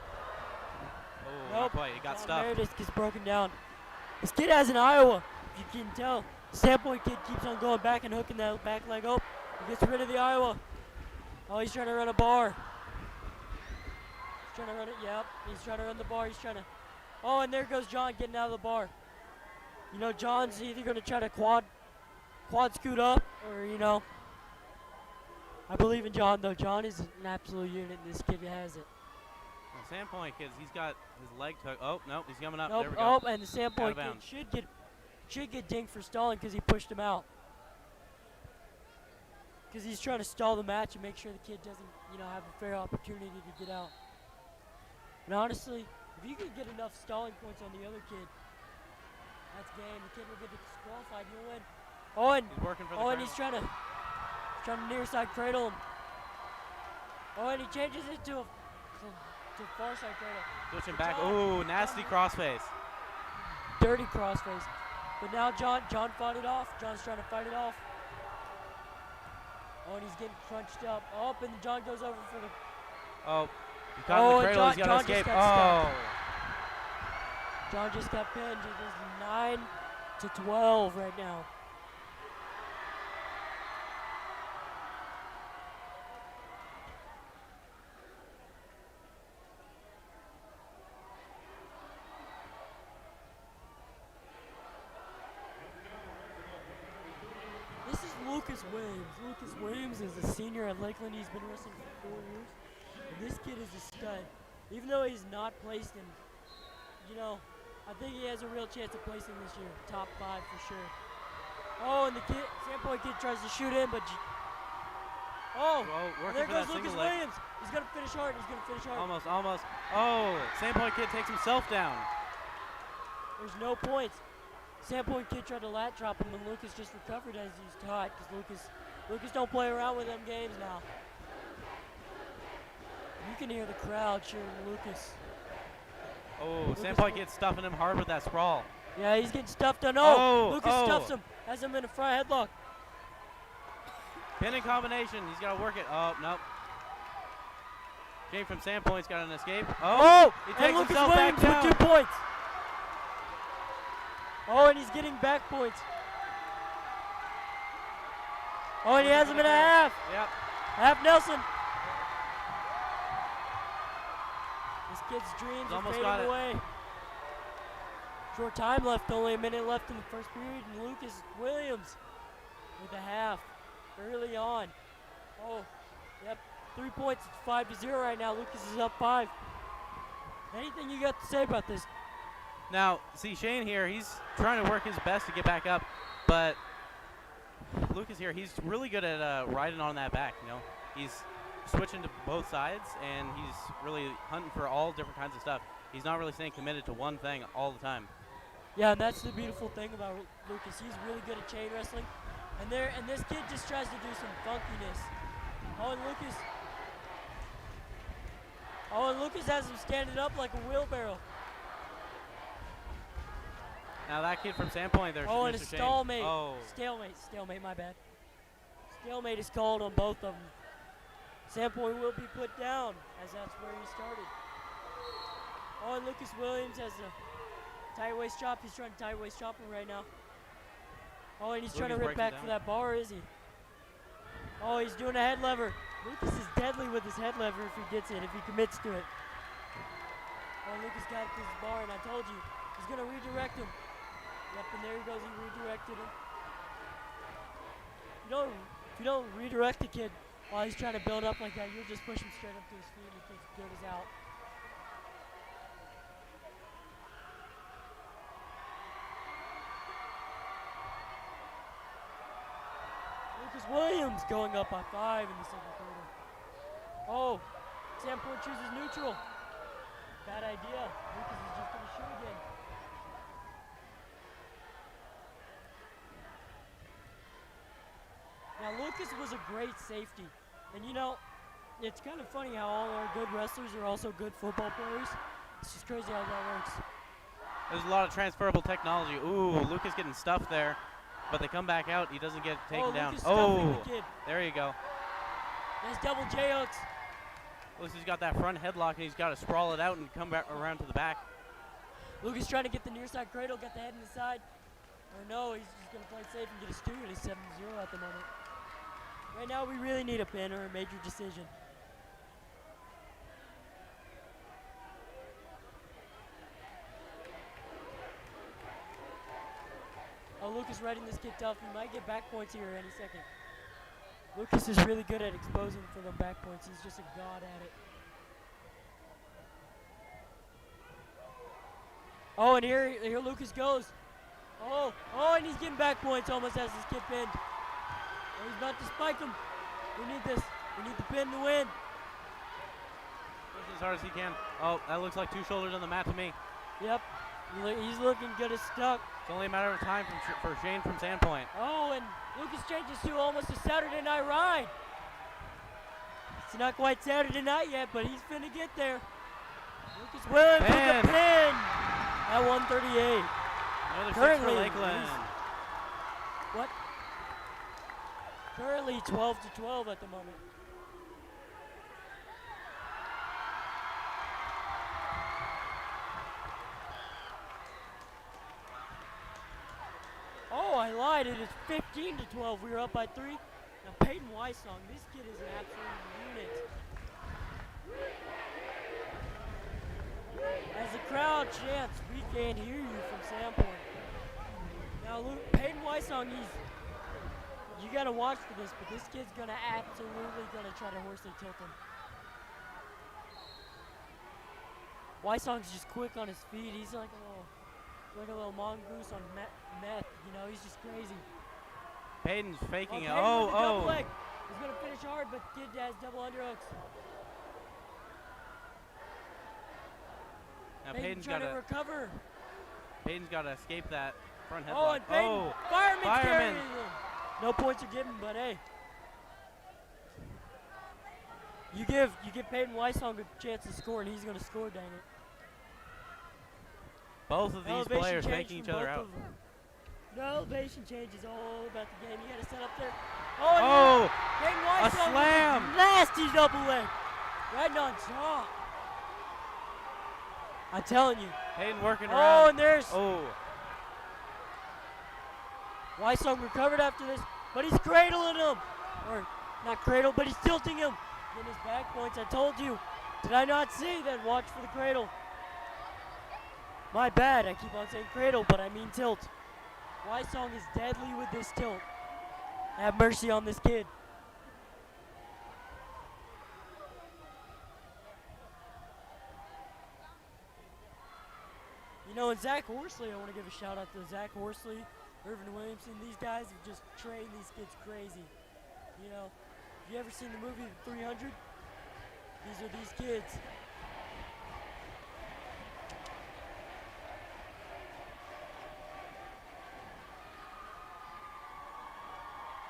Oh, not quite. He got John stuffed. Meredith gets broken down. This kid has an Iowa, if you can tell. Sandpoint kid keeps on going back and hooking that back leg up. He gets rid of the Iowa. Oh, he's trying to run a bar. He's trying to run it, yep. He's trying to run the bar. He's trying to. Oh, and there goes John getting out of the bar. You know, John's either going to try to quad scoot up or, you know. I believe in John, though. John is an absolute unit, and this kid has it. Well, Sandpoint kids, he's got his leg tucked. Oh, no, he's coming up. Nope. There we go. Oh, and the Sandpoint kid bounds. should get dinged for stalling because he pushed him out. Because he's trying to stall the match and make sure the kid doesn't, you know, have a fair opportunity to get out. And honestly, if you can get enough stalling points on the other kid, that's game. The kid will get disqualified. He'll win. Oh, and He's working for the oh, and crown. he's trying to near side cradle him. Oh, and he changes it to far side cradle. Switching But back. John- Ooh, nasty crossface. Dirty crossface. But now John fought it off. John's trying to fight it off. Oh, and he's getting crunched up. Oh, and John goes over for the. Oh, he caught in the cradle. He's got to John just escape. got Oh. John just got pinned. It is 9-12 right now. This is Lucas Williams. Lucas Williams is a senior at Lakeland. He's been wrestling for 4 years. And this kid is a stud. Even though he's not placed in, I think he has a real chance of placing this year. Top 5 for sure. Oh, and the kid, Sandpoint kid tries to shoot in, but Whoa, and working there for goes that Lucas single leg. Williams. He's gonna finish hard. He's gonna finish hard. Almost, almost. Oh, Sandpoint kid takes himself down. There's no points. Sandpoint kid tried to lat drop him, and Lucas just recovered as he's taught. Because Lucas don't play around with them games now. You can hear the crowd cheering Lucas. Oh, Lucas Sandpoint kid stuffing him hard with that sprawl. Yeah, he's getting stuffed on. Lucas stuffs him. Has him in a front headlock. Pinning combination. He's got to work it. Oh, nope. Jake from Sandpoint's got an escape. Oh, he takes and Lucas himself Williams back down. with 2 points. Oh, and he's getting back points. Oh, and he has him in a half. Yep. Half Nelson. This kid's dreams He's are almost fading got it. away. Short time left, only a minute left in the first period, and Lucas Williams with a half early on. Oh, yep, 3 points. It's 5-0 right now. Lucas is up 5. Anything you got to say about this? Now, see Shane here, he's trying to work his best to get back up, but Lucas here, he's really good at riding on that back, He's switching to both sides, and he's really hunting for all different kinds of stuff. He's not really staying committed to one thing all the time. Yeah, and that's the beautiful thing about Lucas. He's really good at chain wrestling. And this kid just tries to do some funkiness. Oh, and Lucas has him standing up like a wheelbarrow. Now that kid from Sandpoint there, Oh, and a Mr. Shane. stalemate. Oh. Stalemate, my bad. Stalemate is called on both of them. Sandpoint will be put down, as that's where he started. Oh, and Lucas Williams has a tight waist chop. He's trying to tight waist chop him right now. Oh, and he's trying to Lucas rip breaks back him for down. that bar, is he? Oh, he's doing a head lever. Lucas is deadly with his head lever if he gets it, if he commits to it. Oh, Lucas got this bar, and I told you, he's going to redirect him. Yep, and there he goes. He redirected him. If you don't redirect the kid while he's trying to build up like that, you'll just push him straight up to his feet, and he thinks good is out. Lucas Williams going up by 5 in the second quarter. Oh, Sandpoint chooses neutral. Bad idea. Lucas is just going to shoot again. Now, Lucas was a great safety. And it's kind of funny how all our good wrestlers are also good football players. It's just crazy how that works. There's a lot of transferable technology. Ooh, Lucas getting stuffed there, but they come back out. He doesn't get taken down. Lucas stuffing Oh, the kid. there you go. Nice double J hooks. Lucas has got that front headlock, and he's got to sprawl it out and come back around to the back. Lucas trying to get the near side cradle, got the head in the side. Or no, he's just going to play it safe and get a stew. It is 7-0 at the moment. Right now, we really need a pin or a major decision. Oh, Lucas riding this kid tough. He might get back points here any second. Lucas is really good at exposing for them back points. He's just a god at it. Oh, and here Lucas goes. Oh, and he's getting back points almost as this kid pinned. Oh, he's about to spike him. We need this. We need the pin to win. Push as hard as he can. Oh, that looks like 2 shoulders on the mat to me. Yep. He's looking good as stuck. It's only a matter of time for Shane from Sandpoint. Oh, and Lucas changes to almost a Saturday night ride. It's not quite Saturday night yet, but he's finna get there. Lucas Williams with the pin at 138. Another 6 for Currently, Lakeland. What? Currently 12-12 at the moment. Oh, I lied. It is 15-12. We were up by 3. Now Peyton Weissong, this kid is an absolute unit. As the crowd chants, we can't hear you from Sandpoint. Now Peyton Weissong, you gotta watch for this, but this kid's absolutely gonna try to horsely tilt him. Weissong's just quick on his feet. He's like a little mongoose on meth. You know, he's just crazy. Peyton's faking it. Peyton with the double leg. He's gonna finish hard, but kid has double underhooks. Now Peyton's trying to recover. Peyton's got to escape that front headlock. Oh, and Peyton, fireman's fireman. carrying him. No points are given, but hey. You give Peyton Weissong a chance to score, and he's going to score, dang it. Both of these Elevation players change faking each from other both out. of them. No, elevation change is all about the game. You got to set up there. Oh, Peyton a Weissong with slam. a nasty double leg. Right on top. I'm telling you. Peyton working Oh, around. and there's Oh, Weissong recovered after this, but he's cradling him. Or not cradle, but he's tilting him. Then his back points, I told you. Did I not say that? Watch for the cradle. My bad, I keep on saying cradle, but I mean tilt. Weissong is deadly with this tilt. Have mercy on this kid. You know, and Zach Horsley, I want to give a shout out to Zach Horsley, Irvin Williamson. These guys have just trained these kids crazy. You know, have you ever seen the movie The 300? These are these kids.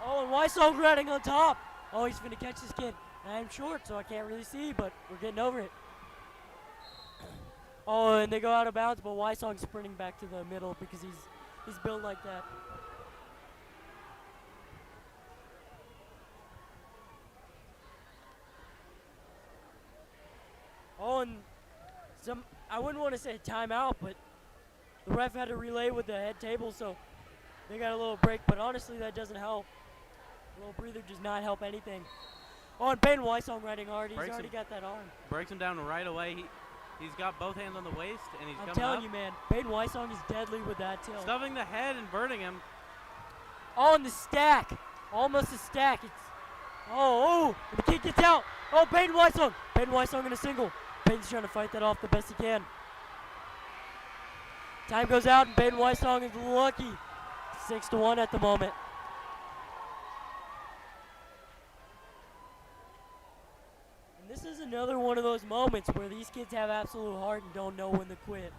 Oh, and Weissong riding on top. Oh, he's finna catch this kid. I'm short, so I can't really see, but we're getting over it. Oh, and they go out of bounds, but Weissong's sprinting back to the middle because he's built like that. Oh, and I wouldn't want to say timeout, but the ref had to relay with the head table, so they got a little break, but honestly, that doesn't help. A little breather does not help anything. Oh, and Peyton Weissong riding hard. He's already got that arm. breaks him down right away. He's got both hands on the waist, and he's I'm coming telling up. you, man, Peyton Weissong is deadly with that tilt. Stuffing the head, inverting him. Oh, and the stack. Almost a stack. Oh, and the kid gets out. Oh, Peyton Weissong. Peyton Weissong in a single. Peyton's trying to fight that off the best he can. Time goes out, and Peyton Weissong is lucky. 6-1 at the moment. And this is another one of those moments where these kids have absolute heart and don't know when to quit.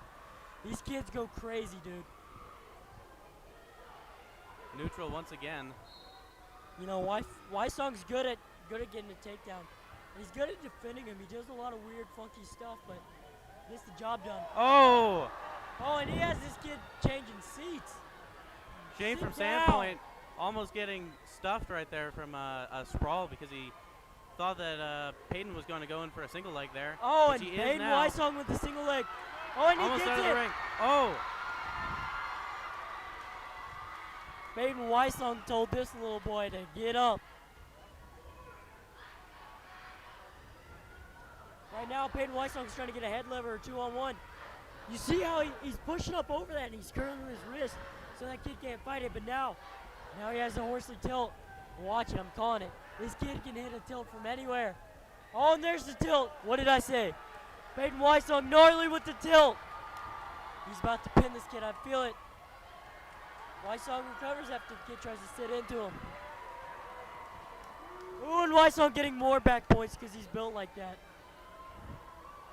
These kids go crazy, dude. Neutral once again. You know, Weissong's good at getting a takedown. He's good at defending him. He does a lot of weird, funky stuff, but gets the job done. Oh! Oh, and he has this kid changing seats. Shane Sit from down. Sandpoint almost getting stuffed right there from a sprawl because he thought that Peyton was going to go in for a single leg there. Oh, which and he is Peyton now. Weissong with the single leg. Oh, and he Almost gets out of it. the ring. Oh! Peyton Weissong told this little boy to get up. Right now, Peyton Weissong's trying to get a head lever or 2-on-1. You see how he's pushing up over that and he's curling his wrist so that kid can't fight it, but now he has a horsely tilt. Watch it, I'm calling it. This kid can hit a tilt from anywhere. Oh, and there's the tilt. What did I say? Peyton Weissong gnarly with the tilt. He's about to pin this kid, I feel it. Weissong recovers after the kid tries to sit into him. Ooh, and Weissong getting more back points because he's built like that.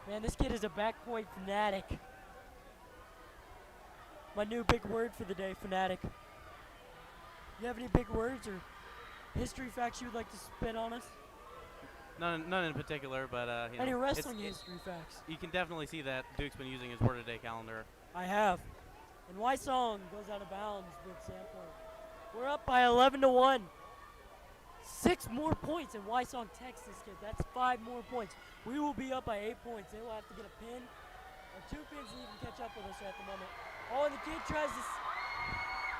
Man, this kid is a back point fanatic. my new big word for the day, fanatic. You have any big words or history facts you would like to spit on us? None in particular, but you know, Any it's- wrestling history facts? you can definitely see that Duke's been using his word of the day calendar. I have. And Wysong goes out of bounds with Sandpoint. We're up by 11-1. 6 more points, and Wysong texts this kid. That's 5 more points. We will be up by 8 points. They will have to get a pin or 2 pins to even catch up with us at the moment. Oh, and the kid tries to,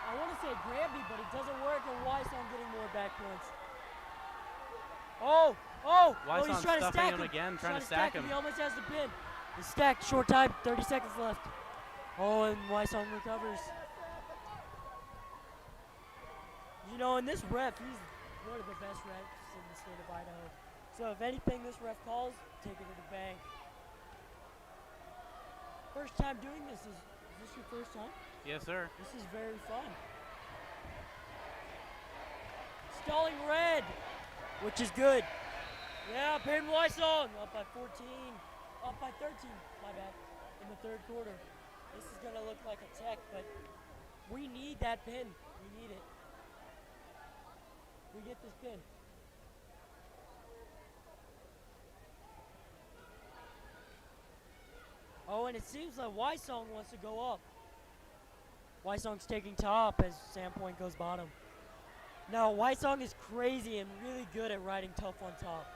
I want to say grab me, but it doesn't work, and Wysong getting more back points. Oh, he's Wysong's trying to stuffing stack him him. again, trying to stack him. He almost has the pin. He's stacked, short time, 30 seconds left. Oh, and Wysong recovers. You know, and this ref, he's one of the best refs in the state of Idaho. So if anything this ref calls, take it to the bank. First time doing this, is this your first time? Yes, sir. This is very fun. Stalling red, which is good. Yeah, Peyton Wysong up by 14, up by 13, my bad, in the third quarter. This is gonna look like a tech, but we need that pin. We need it. We get this pin. Oh, and it seems like Wysong wants to go up. Wysong's taking top as Sandpoint goes bottom. Now, Wysong is crazy and really good at riding tough on top.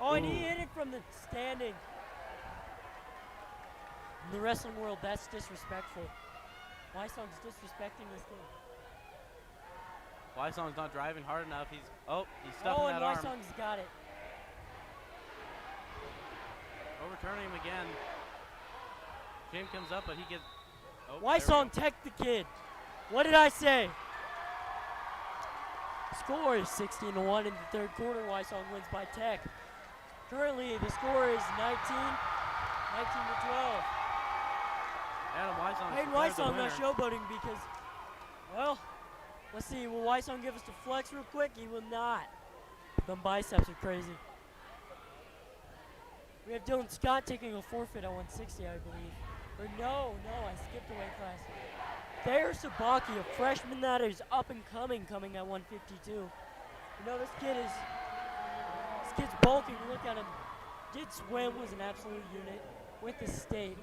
Oh, and he hit it from the standing. In the wrestling world, that's disrespectful. Wysong's disrespecting this kid. Wysong's not driving hard enough. He's stuffing Oh, that and arm. Wysong's got it. Overturning him again. James comes up, but he gets. Oh, Wysong tech the kid. What did I say? Score is 16-1 in the third quarter. Wysong wins by tech. Currently, the score is 19-12. Adam Wysong. Hey, Wysong not showboating because, well, let's see. Will Wysong give us the flex real quick? He will not. Them biceps are crazy. We have Dylan Scott taking a forfeit at 160, I believe. Or no, I skipped a weight class. Thayer Sabaki, a freshman that is up and coming at 152. You know, this kid's bulking. Look at him. Did swim, was an absolute unit with the state.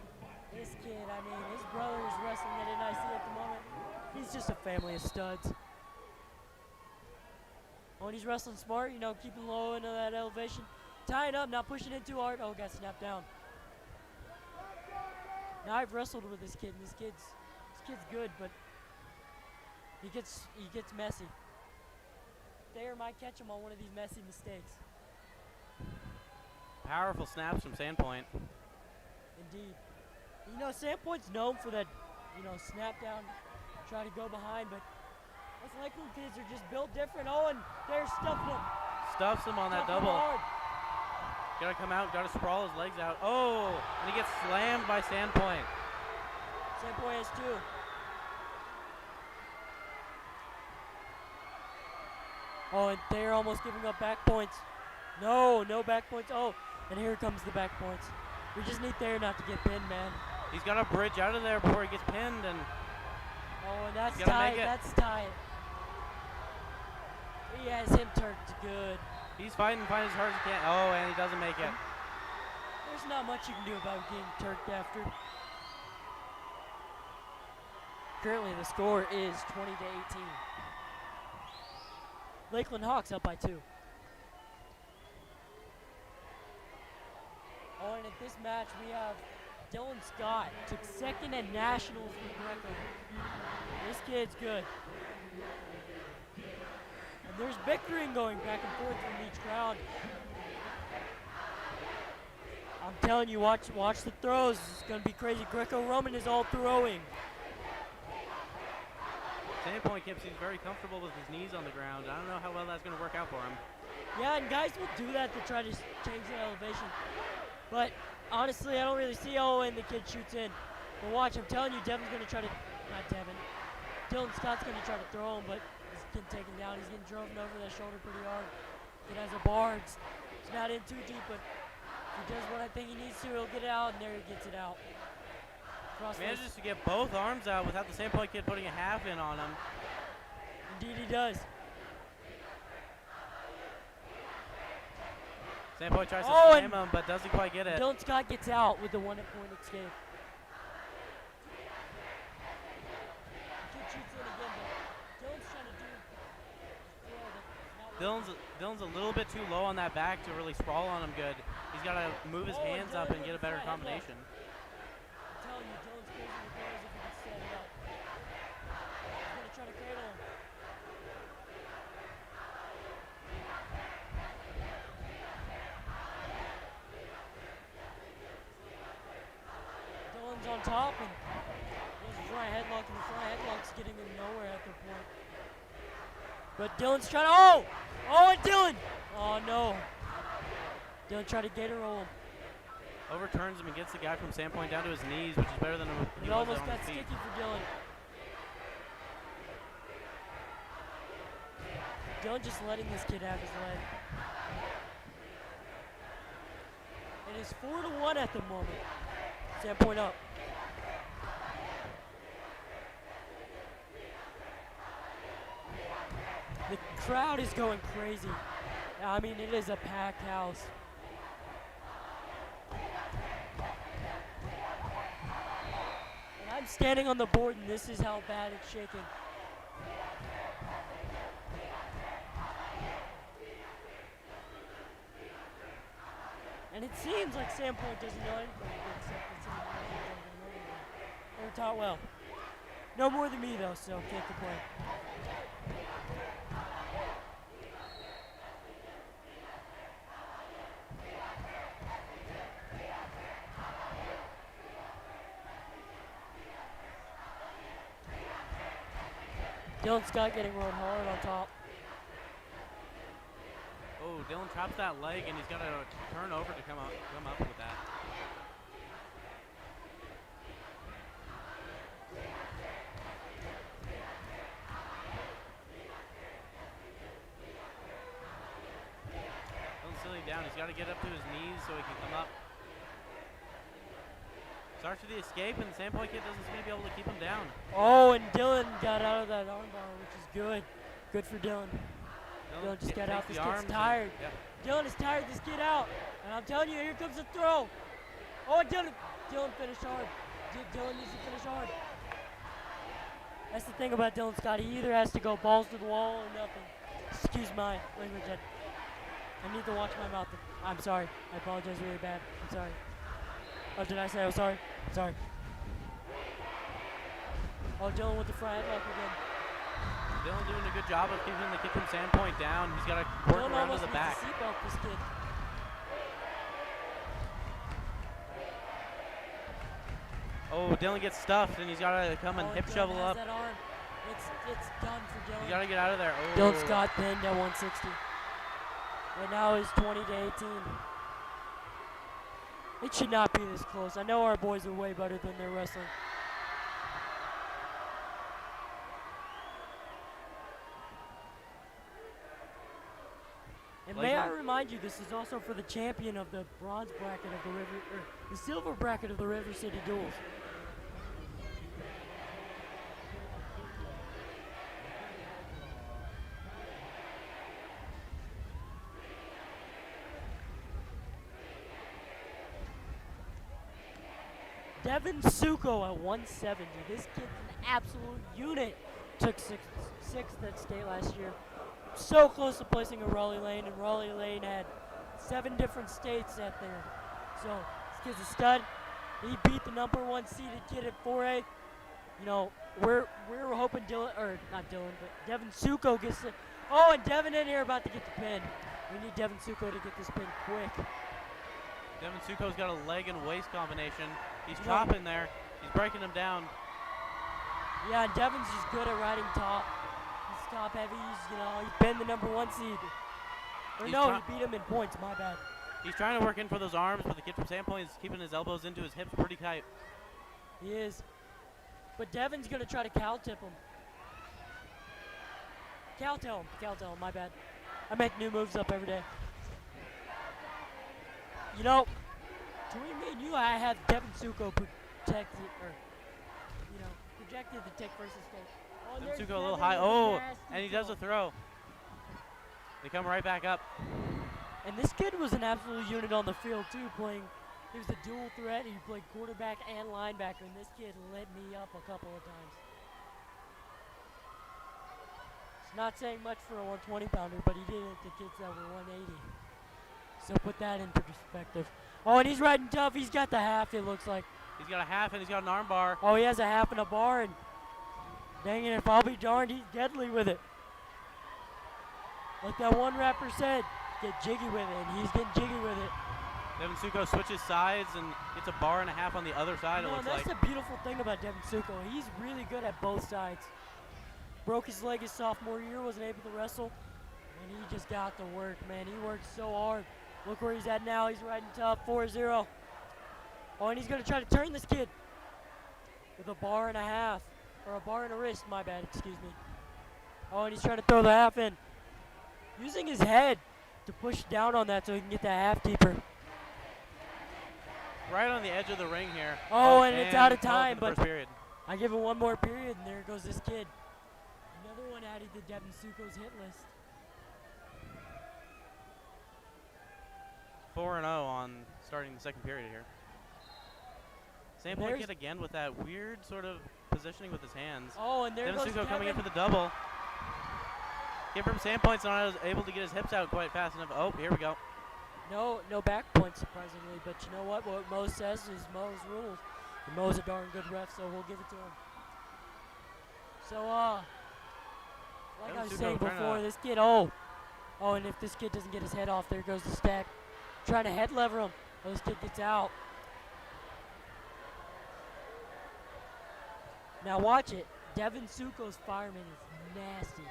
This kid, I mean, his brother is wrestling at NIC at the moment. He's just a family of studs. Oh, and he's wrestling smart, you know, keeping low into that elevation. Tying up, not pushing in too hard. Oh, got snapped down. Now I've wrestled with this kid, and this kid's good, but he gets messy. Thayer might catch him on one of these messy mistakes. Powerful snaps from Sandpoint. Indeed. You know, Sandpoint's known for that, you know, snap down, try to go behind, but us Lakeland kids are just built different. Oh, and they're stuffing him. Stuffs him on that Stuffing him double. hard. Gotta come out, gotta sprawl his legs out. Oh, and he gets slammed by Sandpoint. Sandpoint has 2. Oh, and they're almost giving up back points. No back points. Oh, and here comes the back points. We just need Thayer not to get pinned, man. He's got to bridge out of there before he gets pinned, and Oh, and that's He's gotta tight. make it. That's tight. He has him turked good. he's fighting as hard as he can. Oh, and he doesn't make it. There's not much you can do about getting turked after. Currently, the score is 20-18. Lakeland Hawks up by 2. Oh, and at this match, we have Dylan Scott, took second at Nationals for Greco. This kid's good. And there's bickering going back and forth from each crowd. I'm telling you, watch the throws. It's going to be crazy. Greco-Roman is all throwing. Sandpoint Kip seems very comfortable with his knees on the ground. I don't know how well that's going to work out for him. Yeah, and guys will do that to try to change the elevation. But honestly, I don't really see and the kid shoots in. But watch, I'm telling you, Devin's going to try to, not Devin, Dylan Scott's going to try to throw him, but he's getting taken down. He's getting driven over that shoulder pretty hard. It has a bar. It's not in too deep, but if he does what I think he needs to, he'll get it out, and there he gets it out. Cross Manages to get both arms out without the Sandpoint kid putting a half in on him. Indeed he does. Sandpoint tries to Oh, slam and him, but doesn't quite get it. Dylan Scott gets out with the 1 point escape. Kid shoots in again, but Dylan's trying to do his throw that's not working. Dylan's a little bit too low on that back to really sprawl on him good. He's got to move his Oh, hands Dylan up and with get a the better front headlock. combination. I'm telling you, Dylan's crazy with those if he can set it up. He's gonna try to cradle him. Dylan's on top and there's a front headlock, and the front headlock's getting him nowhere at the point. But Dylan's trying to, oh, and Dylan! Oh no. Dylan tried to gator roll him. Overturns him and gets the guy from Sandpoint down to his knees, which is better than he It was almost on got his feet. sticky for Dylan. Dylan just letting this kid have his leg. It is 4-1 at the moment. Sandpoint up. The crowd is going crazy. I mean, it is a packed house. And I'm standing on the board, and this is how bad it's shaking. And it seems like Sandpoint doesn't know anything except it's they were taught well. No more than me, though, so can't complain. Dylan Scott getting rolled hard on top. Oh, Dylan chops that leg, and he's got to turn over to come up with that. Dylan's silly down. He's got to get up to his knees so he can come up. Starts with the escape, and the Sandpoint kid doesn't seem to be able to keep him down. Oh, and Dylan got out of that armbar, which is good. Good for Dylan. Dylan just got out. This kid's tired. Yep. Dylan is tired. This kid out. And I'm telling you, here comes the throw. Oh, and Dylan finished hard. Dylan needs to finish hard. That's the thing about Dylan Scott. He either has to go balls to the wall or nothing. Excuse my language. I need to watch my mouth. I'm sorry. I apologize really bad. I'm sorry. Oh, did I say I was sorry? Sorry. Oh, Dylan with the front headlock again. Dylan doing a good job of keeping the kid from Sandpoint down. He's got to work Dylan around to almost the needs back. to seatbelt this kid. Oh, Dylan gets stuffed, and he's got to come and Oh, hip Dylan shovel has up. that arm. It's done for Dylan. You got to get out of there. Oh. Dylan Scott pinned at 160. Right now is 20-18. It should not be this close. I know our boys are way better than their wrestling. And may I remind you, this is also for the champion of the bronze bracket of the the silver bracket of the River City Duels. Devin Suko at 170. This kid's an absolute unit. Took sixth at state last year. So close to placing a Raleigh Lane, and Raleigh Lane had 7 different states at there. So this kid's a stud. He beat the number 1 seeded kid at 4A. You know, we're hoping not Dylan, but Devin Suko gets it. Oh, and Devin in here about to get the pin. We need Devin Suko to get this pin quick. Devin Suko's got a leg and waist combination. He's chopping there. He's breaking him down. Yeah, and Devin's just good at riding top. He's top heavy. He's been the number 1 seed. Or He's no, he beat him in points. My bad. He's trying to work in for those arms, but the kid from Sandpoint is keeping his elbows into his hips pretty tight. He is. But Devin's gonna try to cow tip him. Cow tell him. My bad. I make new moves up every day. You know, between me and you, I have Devin Suko protected, or, you know, projected to take first and state. Oh, and there's Devin Suko a little Devin high. with a Oh, nasty and he does a throw. throw. They come right back up. And this kid was an absolute unit on the field, too, playing. He was a dual threat. He played quarterback and linebacker, and this kid lit me up a couple of times. It's not saying much for a 120-pounder, but he did it to kids that were 180. So put that into perspective. Oh, and he's riding tough. He's got the half, it looks like. He's got a half and he's got an arm bar. Oh, he has a half and a bar, and dang it, if I'll be darned, he's deadly with it. Like that one rapper said, get jiggy with it, and he's getting jiggy with it. Devin Suko switches sides and gets a bar and a half on the other side, it No, looks that's like. the beautiful thing about Devin Suko. He's really good at both sides. Broke his leg his sophomore year, wasn't able to wrestle, and he just got to work, man. He worked so hard. Look where he's at now. He's riding tough, 4-0. Oh, and he's going to try to turn this kid with a bar and a half, or a bar and a wrist, my bad, excuse me. Oh, and he's trying to throw the half in. Using his head to push down on that so he can get that half deeper. Right on the edge of the ring here. Oh, and it's out of called for time, the but first period. I give it one more period, and there goes this kid. Another one added to Devin Suko's hit list. 4-0 on starting the second period here. Same point There's- kid again with that weird sort of positioning with his hands. Oh, and there Devin goes Suko coming in for Devin. the double. Kid from Sandpoint's not able to get his hips out quite fast enough. Oh, here we go. No back points, surprisingly. But you know what? What Mo says is Mo's rules. And Mo's a darn good ref, so we'll give it to him. So, like Devin I was Suko saying trying before, to- this kid, oh, and if this kid doesn't get his head off, there goes the stack. Trying to head lever him. Oh, this kid gets out. Now watch it. Devin Suko's fireman is nasty.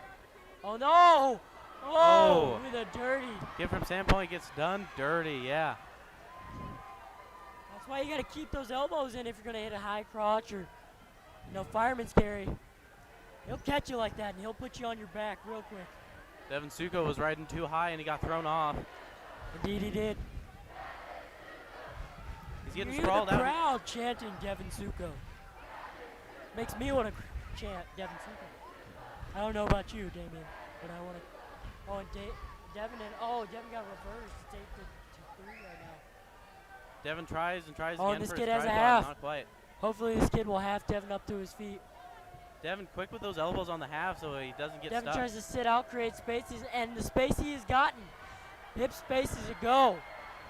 Oh no! Oh, with a dirty. Kid from Sandpoint gets done dirty, yeah. That's why you got to keep those elbows in if you're going to hit a high crotch or, fireman's carry. He'll catch you like that, and he'll put you on your back real quick. Devin Suko was riding too high and he got thrown off. Indeed he did. He's getting You hear sprawled the out. crowd chanting Devin Suko. Makes me want to chant Devin Suko. I don't know about you, Damien, but I want to. Oh, and Devin got reversed. It's 8-3 right now. Devin tries and tries Oh, again and this for kid his has a tripod, half. not quite. Hopefully this kid will half Devin up to his feet. Devin quick with those elbows on the half so he doesn't get Devin stuck. tries to sit out, create spaces, and the space he has gotten. Hip space is a go.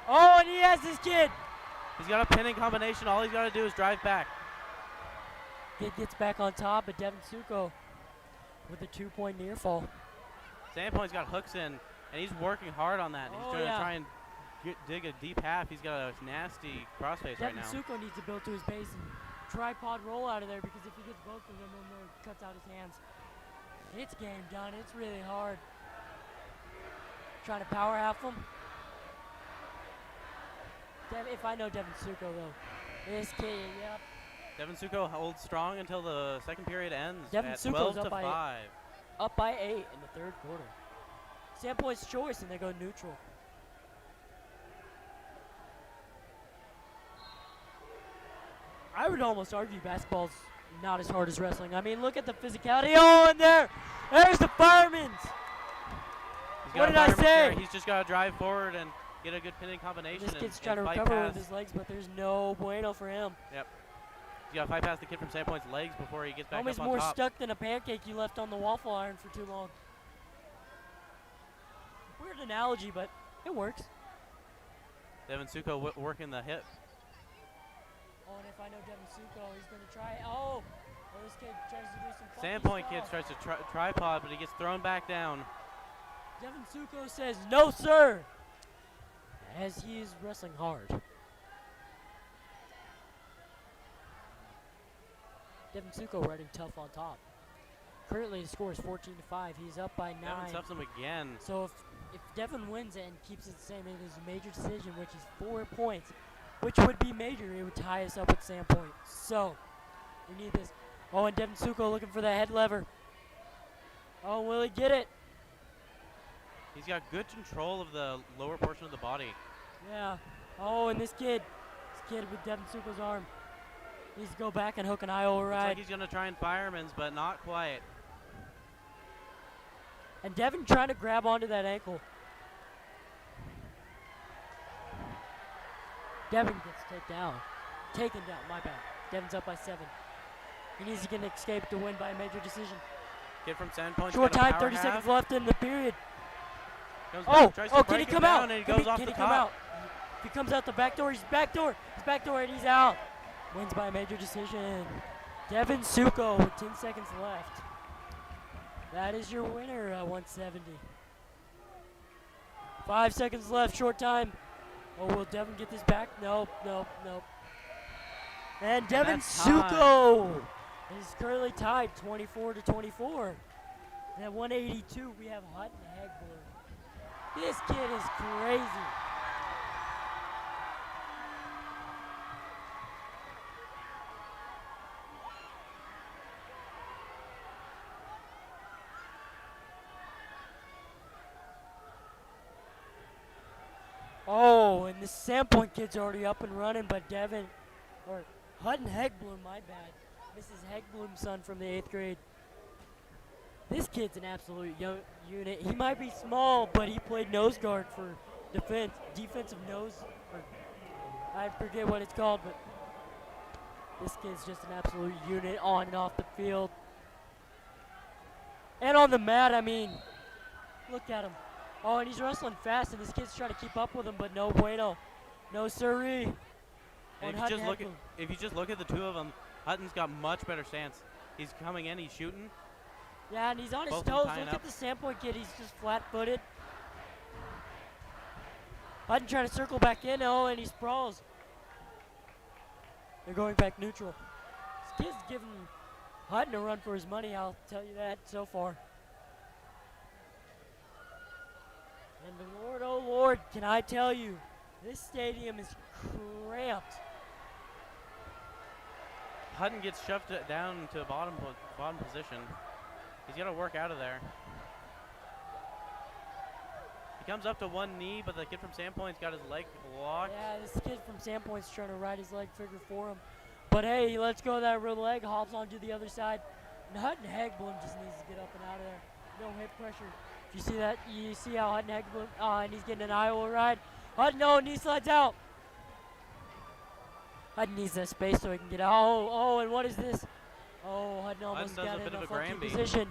Oh, and he has this kid. He's got a pinning combination. All he's got to do is drive back. Kid gets back on top, but Devin Suko with a 2-point near fall. Sandpoint's got hooks in, and he's working hard on that. He's Oh, trying yeah. to try and dig a deep half. He's got a nasty crossface right Devin now. Suko needs to build to his base and tripod roll out of there, because if he gets both of them in there, it cuts out his hands. It's game done. It's really hard. Trying to power half him. If I know Devin Suko, though. This kid, yep. Devin Suko holds strong until the second period ends Devin at Suko's 12 up to by 5. Up by 8 in the third quarter. Sandpoint's choice, and they go neutral. I would almost argue basketball's not as hard as wrestling. I mean, look at the physicality. Oh, and there's the firemen's. He's What got a did I fireman's say? carry. He's just got to drive forward and get a good pinning combination. This and- kid's and trying to fight recover past. with his legs, but there's no bueno for him. He's got to fight past the kid from Sandpoint's legs before he gets back Homie's up on more top. stuck than a pancake you left on the waffle iron for too long. Weird analogy, but it works. Devin Suko working the hip. Oh, and if I know Devin Suko, he's going to try it. Oh, this kid tries to do some funky Sandpoint kid stuff. tries to tripod, but he gets thrown back down. Devin Suko says, no, sir, as he is wrestling hard. Devin Suko riding tough on top. Currently, the score is 14-5. He's up by 9. Devin stuffs him again. So if Devin wins it and keeps it the same, it is a major decision, which is 4 points, which would be major. It would tie us up at Sandpoint. So we need this. Oh, and Devin Suko looking for that head lever. Oh, will he get it? He's got good control of the lower portion of the body. Yeah. Oh, and this kid with Devin Suko's arm. Needs to go back and hook an Iowa Looks ride. like he's gonna try and fireman's, but not quite. And Devin trying to grab onto that ankle. Devin gets taken down, my bad. Devin's up by 7. He needs to get an escape to win by a major decision. Kid from Sandpoint. Short time, 30 seconds left in the period. Can Can he come out? And he Can goes he, off can the he come top. out? If he comes out the back door, he's backdoor and he's out. Wins by a major decision. Devin Suko with 10 seconds left. That is your winner at 170. 5 seconds left, short time. Oh, will Devin get this back? Nope. And Devin that's tied. Suko is currently tied 24-24. And at 182, we have Hutton Hegblum. This kid is crazy. Oh, and the Sandpoint kid's already up and running, but Hutton Hegblum, my bad. Mrs. Hegblum's son from the 8th grade. This kid's an absolute unit. He might be small, but he played nose guard for defensive nose, or I forget what it's called, but this kid's just an absolute unit on and off the field. And on the mat, I mean, look at him. Oh, and he's wrestling fast, and this kid's trying to keep up with him, but no bueno. No siree. And if you just look at the two of them, Hutton's got much better stance. He's coming in, he's shooting. Yeah, and he's on his Both toes. tying Look up. at the Sandpoint kid. He's just flat-footed. Hutton trying to circle back in. Oh, and he sprawls. They're going back neutral. This kid's giving Hutton a run for his money, I'll tell you that so far. And the Lord, oh Lord, can I tell you, this stadium is cramped. Hutton gets shoved down to bottom position. He's got to work out of there. He comes up to one knee, but the kid from Sandpoint's got his leg locked. Yeah, this kid from Sandpoint's trying to ride his leg figure for him. But hey, let's go that rear leg, hops onto the other side. And Hutton Hegblum just needs to get up and out of there. No hip pressure. If you see that, you see how Hutton Hegblum, and he's getting an Iowa ride. Hutton, no, knee slides out. Hutton needs that space so he can get out. Oh, and what is this? Oh, Hutton almost Hutton does got a bit in of a a funky Granby. position.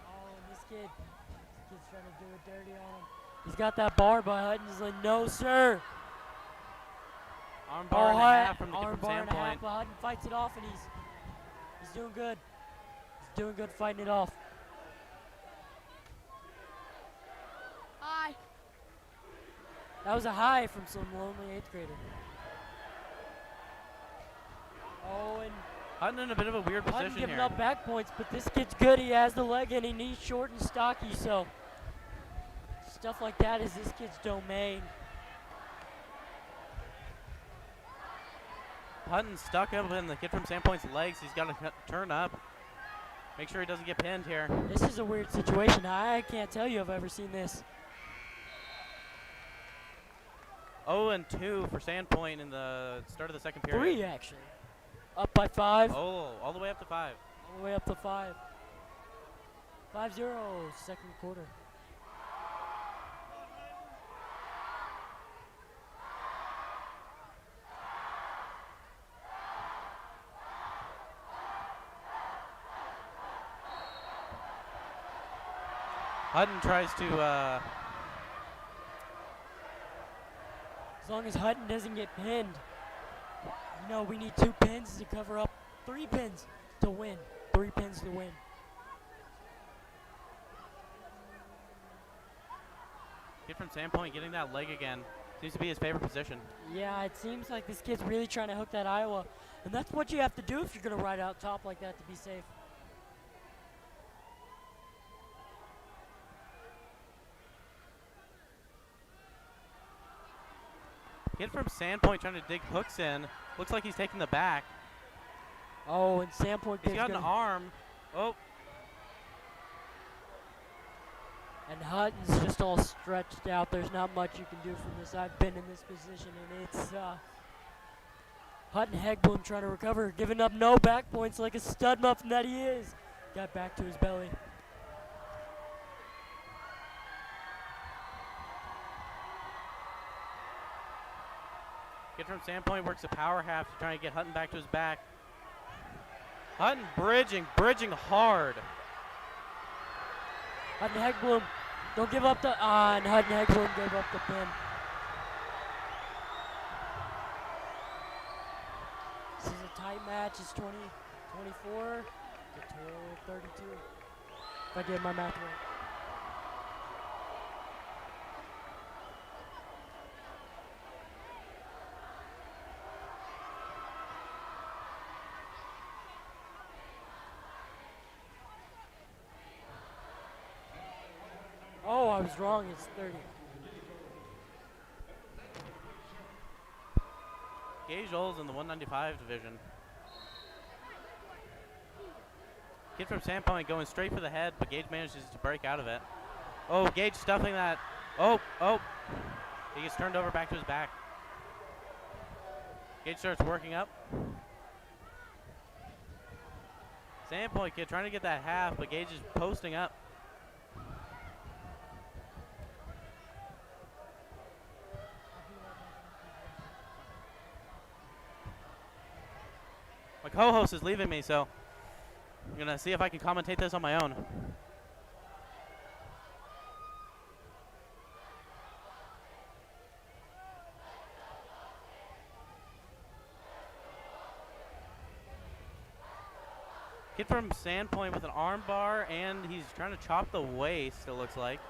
Oh, and this kid's trying to do it dirty on him. He's got that bar, but Hutton's like, no, sir. Arm bar and a half from the kid arm from bar and a half, Sandpoint. but Hutton fights it off, and he's doing good. He's doing good fighting it off. Hi. That was a high from some lonely 8th grader. Oh, and Hutton in a bit of a weird Hutton position giving here. up back points, but this kid's good. He has the leg and he's short and stocky, so stuff like that is this kid's domain. Hutton's stuck up in the kid from Sandpoint's legs. He's got to turn up. Make sure he doesn't get pinned here. This is a weird situation. I can't tell you I've ever seen this. 0-2 for Sandpoint in the start of the second period. 3, actually. Up by 5. Oh, all the way up to 5. All the way up to 5. 5-0, second quarter. Hutton tries to, As long as Hutton doesn't get pinned. You know, we need 2 pins to cover up. 3 pins to win. 3 pins to win. kid from Sandpoint getting that leg again. Seems to be his favorite position. Yeah, it seems like this kid's really trying to hook that Iowa. And that's what you have to do if you're going to ride out top like that to be safe. Kid from Sandpoint trying to dig hooks in. Looks like he's taking the back. Oh, and Sandpoint He's kid's got an gonna, arm. Oh, And Hutton's just all stretched out. There's not much you can do from this. I've been in this position, and it's Hutton Hegbloom trying to recover, giving up no back points like a stud muffin that he is. Got back to his belly. Kid from Sandpoint works a power half to try and get Hutton back to his back. Hutton bridging hard. Hutton Hegbloom, don't give up the, and Hutton Hegbloom gave up the pin. This is a tight match. It's 24 to 32. If I get my math right. Oh, I was wrong. It's 30. Gage Oles in the 195 division. Kid from Sandpoint going straight for the head, but Gage manages to break out of it. Oh, Gage stuffing that. Oh. He gets turned over back to his back. Gage starts working up. Sandpoint kid trying to get that half, but Gage is posting up. My co-host is leaving me, so I'm going to see if I can commentate this on my own. Kid from Sandpoint with an arm bar, and he's trying to chop the waist, it looks like.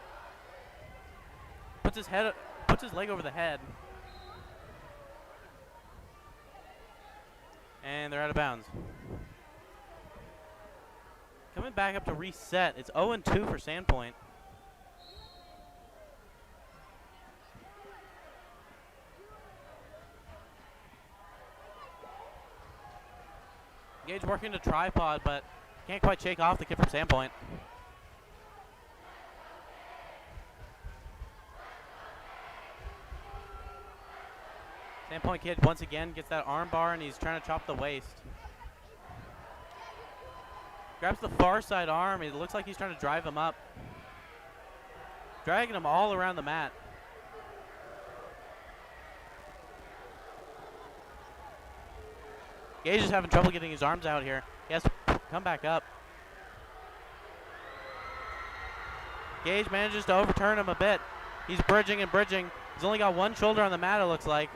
Puts his leg over the head. And they're out of bounds. Coming back up to reset. It's 0-2 for Sandpoint. Gage working the tripod, but can't quite shake off the kid from Sandpoint. Sandpoint kid once again gets that arm bar, and he's trying to chop the waist. Grabs the far side arm. It looks like he's trying to drive him up. Dragging him all around the mat. Gage is having trouble getting his arms out here. He has to come back up. Gage manages to overturn him a bit. He's bridging and bridging. He's only got one shoulder on the mat, it looks like.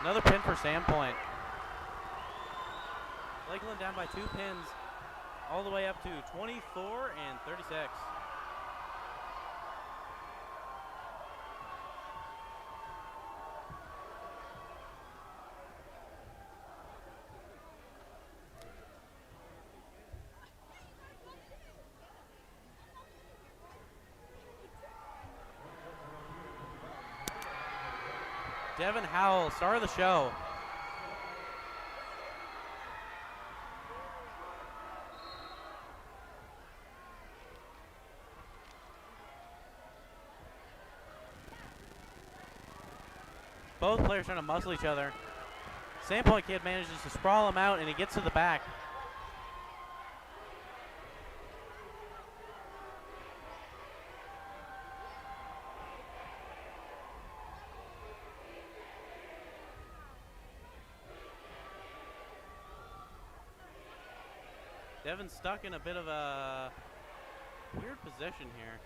Another pin for Sandpoint. Lakeland down by 2 pins, all the way up to 24 and 36. Devin Howell, star of the show. Both players trying to muscle each other. Sandpoint kid manages to sprawl him out, and he gets to the back. Devin's stuck in a bit of a weird position here.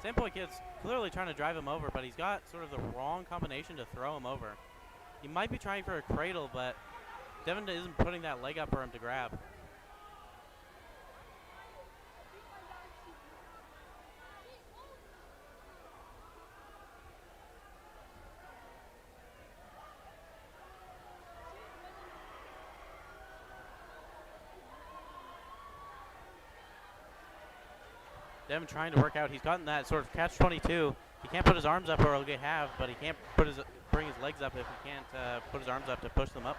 Sandpoint kid's clearly trying to drive him over, but he's got sort of the wrong combination to throw him over. He might be trying for a cradle, but Devin isn't putting that leg up for him to grab. Devin trying to work out. He's gotten that sort of catch-22. He can't put his arms up or he'll get halved, but he can't bring his legs up if he can't put his arms up to push them up.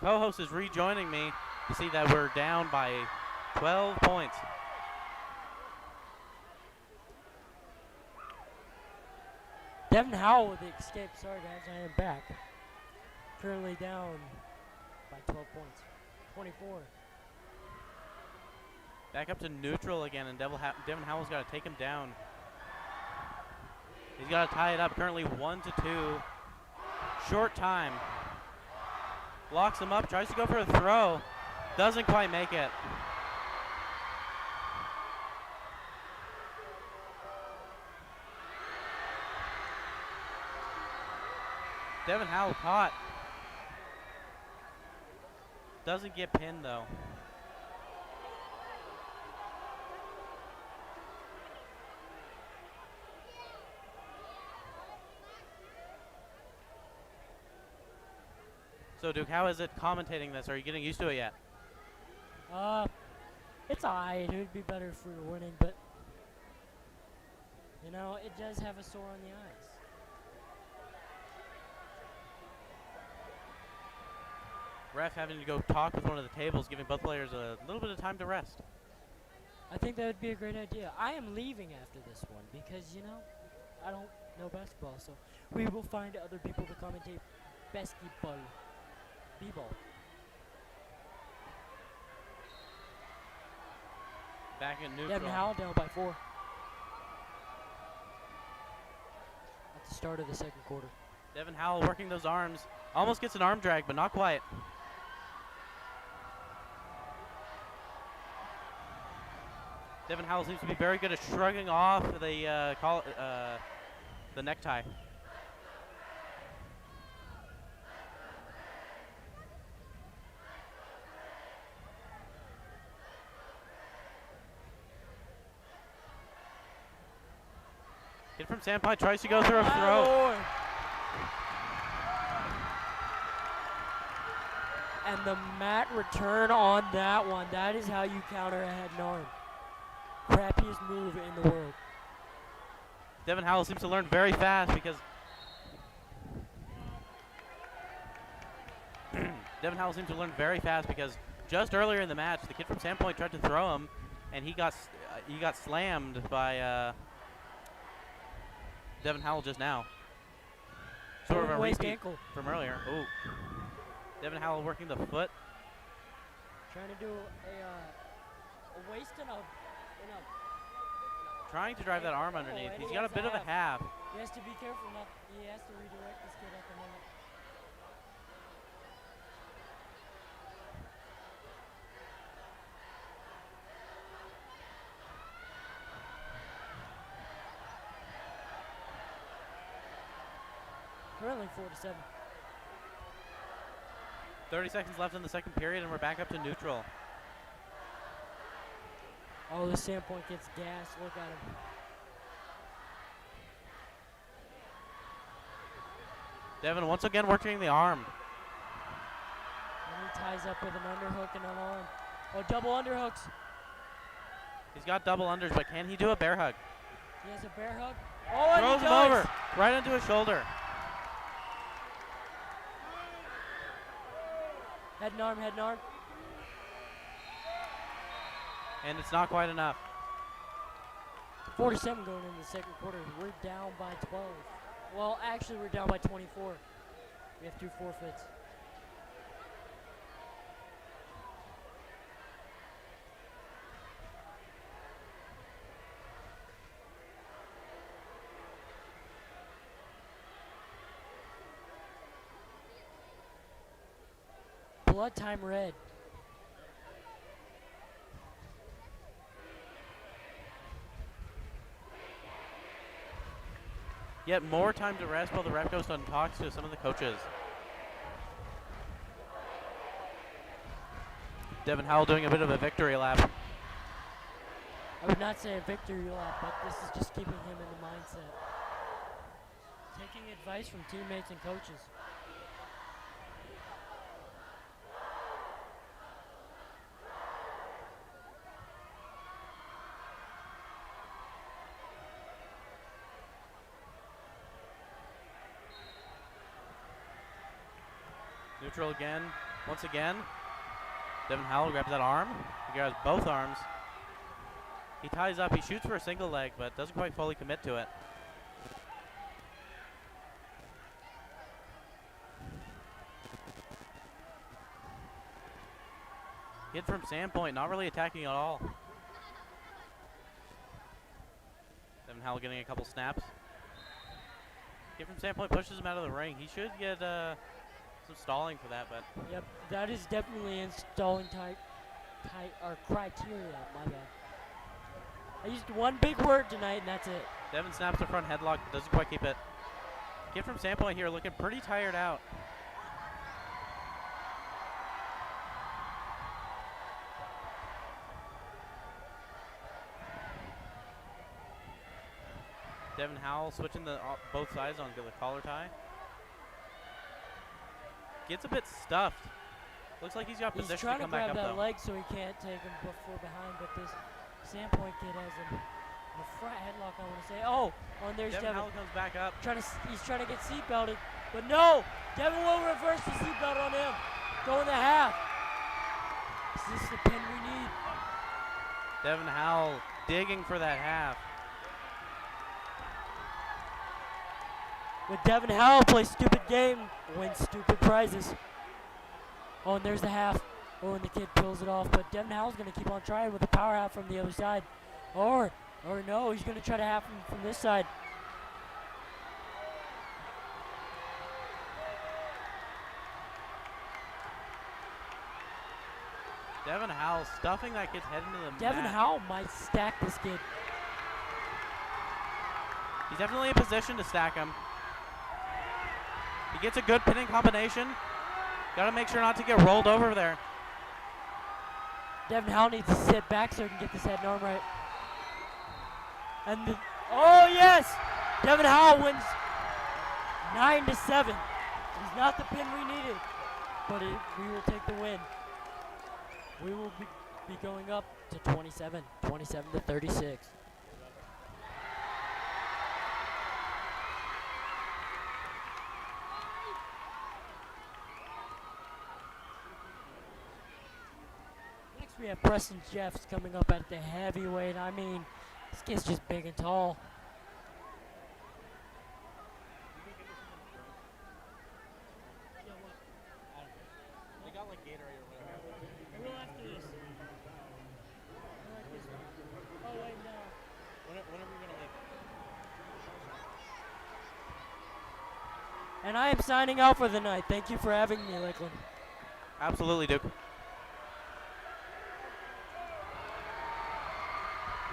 co-host is rejoining me to see that we're down by 12 points. Devin Howell with the escape. Sorry, guys, I am back. Currently down by 12 points. 24. Back up to neutral again, and Devin Howell's got to take him down. He's got to tie it up. Currently 1-2. Short time. Locks him up, tries to go for a throw. Doesn't quite make it. Devin Howell caught. Doesn't get pinned though. So Duke, how is it commentating this? Are you getting used to it yet? It's alright. It would be better if we were winning, but you know, it does have a sore on the eyes. Ref having to go talk with one of the tables, giving both players a little bit of time to rest. I think that would be a great idea. I am leaving after this one because, you know, I don't know basketball, so we will find other people to commentate basketball. B-ball. Back in neutral. Devin Howell down by 4. At the start of the second quarter. Devin Howell working those arms. Almost gets an arm drag, but not quite. Devin Howell seems to be very good at shrugging off the necktie. Kid from Sandpine tries to go through a throw. And the mat return on that one. That is how you counter a head and arm. Crappiest move in the world. Devin Howell seems to learn very fast because just earlier in the match, the kid from Sandpoint tried to throw him, and he got slammed by Devin Howell just now. Sort of a Waist repeat ankle. from earlier. Ooh. Devin Howell working the foot. Trying to do a waist and a Trying to drive that arm underneath. and He's he got a has bit of a half. He has to be careful not. He has to redirect this kid at the moment. Currently 4-7. 30 seconds left in the second period, and we're back up to neutral. Oh, the Sandpoint gets gas. Look at him. Devin once again working the arm. And he ties up with an underhook and an arm. Oh, double underhooks. He's got double unders, but can he do a bear hug? He has a bear hug. Oh, and Throws he him does. over, right into his shoulder. Head and arm, head and arm. And it's not quite enough. 47 going into the second quarter. We're down by 12. Well, actually, we're down by 24. We have 2 forfeits. Blood time red. Yet more time to rest while the ref goes and talks to some of the coaches. Devin Howell doing a bit of a victory lap. I would not say a victory lap, but this is just keeping him in the mindset. Taking advice from teammates and coaches. Neutral again. Once again, Devin Howell grabs that arm. He grabs both arms. He ties up. He shoots for a single leg, but doesn't quite fully commit to it. Kid from Sandpoint, not really attacking at all. Devin Howell getting a couple snaps. Kid from Sandpoint pushes him out of the ring. He should get some stalling for that, but Yep, that is definitely installing type or criteria. My bad. I used one big word tonight, and that's it. Devin snaps the front headlock, doesn't quite keep it. Kid from Sandpoint here looking pretty tired out. Devin Howell switching the both sides on the collar tie. Gets a bit stuffed. Looks like he's got He's position trying to to come back grab up that though. leg so he can't take him before behind, but this Sandpoint kid has him in a front headlock, I want to say. Oh, there's Devin Devin. Howell comes back up. He's trying to get seatbelted, but no! Devin will reverse the seatbelt on him. Go in the half. Is this the pin we need? Devin Howell digging for that half. With Devin Howell plays stupid game, wins stupid prizes. Oh, and there's the half. Oh, and the kid pulls it off, but Devin Howell's going to keep on trying with a power half from the other side. Or no, he's going to try to half him from this side. Devin Howell stuffing that kid's head into the Devin mat. Howell might stack this kid. He's definitely in position to stack him. He gets a good pinning combination. Got to make sure not to get rolled over there. Devin Howell needs to sit back so he can get this head and arm right. And oh yes! Devin Howell wins 9-7. He's not the pin we needed, but we will take the win. We will be going up to 27 to 36. Next we have Preston Jeffs coming up at the heavyweight. I mean, this kid's just big and tall. They got like Gatorade or whatever. We'll after this. Oh wait, no. Whenever you're gonna leave. And I am signing out for the night. Thank you for having me, Lakeland. Absolutely, Duke.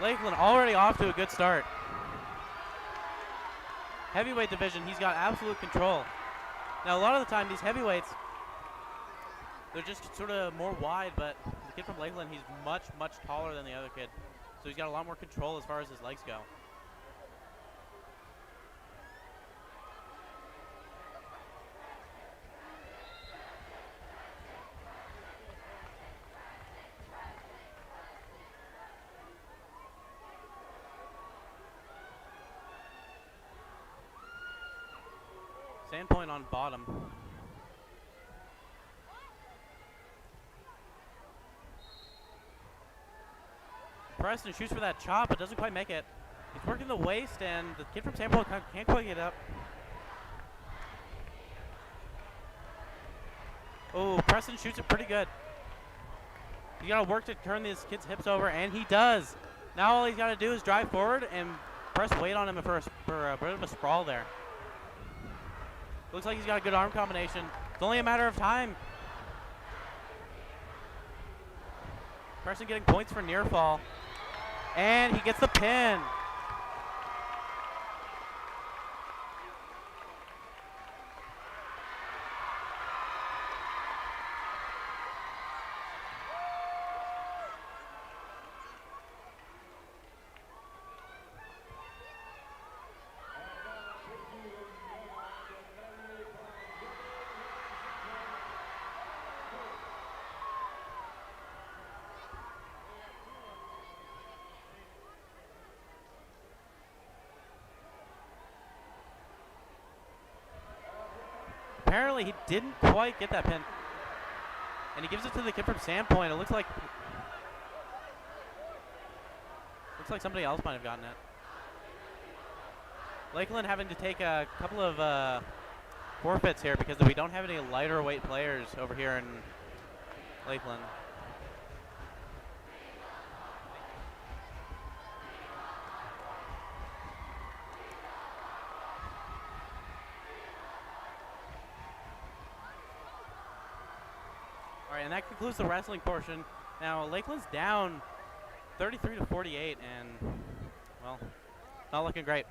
Lakeland already off to a good start. Heavyweight division, he's got absolute control. Now, a lot of the time, these heavyweights, they're just sort of more wide, but the kid from Lakeland, he's much, much taller than the other kid. So he's got a lot more control as far as his legs go. Sandpoint on bottom. Preston shoots for that chop, but doesn't quite make it. He's working the waist, and the kid from Sandpoint can't quite get up. Oh, Preston shoots it pretty good. He's got to work to turn this kid's hips over, and he does. Now all he's got to do is drive forward and press weight on him for a bit of a sprawl there. Looks like he's got a good arm combination. It's only a matter of time. Preston getting points for near fall. And he gets the pin. Apparently he didn't quite get that pin. And he gives it to the kid from Sandpoint. It looks like somebody else might have gotten it. Lakeland having to take a couple of forfeits here because we don't have any lighter weight players over here in Lakeland. All right, and that concludes the wrestling portion. Now Lakeland's down 33 to 48, and well, not looking great.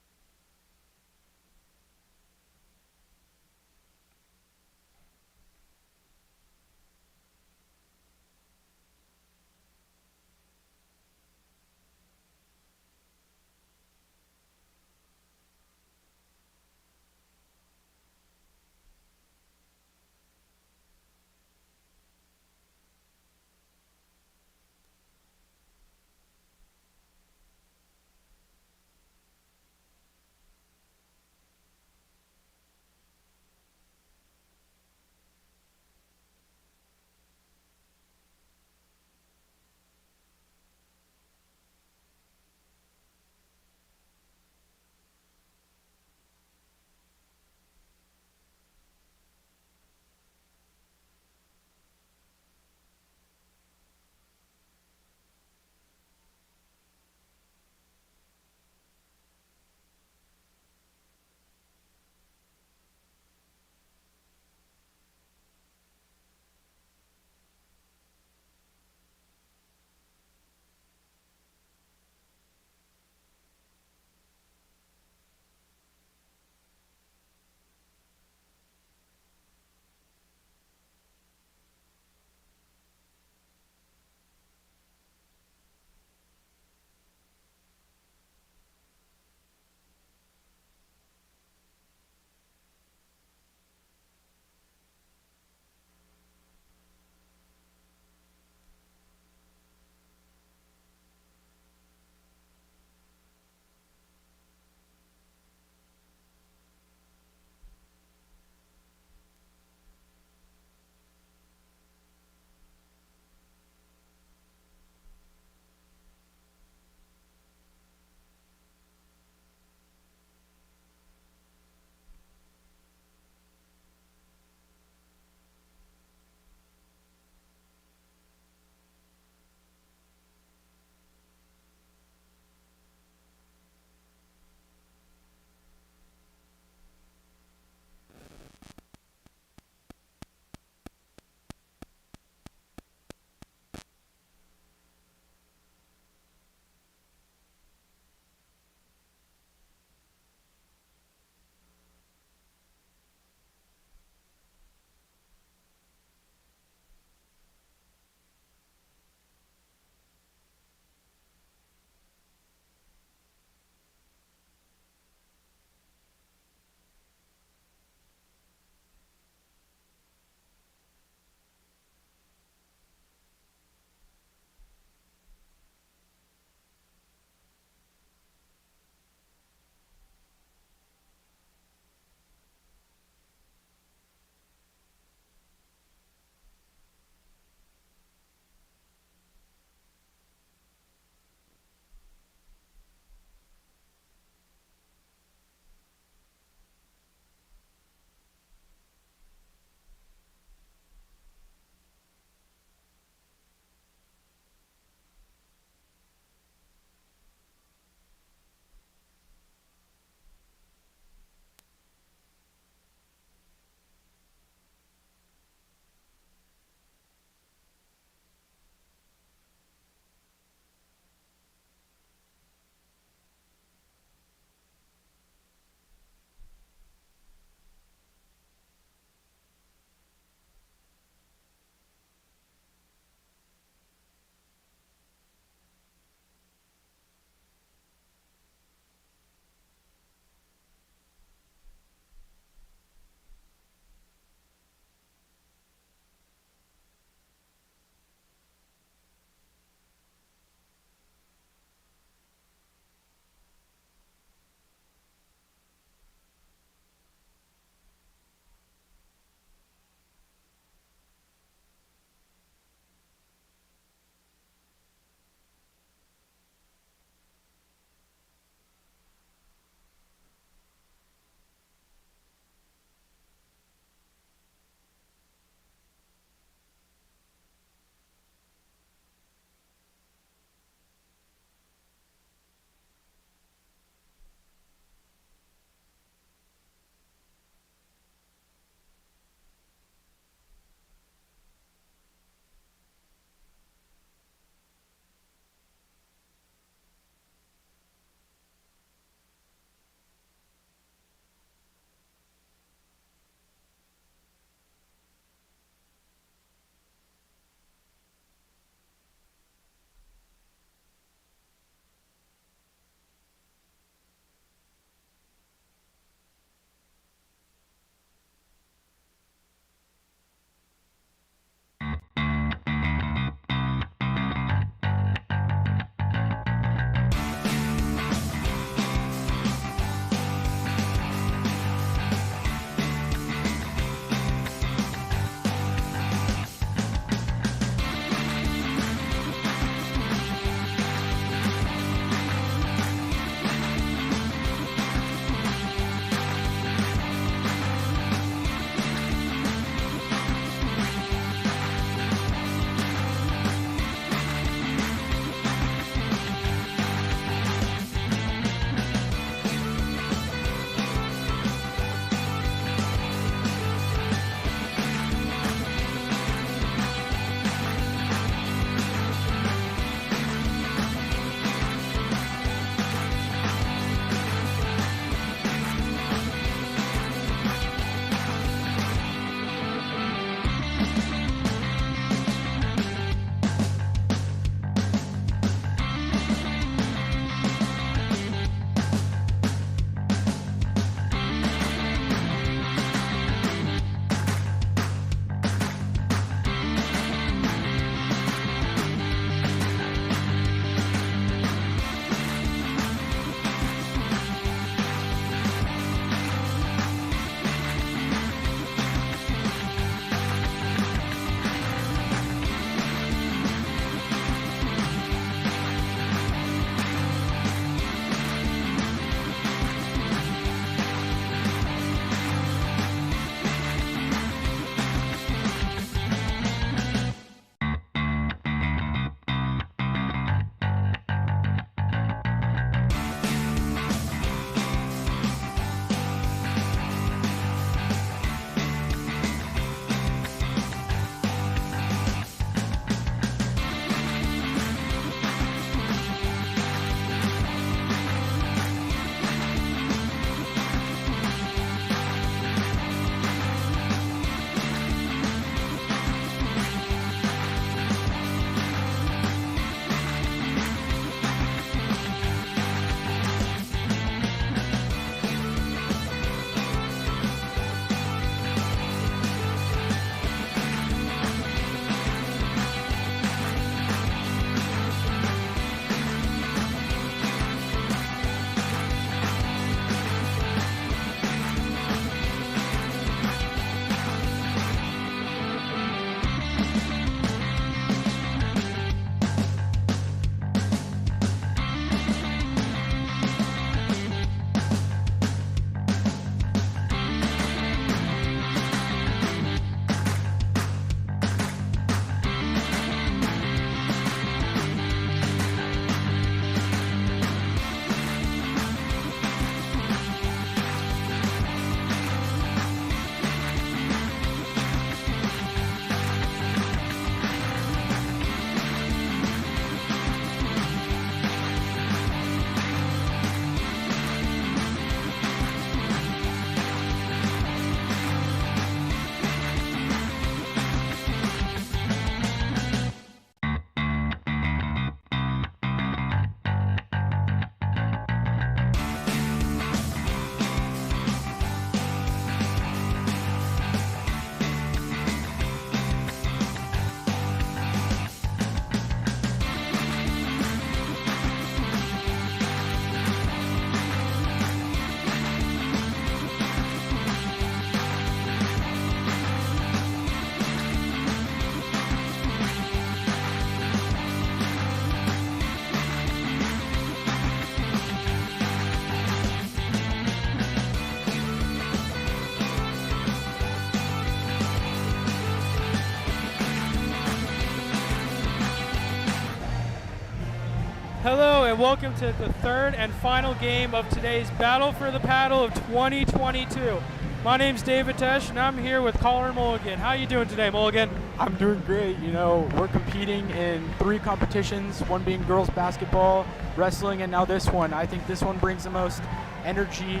welcome to the third and final game of today's Battle for the Paddle of 2022. My name's David Tesh, and I'm here with Colin Mulligan. How you doing today, Mulligan? I'm doing great. You know, we're competing in 3 competitions, one being girls basketball, wrestling, and now this one. I think this one brings the most energy.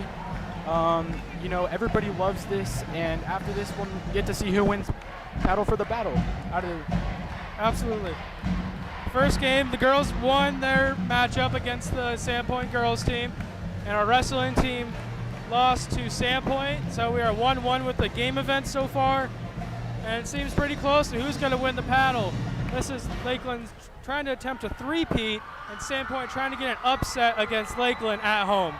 You know, everybody loves this, and after this one, we get to see who wins Paddle for the Battle. Absolutely. First game, the girls won their matchup against the Sandpoint girls team, and our wrestling team lost to Sandpoint. So we are 1-1 with the game event so far, and it seems pretty close to who's going to win the paddle. This is Lakeland trying to attempt a three-peat, and Sandpoint trying to get an upset against Lakeland at home.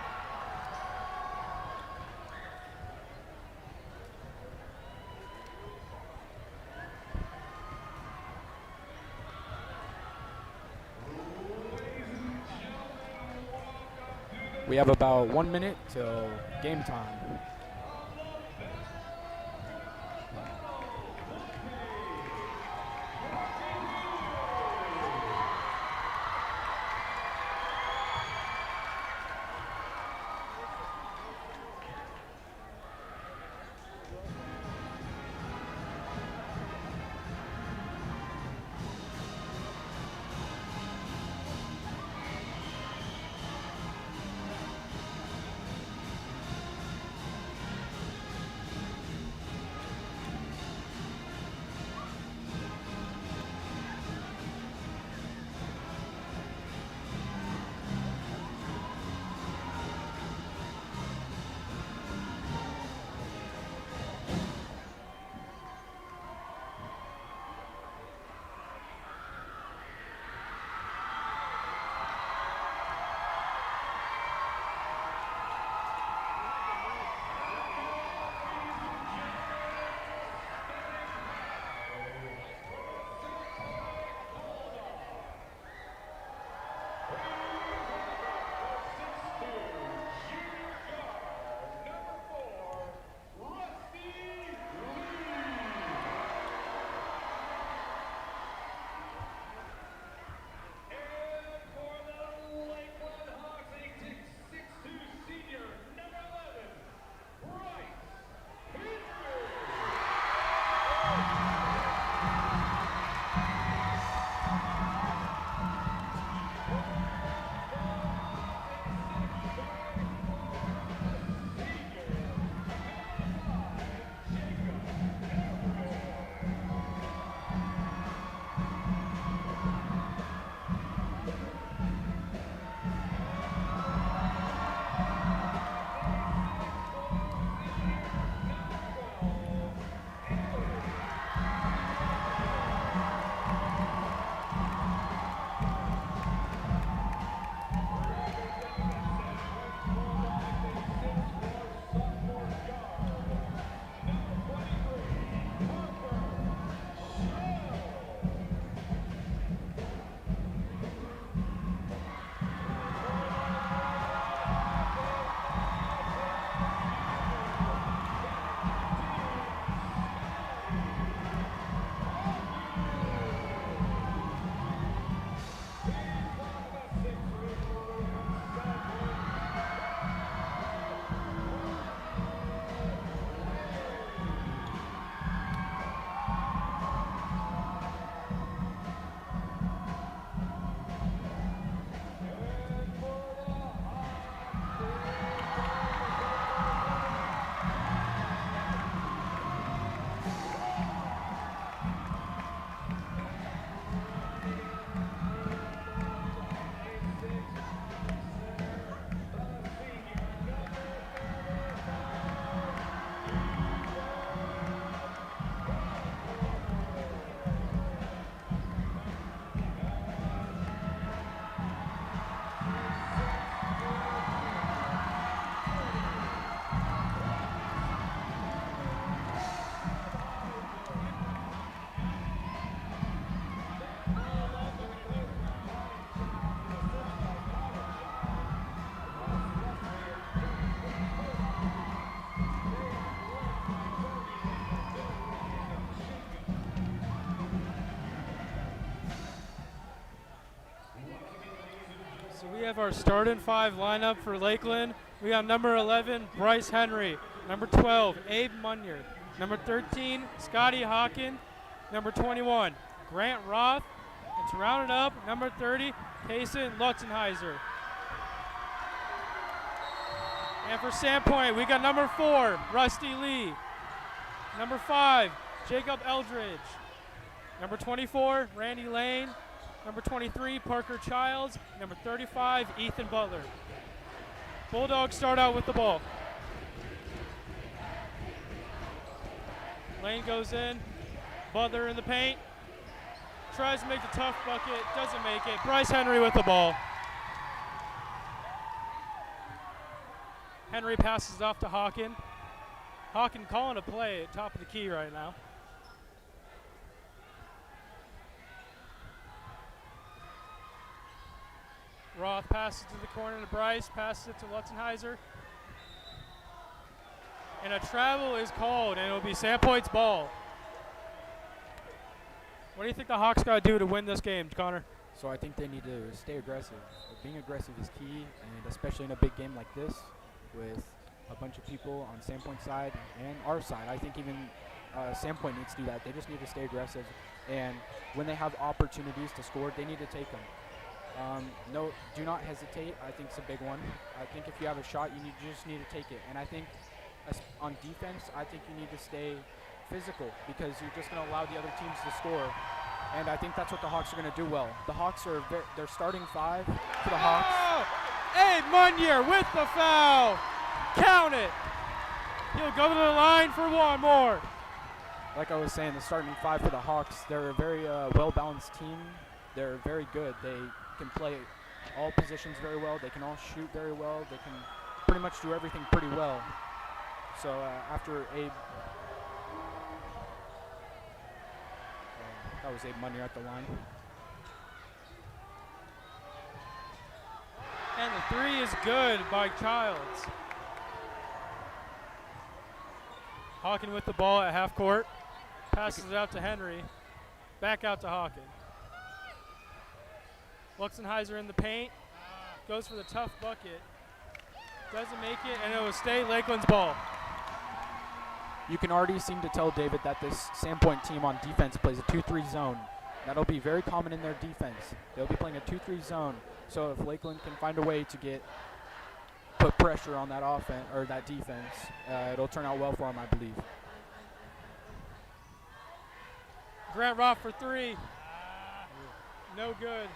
We have about 1 minute till game time. have our starting 5 lineup for Lakeland. We got number 11, Bryce Henry. Number 12, Abe Munier. Number 13, Scotty Hawken. Number 21, Grant Roth. And to round it up, number 30, Payson Lutzenheiser. And for Sandpoint, we got number 4, Rusty Lee. Number 5, Jacob Eldridge. Number 24, Randy Lane. Number 23, Parker Childs. Number 35, Ethan Butler. Bulldogs start out with the ball. Lane goes in. Butler in the paint. Tries to make the tough bucket. Doesn't make it. Bryce Henry with the ball. Henry passes it off to Hawken. Hawken calling a play at top of the key right now. Roth passes to the corner to Bryce, passes it to Lutzenheiser. And a travel is called, and it'll be Sandpoint's ball. What do you think the Hawks got to do to win this game, Connor? So I think they need to stay aggressive. Being aggressive is key, and especially in a big game like this with a bunch of people on Sandpoint's side and our side. I think even Sandpoint needs to do that. They just need to stay aggressive, and when they have opportunities to score, they need to take them. No, do not hesitate. I think it's a big one. I think if you have a shot, you just need to take it. And I think on defense, I think you need to stay physical because you're just going to allow the other teams to score. And I think that's what the Hawks are going to do well. The Hawks are they're starting 5 for the Hawks. Oh! Abe Munier with the foul. Count it. He'll go to the line for one more. Like I was saying, the starting 5 for the Hawks, they're a very well-balanced team. They're very good. They can play all positions very well. They can all shoot very well. They can pretty much do everything pretty well. So after Abe, that was Abe Munier at the line. And the 3 is good by Childs. Hawken with the ball at half court. Passes it out to Henry. Back out to Hawken. Lutzenheiser in the paint. Goes for the tough bucket. Doesn't make it, and it will stay Lakeland's ball. You can already seem to tell, David, that this Sandpoint team on defense plays a 2-3 zone. That'll be very common in their defense. They'll be playing a 2-3 zone. So if Lakeland can find a way to put pressure on that offense or that defense, it'll turn out well for them, I believe. Grant Roth for 3. No good.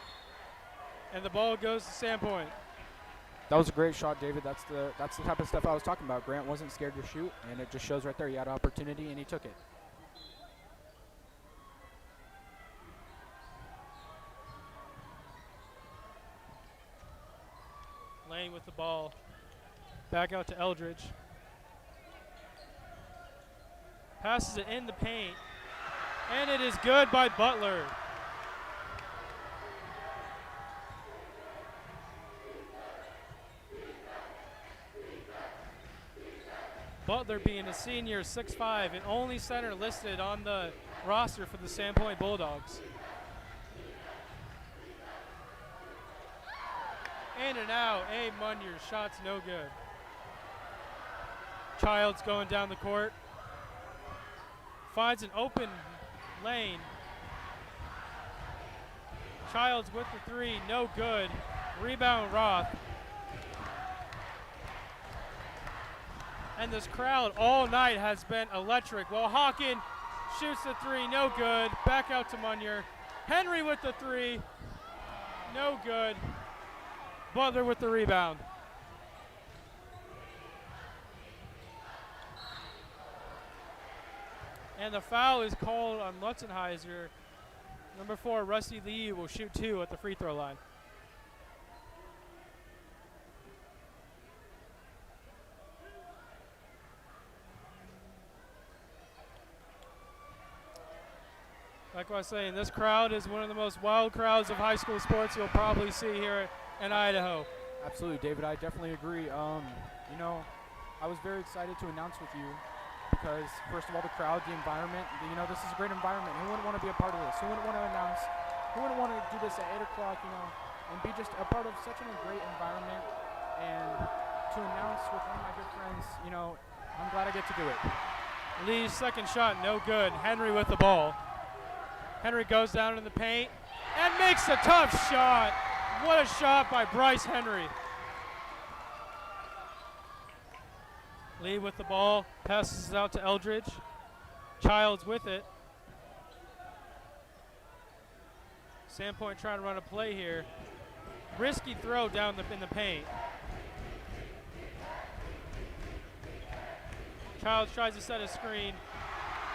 And the ball goes to Sandpoint. That was a great shot, David. That's the type of stuff I was talking about. Grant wasn't scared to shoot, and it just shows right there. He had an opportunity, and he took it. Lane with the ball. Back out to Eldridge. Passes it in the paint. And it is good by Butler. Butler being a senior, 6'5", and only center listed on the roster for the Sandpoint Bulldogs. In and out, Abe Munier, shot's no good. Childs going down the court. Finds an open lane. Childs with the 3, no good. Rebound Roth. And this crowd all night has been electric. Well, Hawken shoots the 3, no good. Back out to Munier. Henry with the 3, no good. Butler with the rebound. And the foul is called on Lutzenheiser. Number 4, Rusty Lee, will shoot 2 at the free throw line. Like I was saying, this crowd is one of the most wild crowds of high school sports you'll probably see here in Idaho. Absolutely, David. I definitely agree. I was very excited to announce with you because, first of all, the crowd, the environment, this is a great environment. Who wouldn't want to be a part of this? Who wouldn't want to announce? Who wouldn't want to do this at 8 o'clock, and be just a part of such a great environment. And to announce with one of my good friends, you know, I'm glad I get to do it. Lee's second shot, no good. Henry with the ball. Henry goes down in the paint and makes a tough shot. What a shot by Bryce Henry. Lee with the ball, passes it out to Eldridge. Childs with it. Sandpoint trying to run a play here. Risky throw down in the paint. Childs tries to set a screen,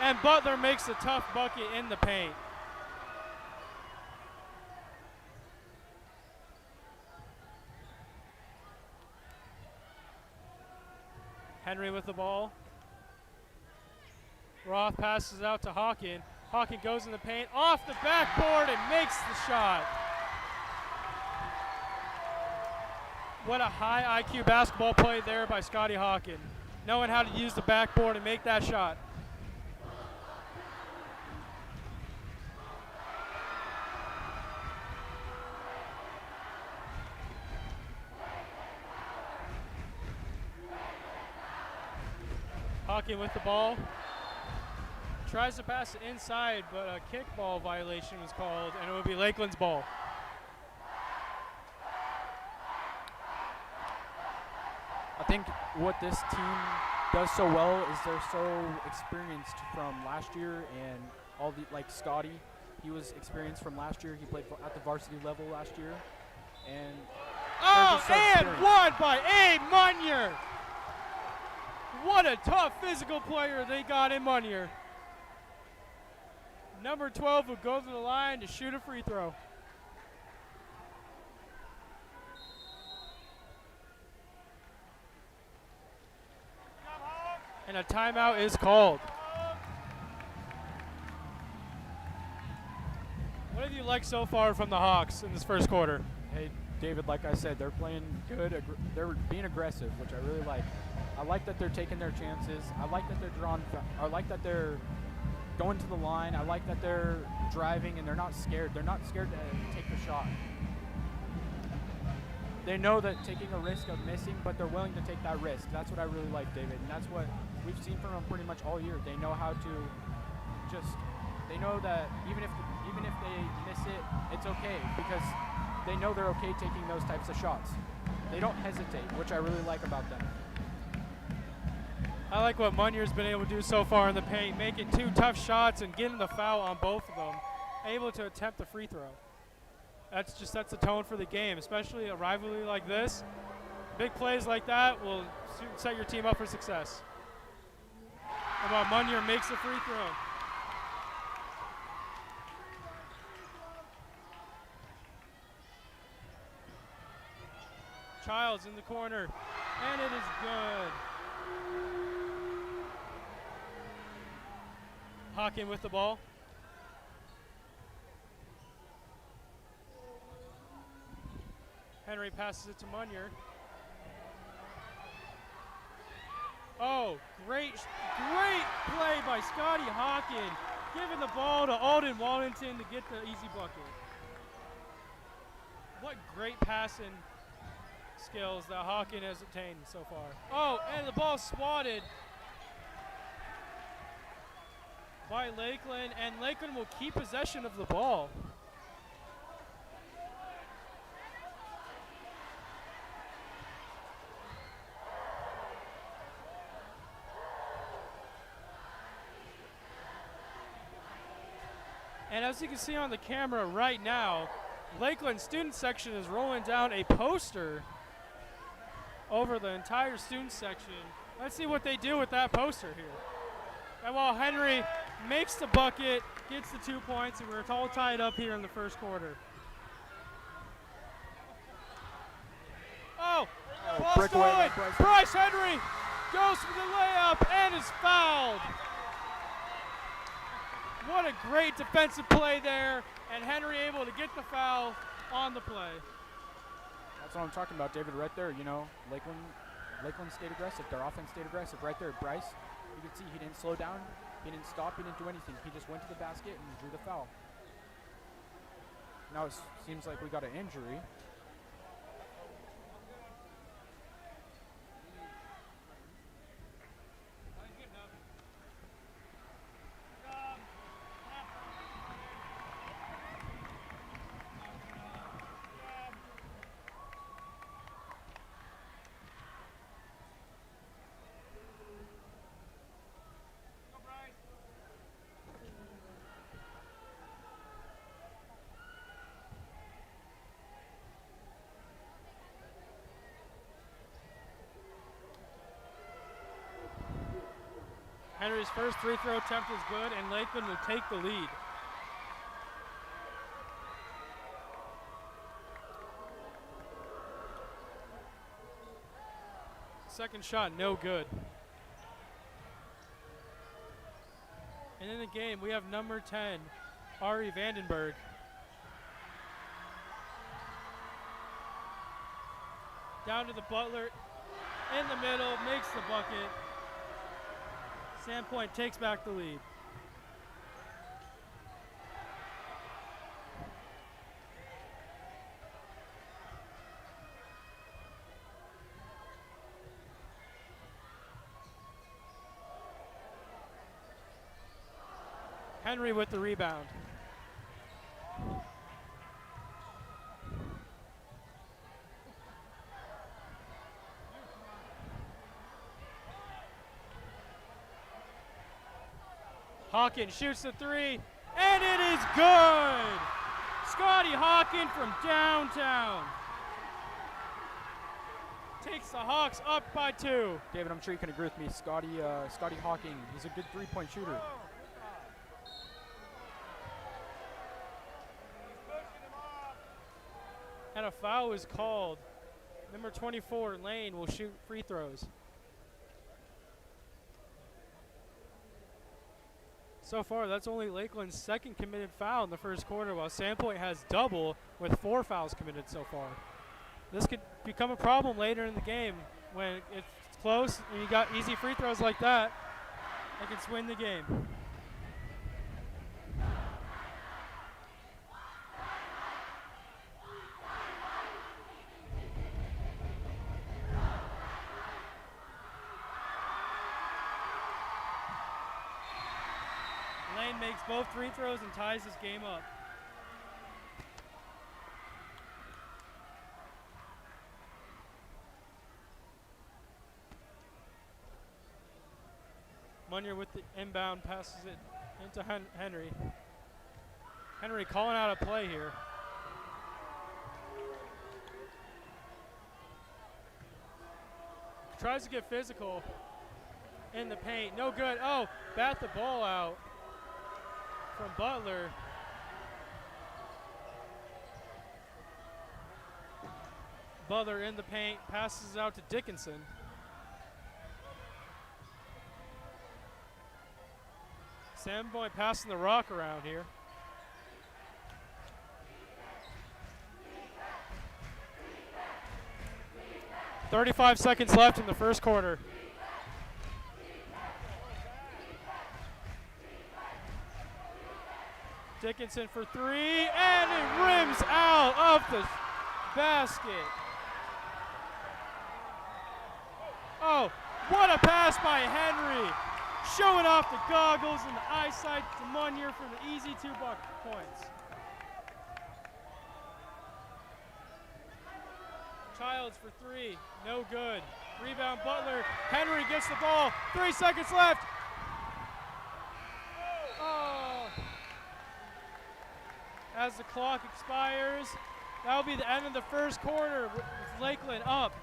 and Butler makes a tough bucket in the paint. Henry with the ball. Roth passes out to Hawkin. Hawkin goes in the paint, off the backboard, and makes the shot. What a high IQ basketball play there by Scotty Hawkin, knowing how to use the backboard and make that shot. Hawkin with the ball. Tries to pass it inside, but a kickball violation was called, and it would be Lakeland's ball. I think what this team does so well is they're so experienced from last year, and all the, like Scotty, he was experienced from last year. He played at the varsity level last year, and Oh, so and experienced. one by A. Munier. What a tough physical player they got in Munier. Number 12 will go to the line to shoot a free throw. And a timeout is called. What have you liked so far from the Hawks in this first quarter? Hey, David, like I said, they're playing good. They're being aggressive, which I really like. I like that they're taking their chances. I like that they're I like that they're going to the line. I like that they're driving and they're not scared. They're not scared to take the shot. They know that taking a risk of missing, but they're willing to take that risk. That's what I really like, David, and that's what we've seen from them pretty much all year. They know how to they know that even if they miss it, it's okay, because they know they're okay taking those types of shots. They don't hesitate, which I really like about them. I like what Munier's been able to do so far in the paint, making two tough shots and getting the foul on both of them, able to attempt the free throw. That sets the tone for the game, especially a rivalry like this. Big plays like that will set your team up for success. How about Munier makes the free throw? Childs in the corner, and it is good. Hawkin with the ball. Henry passes it to Munier. Oh, great play by Scotty Hawkin, giving the ball to Alden Wallington to get the easy bucket. What great passing skills that Hawkin has obtained so far. Oh, and the ball swatted by Lakeland, and Lakeland will keep possession of the ball. And as you can see on the camera right now, Lakeland student section is rolling down a poster over the entire student section. Let's see what they do with that poster here. And while Henry makes the bucket, gets the 2 points, and we're all tied up here in the first quarter. Oh, ball stolen. Bryce Henry goes for the layup and is fouled. What a great defensive play there, and Henry able to get the foul on the play. That's what I'm talking about, David, right there. You know, Lakeland stayed aggressive. Their offense stayed aggressive right there. Bryce, you can see he didn't slow down. He didn't stop. He didn't do anything. He just went to the basket and drew the foul. Now it seems like we got an injury. Henry's first free throw attempt is good, and Lakeland will take the lead. Second shot, no good. And in the game, we have number 10, Ari Vandenberg. Down to the Butler, in the middle, makes the bucket. Sandpoint takes back the lead. Henry with the rebound. Hawkins shoots the three, and it is good! Scotty Hawkins from downtown takes the Hawks up by 2. David, I'm sure you can agree with me. Scotty Hawking, he's a good three-point shooter. And a foul is called. Number 24, Lane, will shoot free throws. So far, that's only Lakeland's second committed foul in the first quarter, while Sandpoint has double with 4 fouls committed so far. This could become a problem later in the game when it's close and you got easy free throws like that. They can swing the game. Lane makes both free throws and ties this game up. Munyer with the inbound, passes it into Henry. Henry calling out a play here. Tries to get physical in the paint. No good. Oh, bat the ball out from Butler. Butler in the paint, passes it out to Dickinson. Sandboy passing the rock around here. .35 seconds left in the first quarter. Dickinson for 3, and it rims out of the basket. Oh, what a pass by Henry. Showing off the goggles and the eyesight to Munyer for the easy 2 points. Childs for 3, no good. Rebound Butler, Henry gets the ball, 3 seconds left. Oh. As the clock expires, that'll be the end of the first quarter with Lakeland up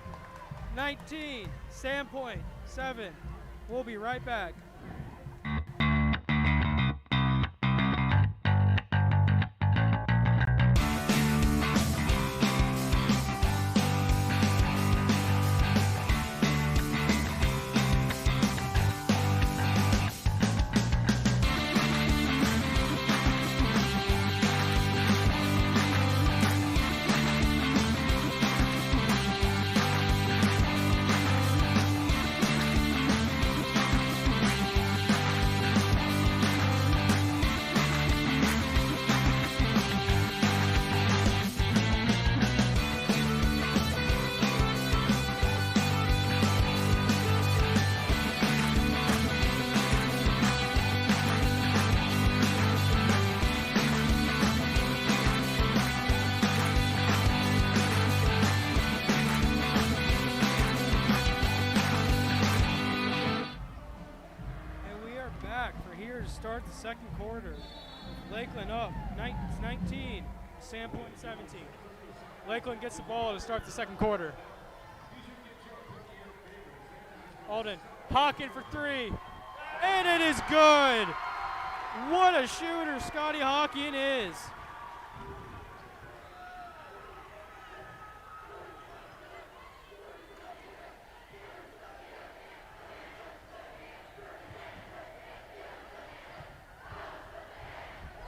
19, Sandpoint 7. We'll be right back. start the second quarter. Lakeland up, 19, Sandpoint 17. Lakeland gets the ball to start the second quarter. Alden, Hawken for three, and it is good. What a shooter Scotty Hawken is.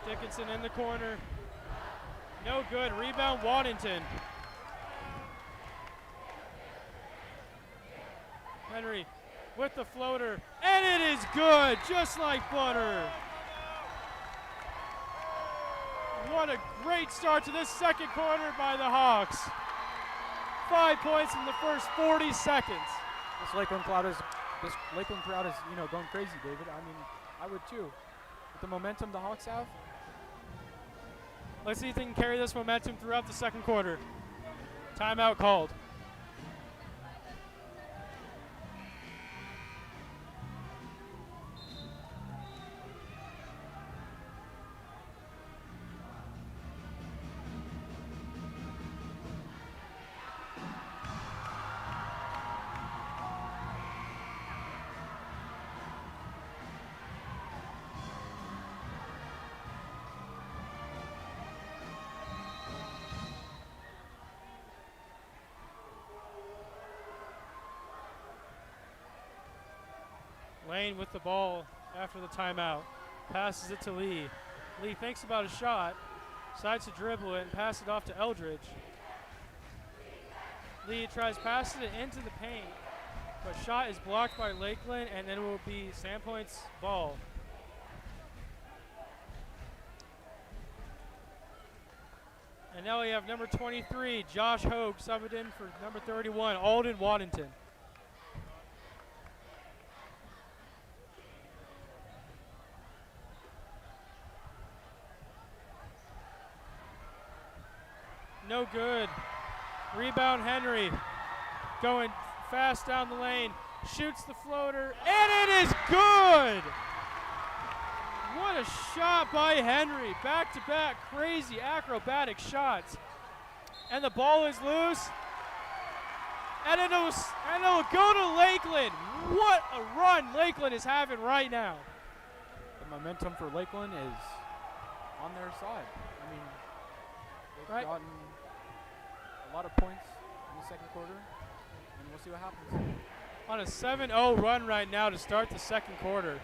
Dickinson in the corner. No good. Rebound, Waddington. Henry with the floater, and it is good, just like butter. What a great start to this second quarter by the Hawks. 5 points in the first 40 seconds. This Lakeland crowd is, going crazy, David. I mean, I would too. With the momentum the Hawks have. Let's see if they can carry this momentum throughout the second quarter. Timeout called. Lane with the ball after the timeout. Passes it to Lee. Lee thinks about a shot. Decides to dribble it and pass it off to Eldridge. Lee tries passing it into the paint, but shot is blocked by Lakeland, and then it will be Sandpoint's ball. And now we have number 23, Josh Hogue, subbed in for number 31, Alden Waddington. No good. Rebound Henry. Going fast down the lane. Shoots the floater. And it is good! What a shot by Henry. Back-to-back crazy acrobatic shots. And the ball is loose. And it'll go to Lakeland. What a run Lakeland is having right now. The momentum for Lakeland is on their side. I mean, they've gotten a lot of points in the second quarter, and we'll see what happens. On a 7-0 run right now to start the second quarter.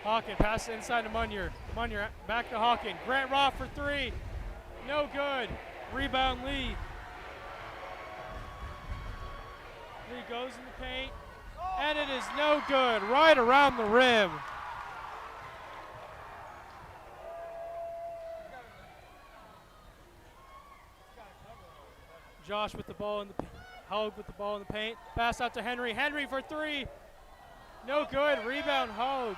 Hawken passes inside to Munier. Munier back to Hawken. Grant Roth for three. No good. Rebound Lee. Lee goes in the paint, and it is no good. Right around the rim. Josh with the ball in the Hogue with the ball in the paint. Pass out to Henry. Henry for three. No good. Rebound Hogue.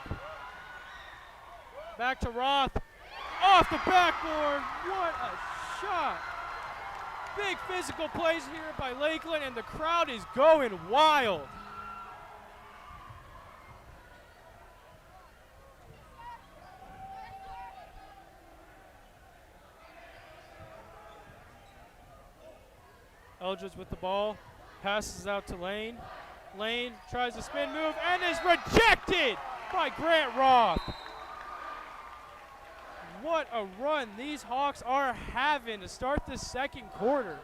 Back to Roth. Off the backboard. What a shot. Big physical plays here by Lakeland, and the crowd is going wild. Eldridge with the ball, passes out to Lane. Lane tries a spin move and is rejected by Grant Roth. What a run these Hawks are having to start this second quarter.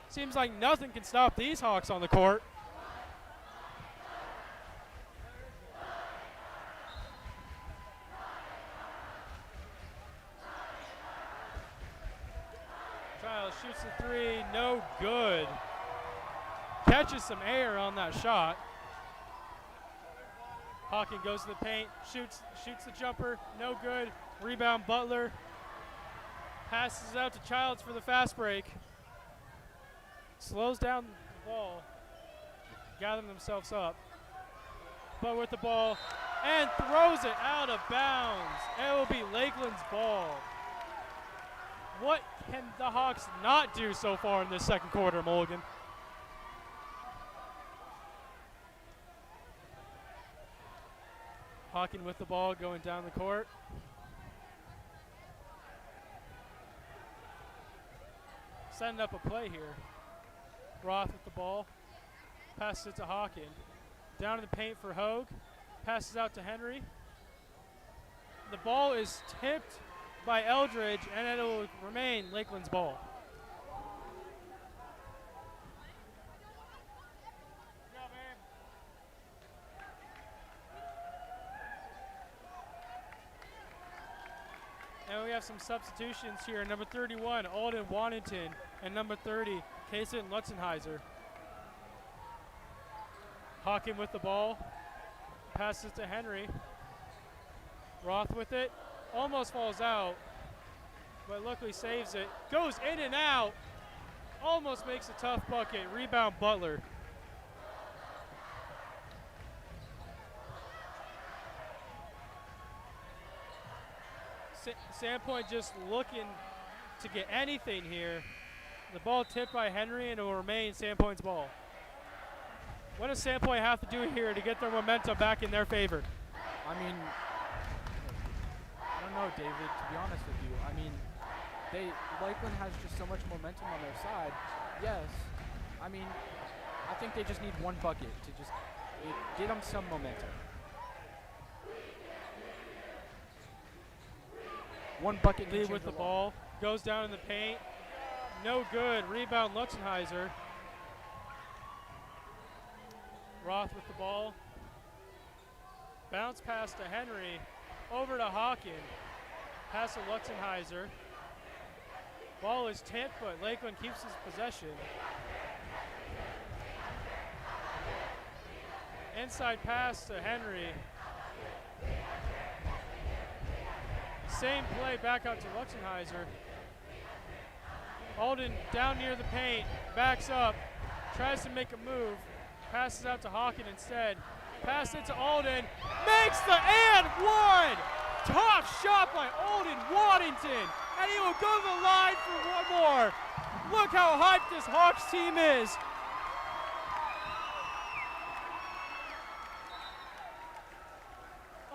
Seems like nothing can stop these Hawks on the court. Childs shoots the three, no good. Catches some air on that shot. Hawken goes to the paint, shoots the jumper, no good. Rebound Butler. Passes out to Childs for the fast break. Slows down the ball, gathering themselves up. But with the ball, and throws it out of bounds. It will be Lakeland's ball. What can the Hawks not do so far in this second quarter, Mulligan? Hawking with the ball going down the court. Setting up a play here. Roth with the ball. Passes it to Hawking. Down in the paint for Hogue. Passes out to Henry. The ball is tipped by Eldridge, and it will remain Lakeland's ball. And we have some substitutions here. Number 31, Alden Wantington, and number 30, Kaysen Lutzenheiser. Hawking with the ball. Passes to Henry. Roth with it. Almost falls out, but luckily saves it. Goes in and out. Almost makes a tough bucket. Rebound Butler. Sandpoint just looking to get anything here. The ball tipped by Henry, and it will remain Sandpoint's ball. What does Sandpoint have to do here to get their momentum back in their favor? I mean, I don't know, David, to be honest with you. I mean, Lakeland has just so much momentum on their side. Yes. I mean, I think they just need one bucket to just get them some momentum. One bucket. Lee with the ball. Goes down in the paint. No good. Rebound Lutzenheiser. Roth with the ball. Bounce pass to Henry. Over to Hawking. Pass to Lutzenheiser. Ball is tipped, but Lakeland keeps his possession. Inside pass to Henry. Same play back out to Lutzenheiser. Alden down near the paint, backs up, tries to make a move, passes out to Hawking instead. Pass it to Alden, makes the and one! Tough shot by Alden Waddington, and he will go to the line for one more. Look how hyped this Hawks team is.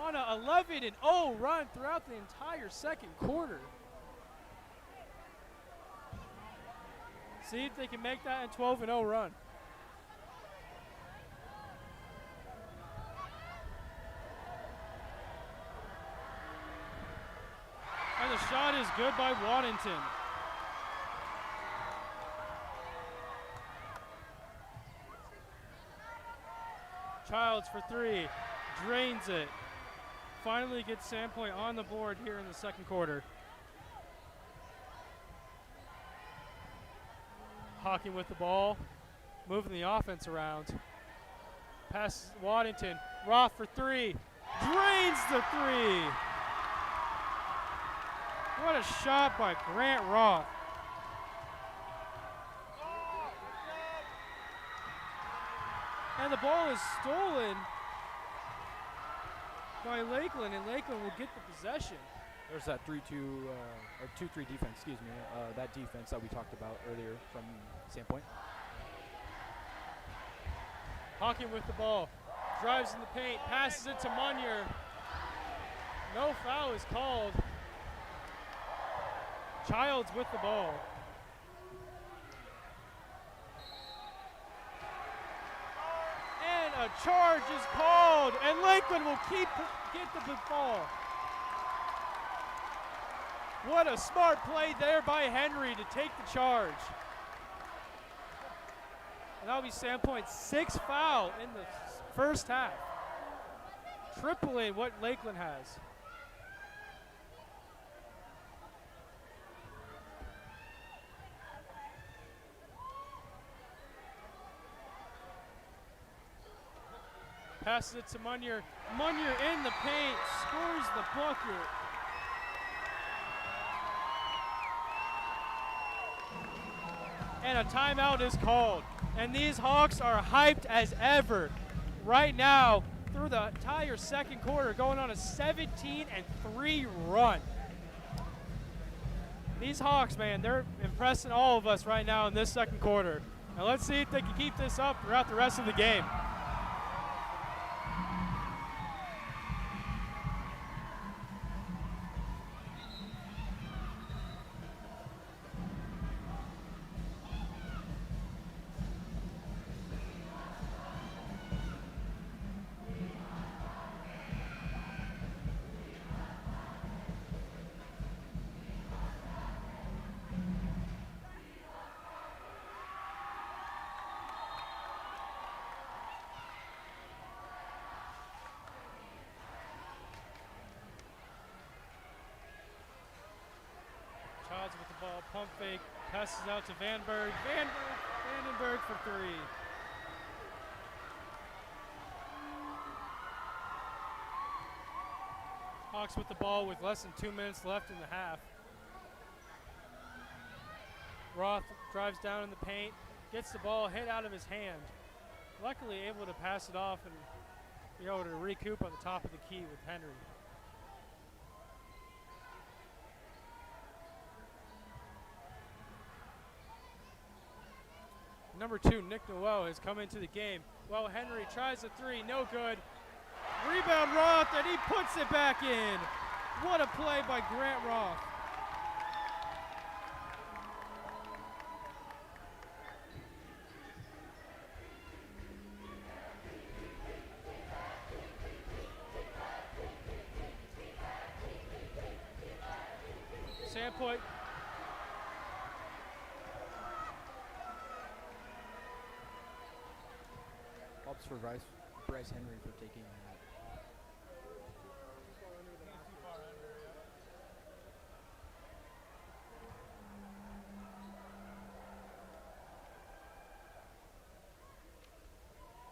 On an 11-0 run throughout the entire second quarter. See if they can make that a 12-0 run. And the shot is good by Waddington. Childs for three, drains it. Finally gets Sandpoint on the board here in the second quarter. Hawking with the ball, moving the offense around. Passes Waddington, Roth for three, drains the three. What a shot by Grant Roth. And the ball is stolen by Lakeland, and Lakeland will get the possession. There's that 3-2 or 2-3 defense, excuse me. That defense that we talked about earlier from Sandpoint. Hawking with the ball, drives in the paint, passes it to Munier. No foul is called. Childs with the ball. And a charge is called, and Lakeland will get the ball. What a smart play there by Henry to take the charge. And that'll be Sandpoint's sixth foul in the first half, tripling what Lakeland has. Passes it to Munier. Munier in the paint, scores the bucket. And a timeout is called. And these Hawks are hyped as ever. Right now, through the entire second quarter, going on a 17-3 run. These Hawks, man, they're impressing all of us right now in this second quarter. Now let's see if they can keep this up throughout the rest of the game. Passes out to Vandenberg for three. Hawks with the ball with less than 2 minutes left in the half. Roth drives down in the paint, gets the ball hit out of his hand. Luckily able to pass it off and be able to recoup on the top of the key with Henry. Number 2, Nick Noel, has come into the game. Well, Henry tries a three, no good. Rebound Roth, and he puts it back in. What a play by Grant Roth. Sandpoint. Helps for Bryce Henry for taking that.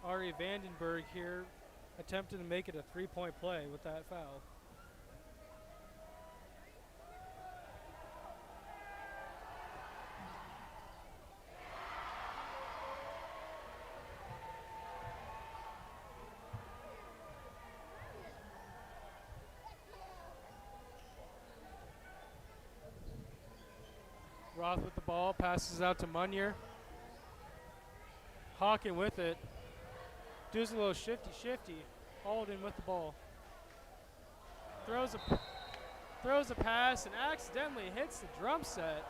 Ari Vandenberg here attempting to make it a three-point play with that foul. Roth with the ball, passes out to Munier. Hawkin with it. Does a little shifty. Alden with the ball. Throws a pass and accidentally hits the drum set.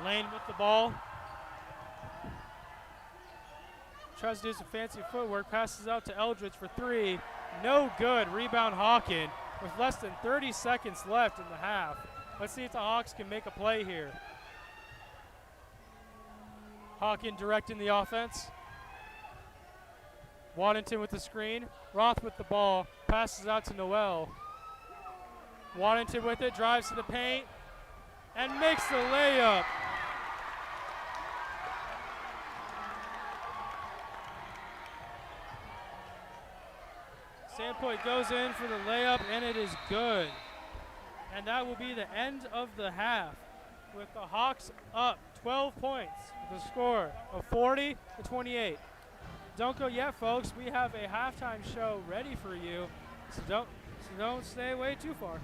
Lane with the ball. Tries to do some fancy footwork, passes out to Eldridge for three. No good. Rebound Hawkin with less than 30 seconds left in the half. Let's see if the Hawks can make a play here. Hawkin directing the offense. Waddington with the screen. Roth with the ball. Passes out to Noel. Waddington with it, drives to the paint, and makes the layup. Sandpoint goes in for the layup, and it is good. And that will be the end of the half, with the Hawks up 12 points with a score of 40-28. Don't go yet, folks. We have a halftime show ready for you, so don't stay away too far.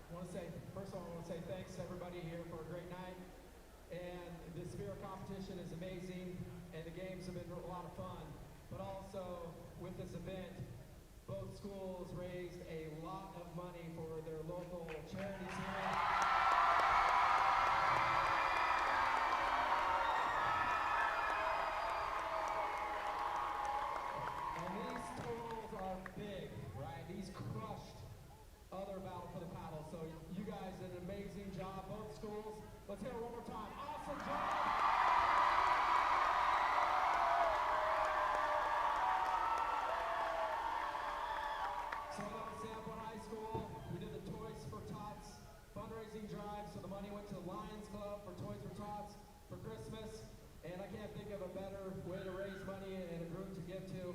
First of all, I want to say thanks to everybody here for a great night. And the spirit competition is amazing, and the games have been a lot of fun. But also, with this event, both schools raised a lot of money for their local charities here. And these totals are big, right? These crushed other Battle for the Paddle. So you guys did an amazing job, both schools. Let's hear it one more time. Awesome job! So at Sandpoint High School, we did the Toys for Tots fundraising drive. So the money went to the Lions Club for Toys for Tots for Christmas. And I can't think of a better way to raise money and a group to give to.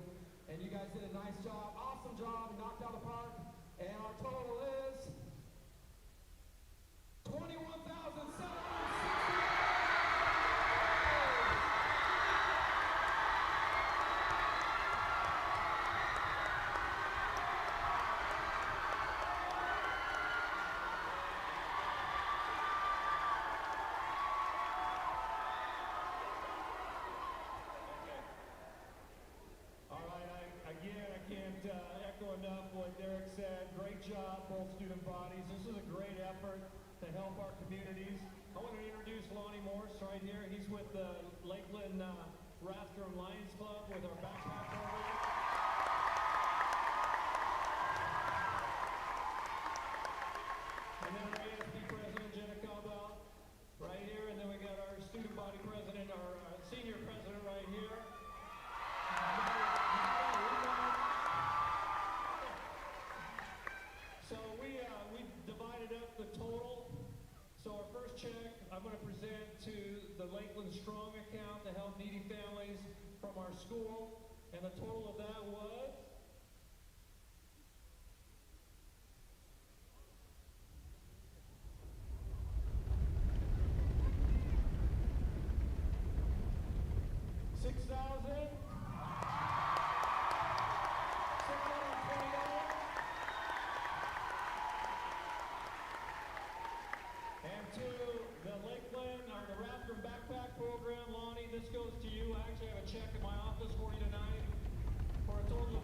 And you guys did a nice job, awesome job, knocked out the park. And our total is $21,760. All right, I can't echo enough what Derek said. Great job, both student bodies. This is a great effort to help our communities. I want to introduce Lonnie Morse right here. He's with the Lakeland Rathdrum Lions Club with our backpack program. And then our ASB president, Jenna Cobell, right here. And then we got our student body president, our senior president right here. So we divided up the total. So our first check I'm going to present to the Lakeland Strong account to help needy families from our school. And the total of that was $6,620. And to the Lakeland, or the Rathdrum Backpack Program, Lonnie, this goes to you. I actually have a check in my office for you tonight for a total of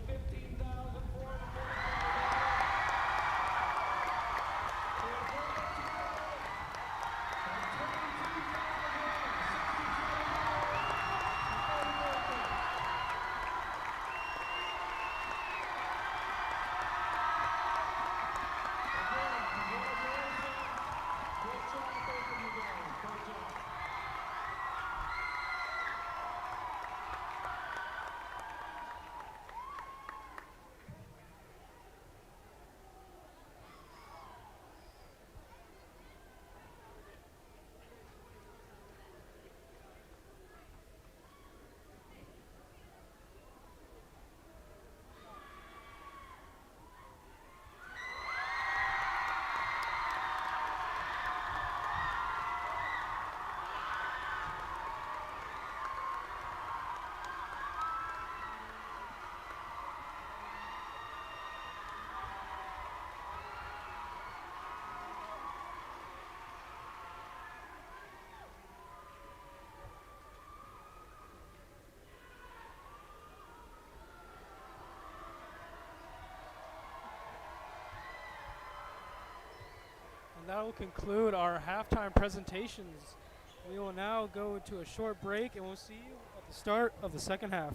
And that will conclude our halftime presentations. We will now go into a short break, and we'll see you at the start of the second half.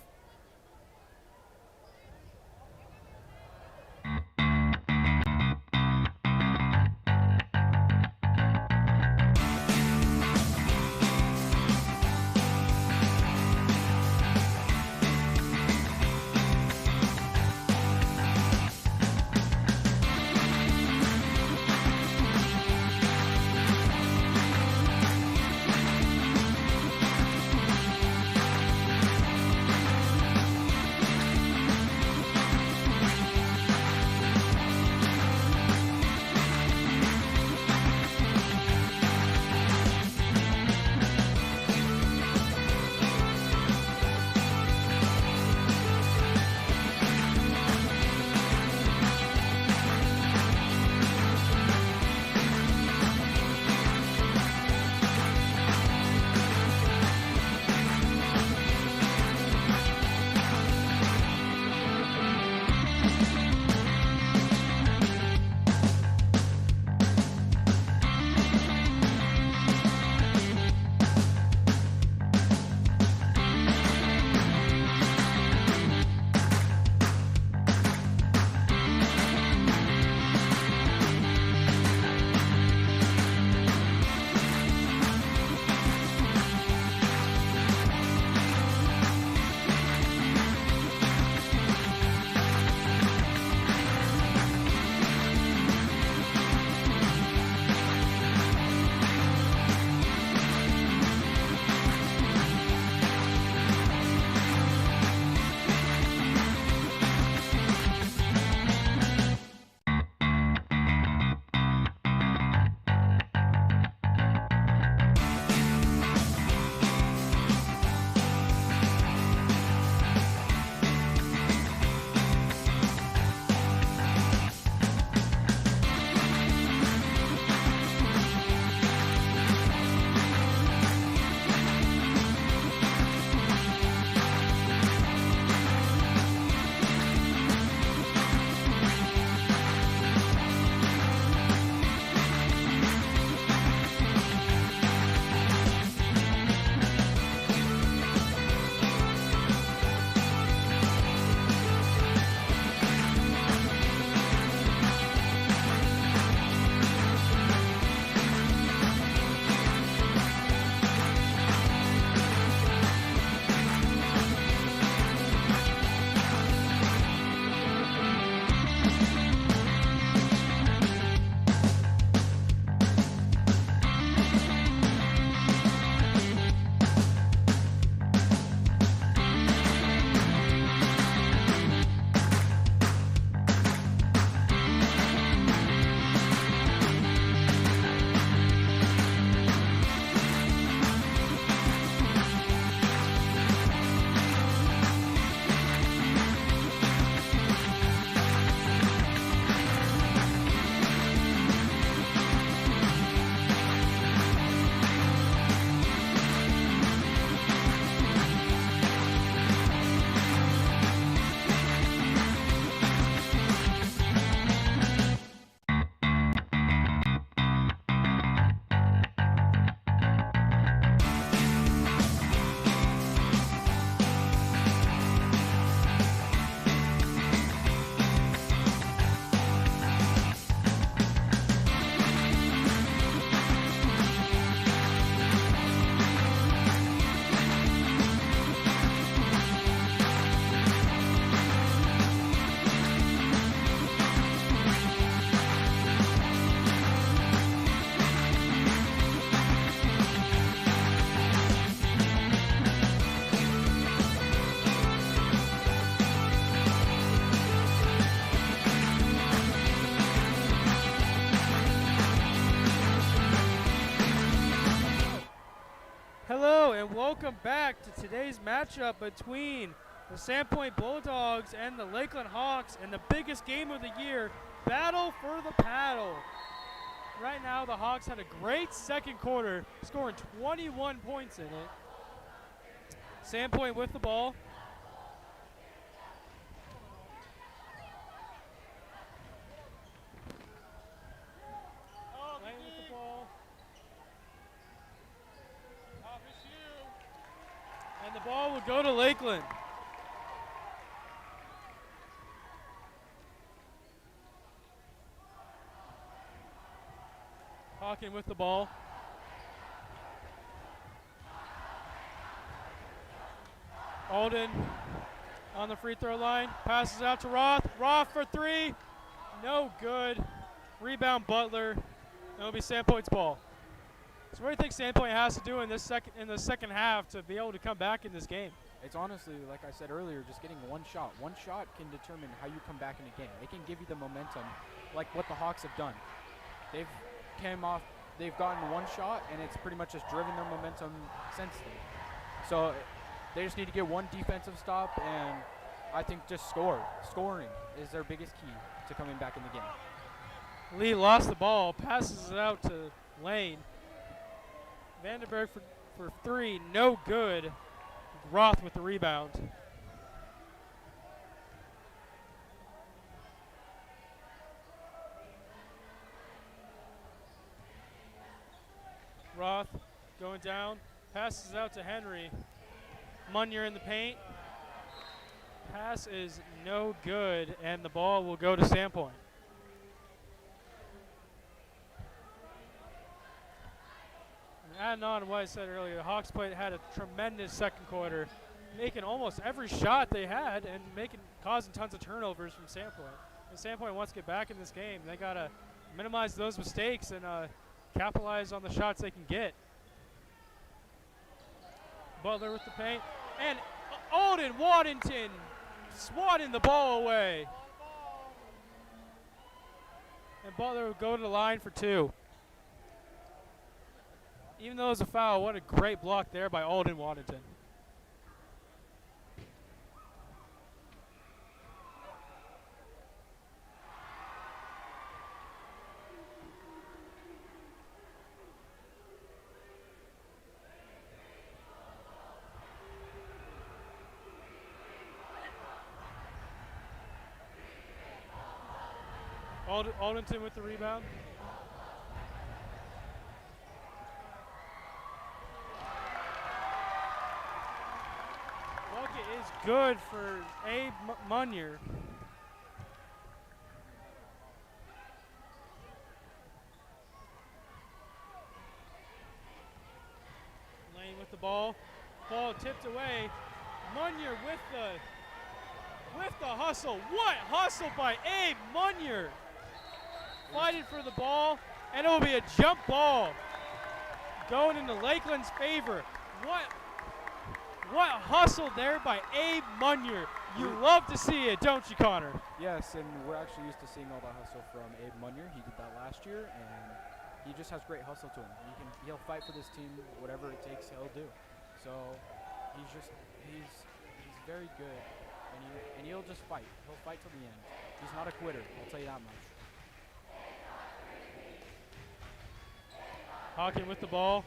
And welcome back to today's matchup between the Sandpoint Bulldogs and the Lakeland Hawks in the biggest game of the year, Battle for the Paddle. Right now, the Hawks had a great second quarter, scoring 21 points in it. Sandpoint with the ball. Lane with the ball. And the ball will go to Lakeland. Hawkin with the ball. Alden on the free throw line. Passes out to Roth. Roth for three. No good. Rebound Butler. It'll be Sandpoint's ball. So what do you think Sandpoint has to do in the second half to be able to come back in this game? It's honestly, like I said earlier, just getting one shot. One shot can determine how you come back in a game. It can give you the momentum, like what the Hawks have done. They've gotten one shot, and it's pretty much just driven their momentum since then. So they just need to get one defensive stop, and I think just scoring is their biggest key to coming back in the game. Lee lost the ball, passes it out to Lane. Vandenberg for three, no good. Roth with the rebound. Roth going down, passes out to Henry. Munier in the paint. Pass is no good, and the ball will go to Sandpoint. Adding on to what I said earlier, the Hawks had a tremendous second quarter, making almost every shot they had and causing tons of turnovers from Sandpoint. And Sandpoint wants to get back in this game. They got to minimize those mistakes and capitalize on the shots they can get. Butler with the paint. And Alden Waddington swatting the ball away. And Butler will go to the line for two. Even though it was a foul, what a great block there by Alden Waddington. Aldenton with the rebound. Bucket is good for Abe Munier. Lane with the ball. Ball tipped away. Munier with the hustle. What hustle by Abe Munier? Fighting for the ball, and it will be a jump ball going into Lakeland's favor. What hustle there by Abe Munier. You love to see it, don't you, Connor? Yes, and we're actually used to seeing all that hustle from Abe Munier. He did that last year, and he just has great hustle to him. He'll fight for this team, whatever it takes, he'll do. So he's very good, and he'll just fight. He'll fight till the end. He's not a quitter, I'll tell you that much. Hawkin with the ball.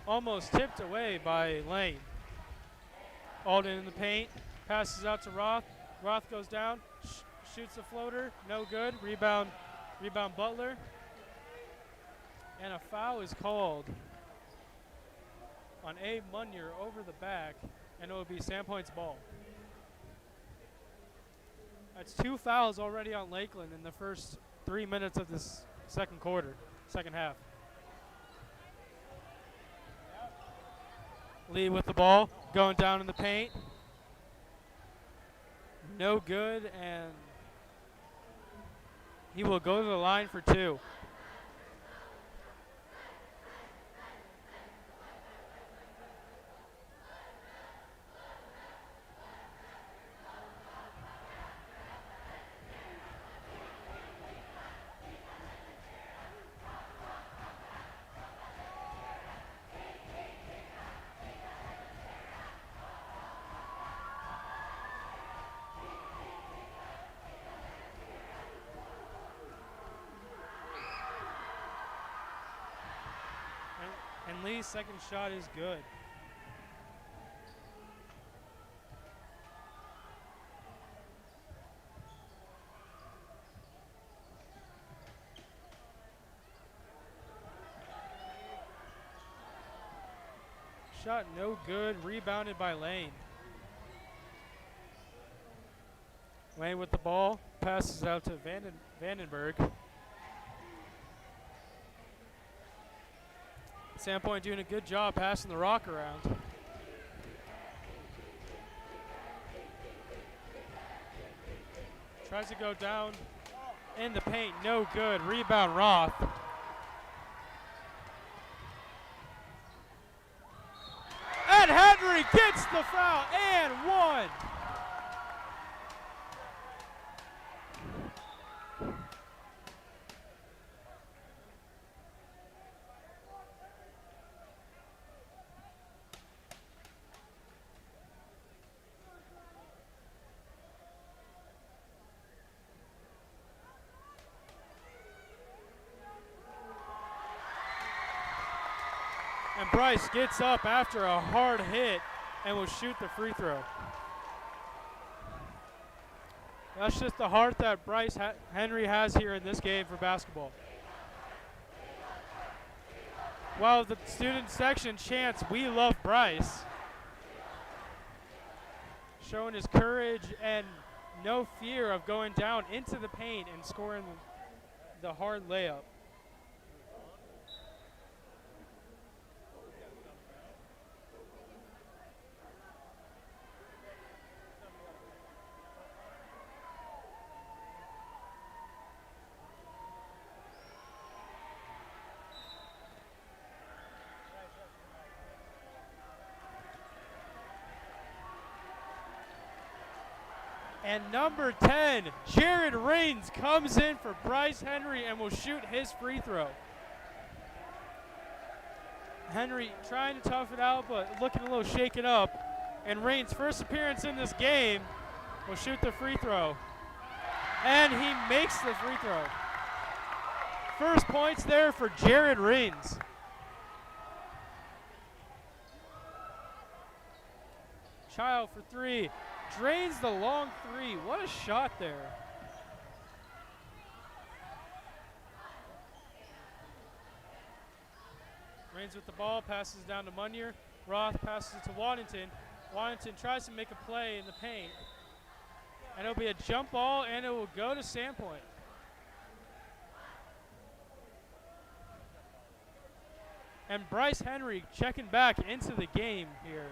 Almost tipped away by Lane. Alden in the paint. Passes out to Roth. Roth goes down. Shoots a floater. No good. Rebound Butler. And a foul is called on Abe Munier over the back. And it will be Sandpoint's ball. That's two fouls already on Lakeland in the first 3 minutes of this second half. Lee with the ball, going down in the paint. No good, and he will go to the line for two. And Lee's second shot is good. Shot no good, rebounded by Lane. Lane with the ball, passes out to Vandenberg. Sandpoint doing a good job passing the rock around. Tries to go down in the paint, no good. Rebound Roth. And Henry gets the foul and one. And Bryce gets up after a hard hit and will shoot the free throw. That's just the heart that Bryce Henry has here in this game for basketball. While the student section chants, "We love Bryce," showing his courage and no fear of going down into the paint and scoring the hard layup. And number 10, Jared Rains, comes in for Bryce Henry and will shoot his free throw. Henry trying to tough it out, but looking a little shaken up. And Rains' first appearance in this game will shoot the free throw. And he makes the free throw. First points there for Jared Rains. Child for three. Drains the long three. What a shot there. Rains with the ball, passes down to Munier. Roth passes it to Waddington. Waddington tries to make a play in the paint. And it'll be a jump ball, and it will go to Sandpoint. And Bryce Henry checking back into the game here.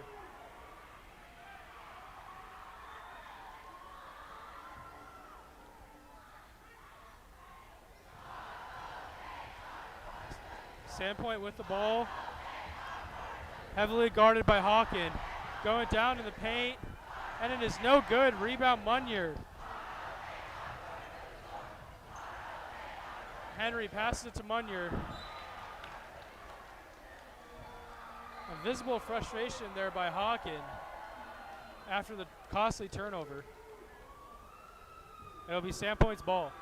Sandpoint with the ball. Heavily guarded by Hawken. Going down in the paint. And it is no good. Rebound Munier. Henry passes it to Munier. A visible frustration there by Hawken after the costly turnover. It'll be Sandpoint's ball.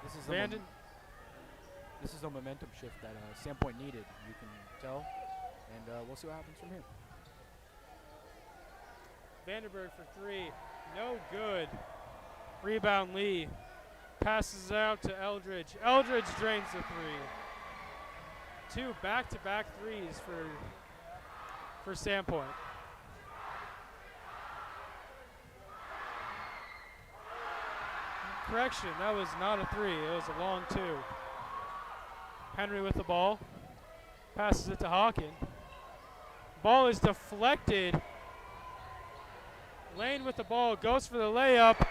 This is a momentum shift that Sandpoint needed, you can tell. And we'll see what happens from here. Vandenberg for three. No good. Rebound Lee. Passes out to Eldridge. Eldridge drains the three. Two back-to-back threes for Sandpoint. Correction, that was not a three. It was a long two. Henry with the ball. Passes it to Hawken. Ball is deflected. Lane with the ball, goes for the layup,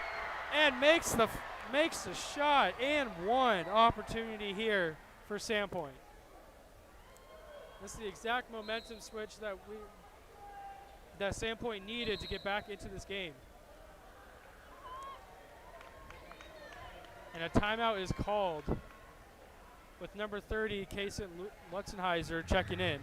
and makes the shot, and one opportunity here for Sandpoint. This is the exact momentum switch that Sandpoint needed to get back into this game. And a timeout is called with number 30, Kaysen Lutzenheiser, checking in.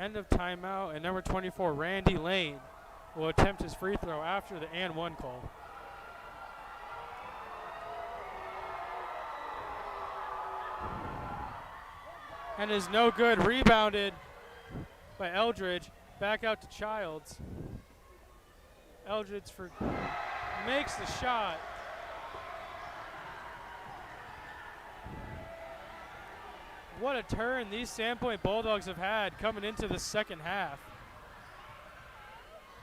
End of timeout, and number 24, Randy Lane, will attempt his free throw after the and one call. And is no good. Rebounded by Eldridge. Back out to Childs. Eldridge makes the shot. What a turn these Sandpoint Bulldogs have had coming into the second half.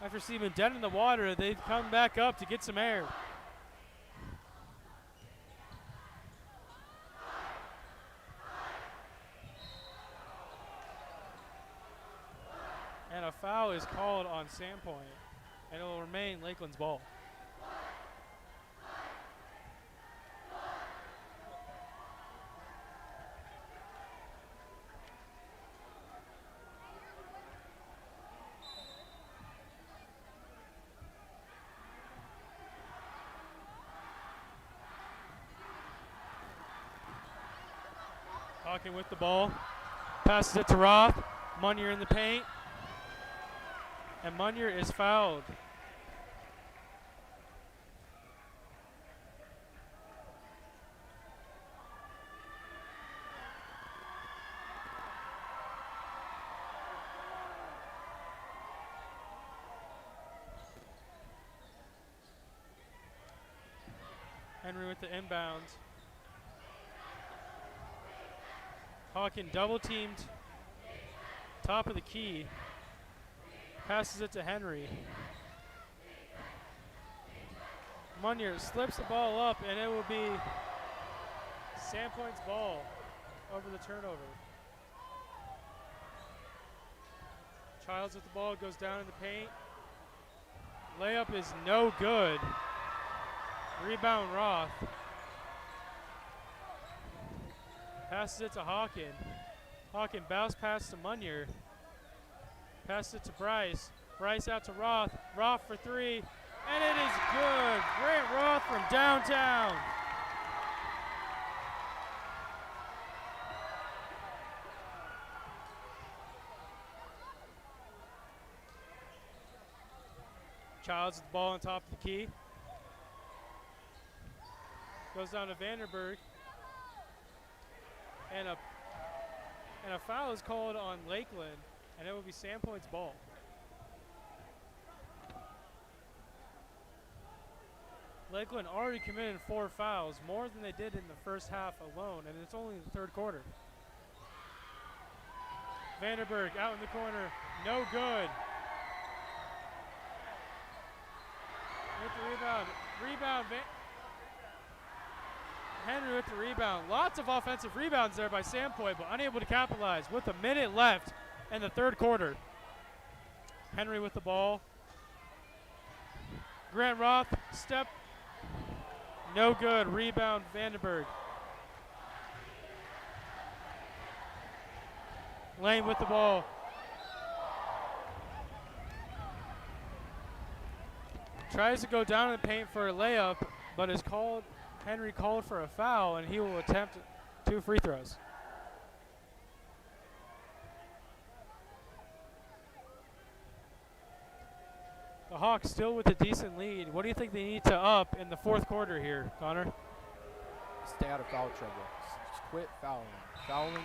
After seeming dead in the water, they've come back up to get some air. And a foul is called on Sandpoint, and it will remain Lakeland's ball. Hawking with the ball, passes it to Roth. Munier in the paint, and Munier is fouled. Henry with the inbounds. Hawkin double teamed top of the key. Passes it to Henry. Munier slips the ball up, and it will be Sandpoint's ball over the turnover. Childs with the ball, goes down in the paint. Layup is no good. Rebound Roth. Passes it to Hawkin. Hawkin bounce pass to Munier. Passes it to Bryce. Bryce out to Roth. Roth for three. And it is good. Grant Roth from downtown. Childs with the ball on top of the key. Goes down to Vanderberg. And a foul is called on Lakeland, and it will be Sandpoint's ball. Lakeland already committed 4 fouls, more than they did in the first half alone, and it's only the third quarter. Vanderberg out in the corner, no good. With the rebound. Henry with the rebound. Lots of offensive rebounds there by Sandpoint, but unable to capitalize with a minute left in the third quarter. Henry with the ball. Grant Roth, step. No good. Rebound, Vandenberg. Lane with the ball. Tries to go down in the paint for a layup, but is called. Henry called for a foul, and he will attempt 2 free throws. The Hawks still with a decent lead. What do you think they need to up in the fourth quarter here, Connor? Stay out of foul trouble. Just quit fouling. Fouling,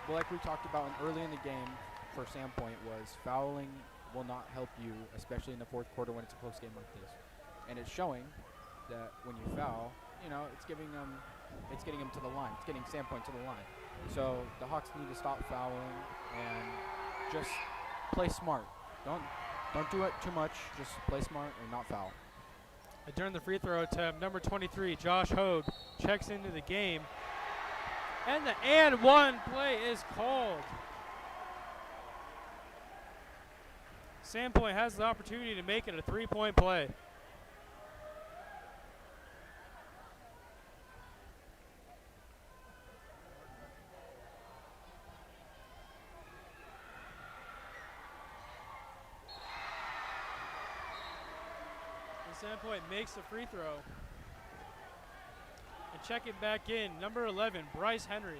well, like we talked about early in the game for Sandpoint, was fouling will not help you, especially in the fourth quarter when it's a close game like this. And it's showing that when you foul, you know, it's getting them to the line. It's getting Sandpoint to the line. So the Hawks need to stop fouling and just play smart. Don't do it too much. Just play smart and not foul. During the free throw attempt, number 23, Josh Hogue, checks into the game. And the and one play is called. Sandpoint has the opportunity to make it a 3-point play. Sandpoint makes the free throw. And check it back in, number 11, Bryce Henry.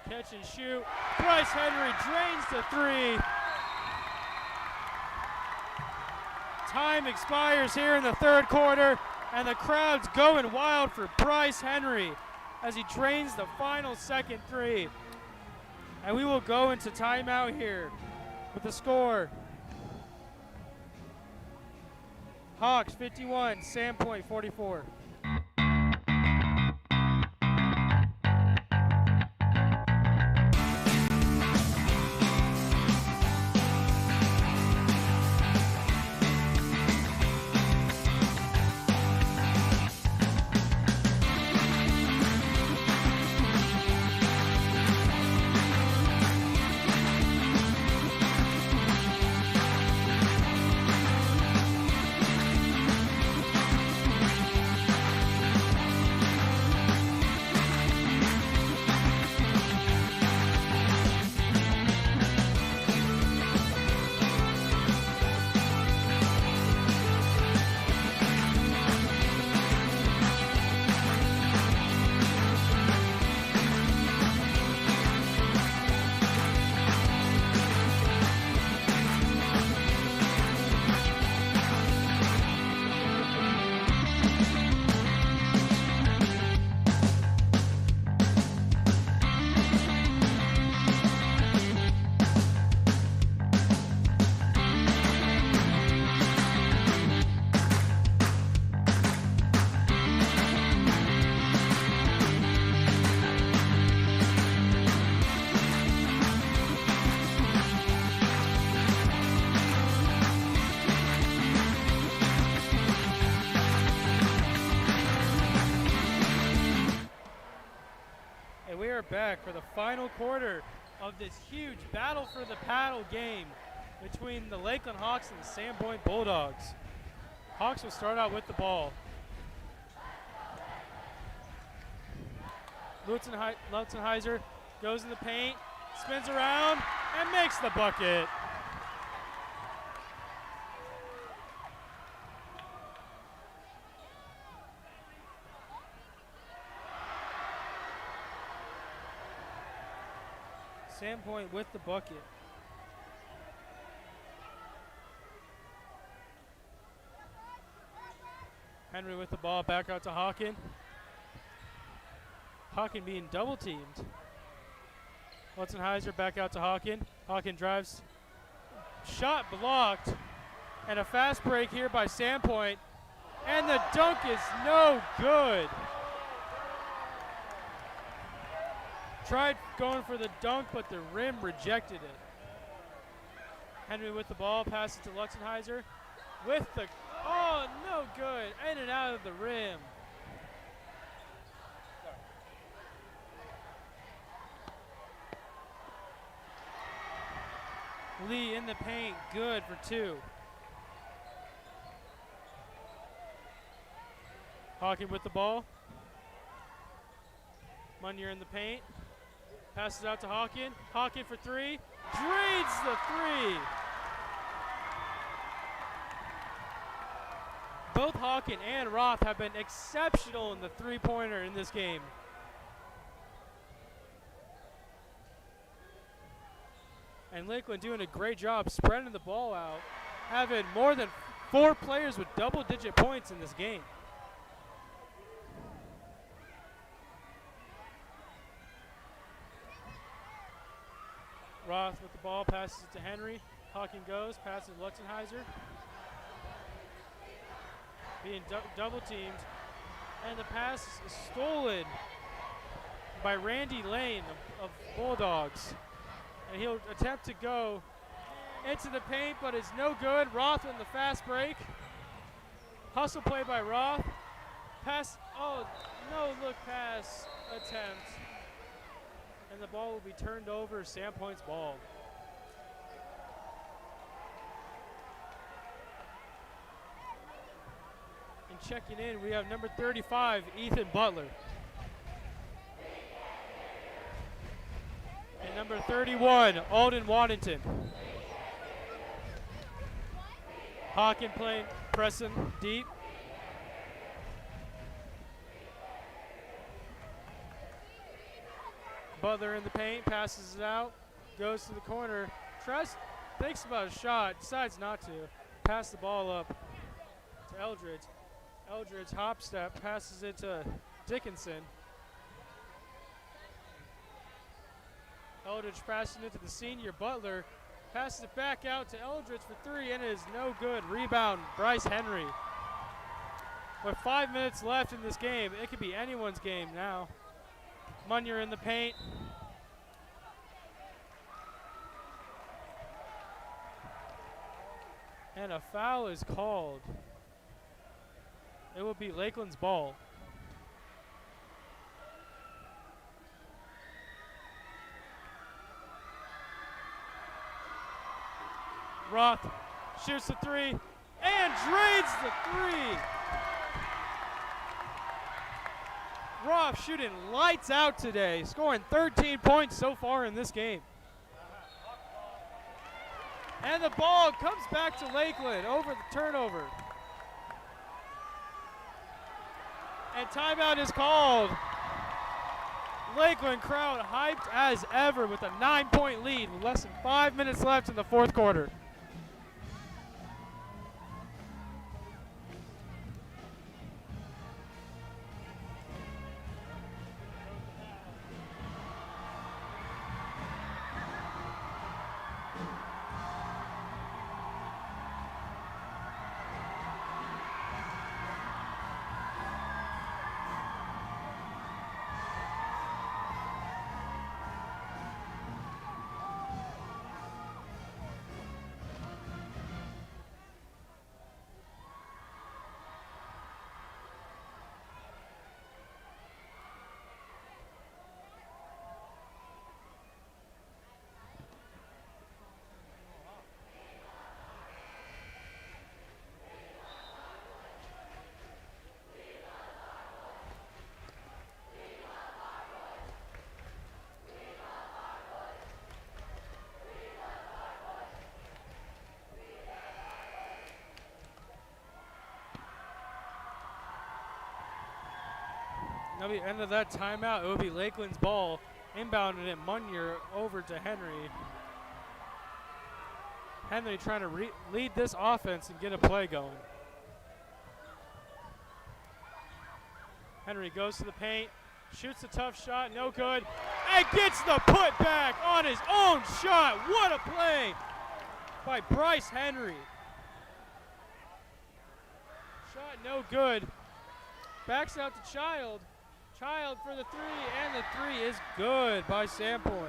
Catch and shoot. Bryce Henry drains the three. Time expires here in the third quarter, and the crowd's going wild for Bryce Henry as he drains the final second three. And we will go into timeout here with the score. Hawks 51, Sandpoint 44. Back for the final quarter of this huge battle for the paddle game between the Lakeland Hawks and the Sandpoint Bulldogs. Hawks will start out with the ball. Lutzenheiser goes in the paint, spins around, and makes the bucket. Sandpoint with the bucket. Henry with the ball, back out to Hawken. Hawken being double teamed. Lutzenheiser back out to Hawken. Hawken drives, shot blocked, and a fast break here by Sandpoint. And the dunk is no good. Tried going for the dunk, but the rim rejected it. Henry with the ball, passes to Lutzenheiser. With the, oh, no good. In and out of the rim. Lee in the paint, good for two. Hawken with the ball. Munier in the paint. Passes out to Hawken. Hawken for three. Drains the three. Both Hawken and Roth have been exceptional in the three-pointer in this game. And Lakeland doing a great job spreading the ball out, having more than 4 players with double-digit points in this game. Roth with the ball, passes it to Henry. Hawken goes, passes to Lutzenheiser. Being double teamed. And the pass is stolen by Randy Lane of Bulldogs. And he'll attempt to go into the paint, but it's no good. Roth in the fast break. Hustle play by Roth. Pass, oh, no look pass attempt. And the ball will be turned over, Sandpoint's ball. And checking in, we have number 35, Ethan Butler. And number 31, Alden Waddington. Hawken playing, pressing deep. Butler in the paint, passes it out, goes to the corner, thinks about a shot, decides not to. Pass the ball up to Eldridge. Eldridge hop step, passes it to Dickinson. Eldridge passing it to the senior Butler. Passes it back out to Eldridge for three, and it is no good. Rebound, Bryce Henry. With 5 minutes left in this game, it could be anyone's game now. Munyer in the paint. And a foul is called. It will be Lakeland's ball. Roth shoots the three and drains the three. Roth shooting lights out today, scoring 13 points so far in this game. And the ball comes back to Lakeland over the turnover. And timeout is called. Lakeland crowd hyped as ever with a 9-point lead with less than 5 minutes left in the fourth quarter. At the end of that timeout, it will be Lakeland's ball. Inbounded it, Munyer over to Henry. Henry trying to lead this offense and get a play going. Henry goes to the paint, shoots a tough shot, no good, and gets the putback on his own shot. What a play by Bryce Henry. Shot no good. Backs out to Child. Child for the three, and the three is good by Sandpoint.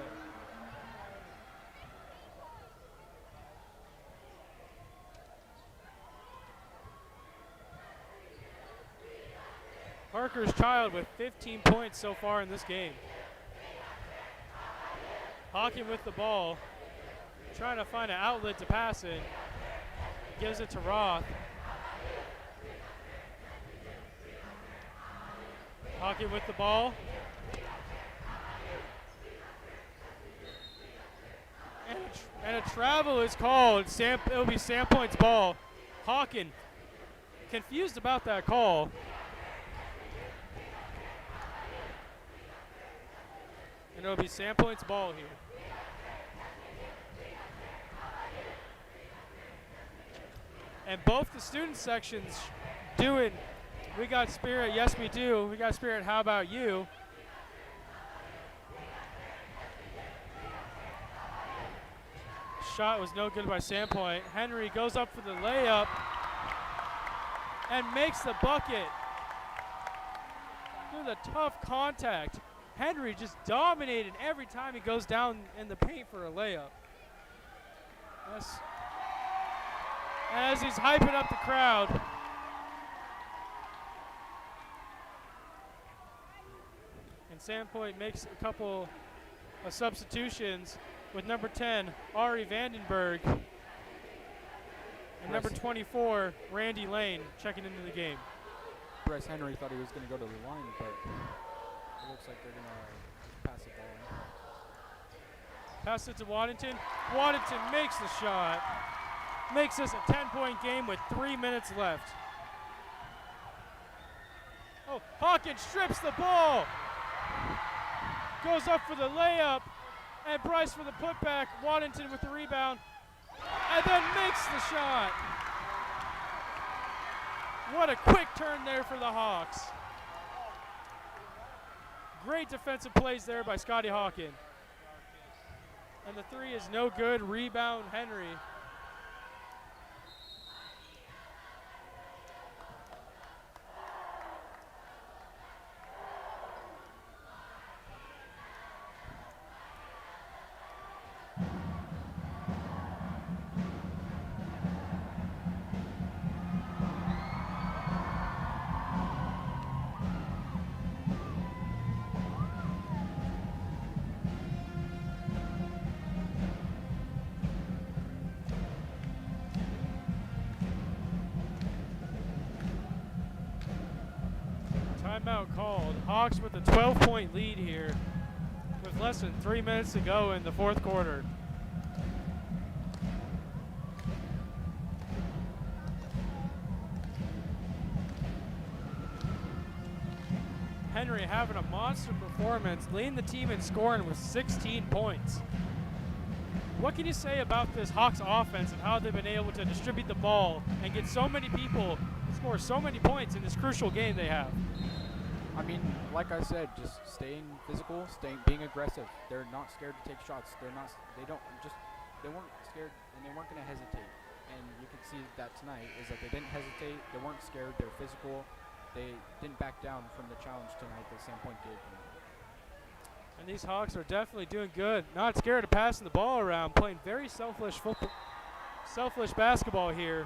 Parker's Child with 15 points so far in this game. Hawking with the ball, trying to find an outlet to pass it. Gives it to Roth. Hawking with the ball. And a travel is called. It'll be Sandpoint's ball. Hawking confused about that call. And it'll be Sandpoint's ball here. And both the student sections doing We Got Spirit, yes we do. We Got Spirit, how about you? Shot was no good by Sandpoint. Henry goes up for the layup and makes the bucket. Through the tough contact. Henry just dominated every time he goes down in the paint for a layup. And as he's hyping up the crowd, and Sandpoint makes a couple of substitutions with number 10, Ari Vandenberg, and number 24, Randy Lane, checking into the game. Bryce Henry thought he was going to go to the line, but it looks like they're going to pass it down. Pass it to Waddington. Waddington makes the shot. Makes this a 10-point game with 3 minutes left. Oh, Hawkins strips the ball. goes up for the layup, and Bryce for the putback. Waddington with the rebound, and then makes the shot. What a quick turn there for the Hawks. Great defensive plays there by Scotty Hawkin. And the three is no good. Rebound, Henry. Timeout called. Hawks with a 12-point lead here with less than 3 minutes to go in the fourth quarter. Henry having a monster performance, leading the team in scoring with 16 points. What can you say about this Hawks offense and how they've been able to distribute the ball and get so many people score so many points in this crucial game they have? I mean, like I said, just staying physical, being aggressive. They're not scared to take shots. They weren't scared, and they weren't going to hesitate. And you can see that tonight is that they didn't hesitate. They weren't scared. They're physical. They didn't back down from the challenge tonight that Sandpoint gave them. And these Hawks are definitely doing good. Not scared of passing the ball around, playing very selfish basketball here.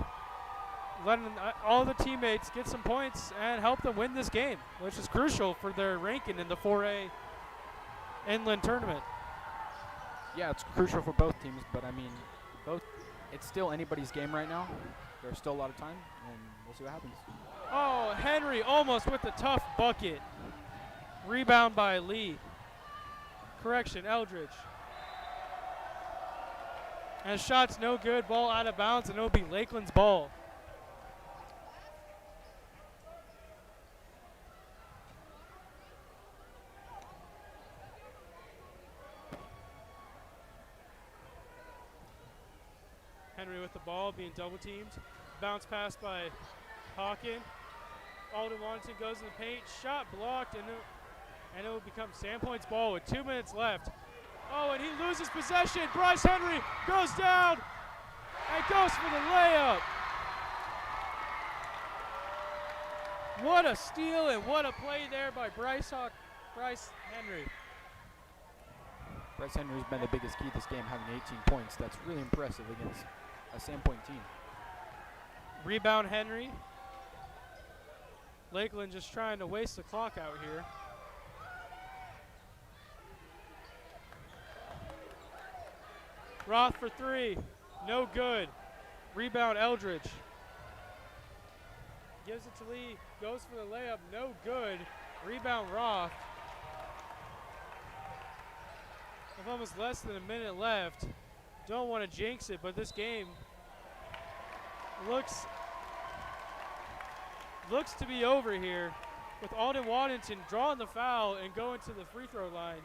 Letting all the teammates get some points and help them win this game, which is crucial for their ranking in the 4A Inland Tournament. Yeah, it's crucial for both teams, but I mean, it's still anybody's game right now. There's still a lot of time, and we'll see what happens. Oh, Henry almost with the tough bucket. Rebound by Lee. Correction, Eldridge. And shot's no good, ball out of bounds, and it'll be Lakeland's ball. Henry with the ball, being double teamed. Bounce pass by Hawkin. Alden Waddington goes in the paint. Shot blocked, and it will become Sandpoint's ball with 2 minutes left. Oh, and he loses possession. Bryce Henry goes down and goes for the layup. What a steal and what a play there by Bryce Henry. Bryce Henry's been the biggest key this game, having 18 points. That's really impressive against a Sandpoint team. Rebound Henry. Lakeland just trying to waste the clock out here. Roth for three, no good. Rebound Eldridge. Gives it to Lee, goes for the layup, no good. Rebound Roth. With almost less than a minute left. Don't want to jinx it, but this game looks to be over here with Alden Waddington drawing the foul and going to the free throw line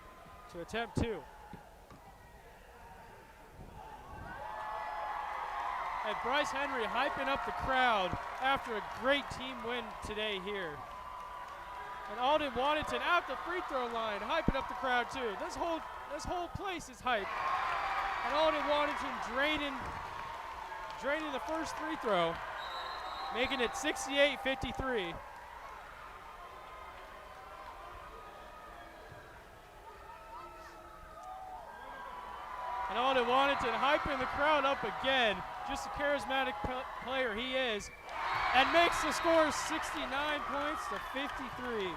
to attempt two. And Bryce Henry hyping up the crowd after a great team win today here. And Alden Waddington at the free throw line, hyping up the crowd too. This whole place is hyped. And Alden Waddington draining the first free throw, making it 68-53. And Alden Waddington hyping the crowd up again. Just a charismatic player he is. And makes the score 69 points to 53.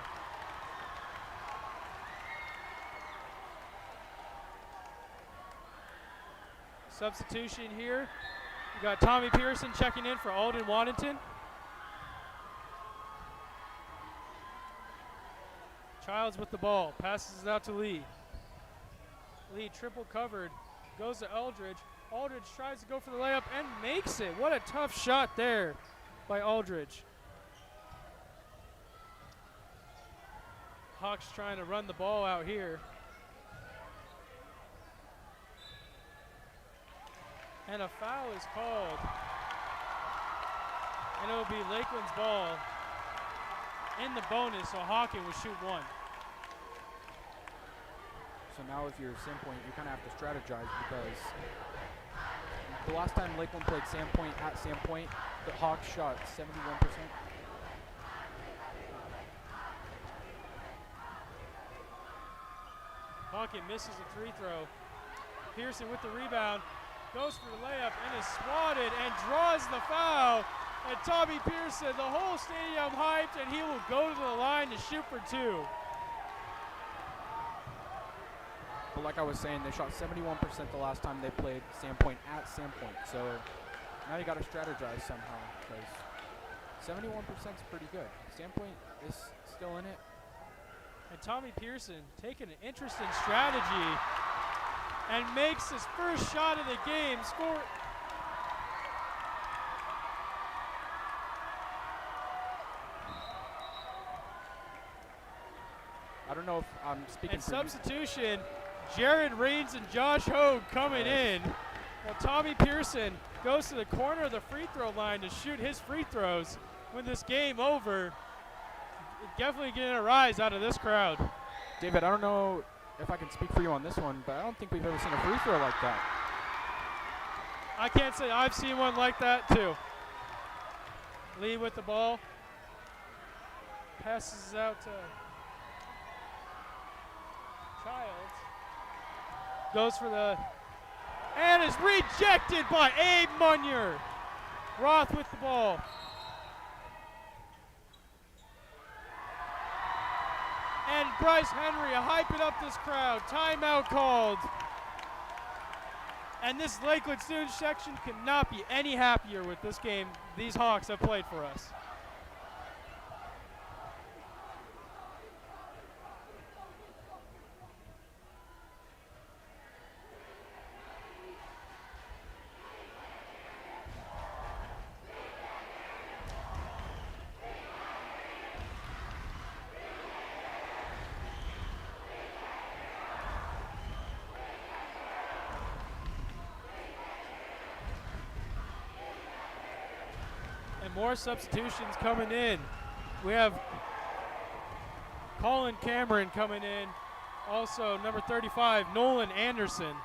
Substitution here. We got Tommy Pearson checking in for Alden Waddington. Childs with the ball, passes it out to Lee. Lee triple covered, goes to Eldridge. Aldridge tries to go for the layup and makes it. What a tough shot there by Aldridge. Hawks trying to run the ball out here. And a foul is called. And it'll be Lakeland's ball in the bonus, so Hawking will shoot one. So now if you're Sandpoint, you kind of have to strategize because the last time Lakeland played Sandpoint at Sandpoint, the Hawks shot 71%. Hawking misses a free throw. Pearson with the rebound, goes for the layup and is swatted and draws the foul. And Tommy Pearson, the whole stadium hyped, and he will go to the line to shoot for two. But like I was saying, they shot 71% the last time they played Sandpoint at Sandpoint. So now you got to strategize somehow because 71% is pretty good. Sandpoint is still in it. And Tommy Pearson taking an interesting strategy and makes his first shot of the game. Score. I don't know if I'm speaking And for you. substitution, Jared Raines and Josh Hogue coming in. Well, Tommy Pearson goes to the corner of the free throw line to shoot his free throws. When this game over, definitely getting a rise out of this crowd. David, I don't know if I can speak for you on this one, but I don't think we've ever seen a free throw like that. I can't say I've seen one like that too. Lee with the ball. Passes it out to Childs. Goes for the, and is rejected by Abe Munier. Roth with the ball. And Bryce Henry hyping up this crowd. Timeout called. And this Lakeland student section cannot be any happier with this game these Hawks have played for us. More substitutions coming in. We have Colin Cameron coming in. Also, number 35, Nolan Anderson.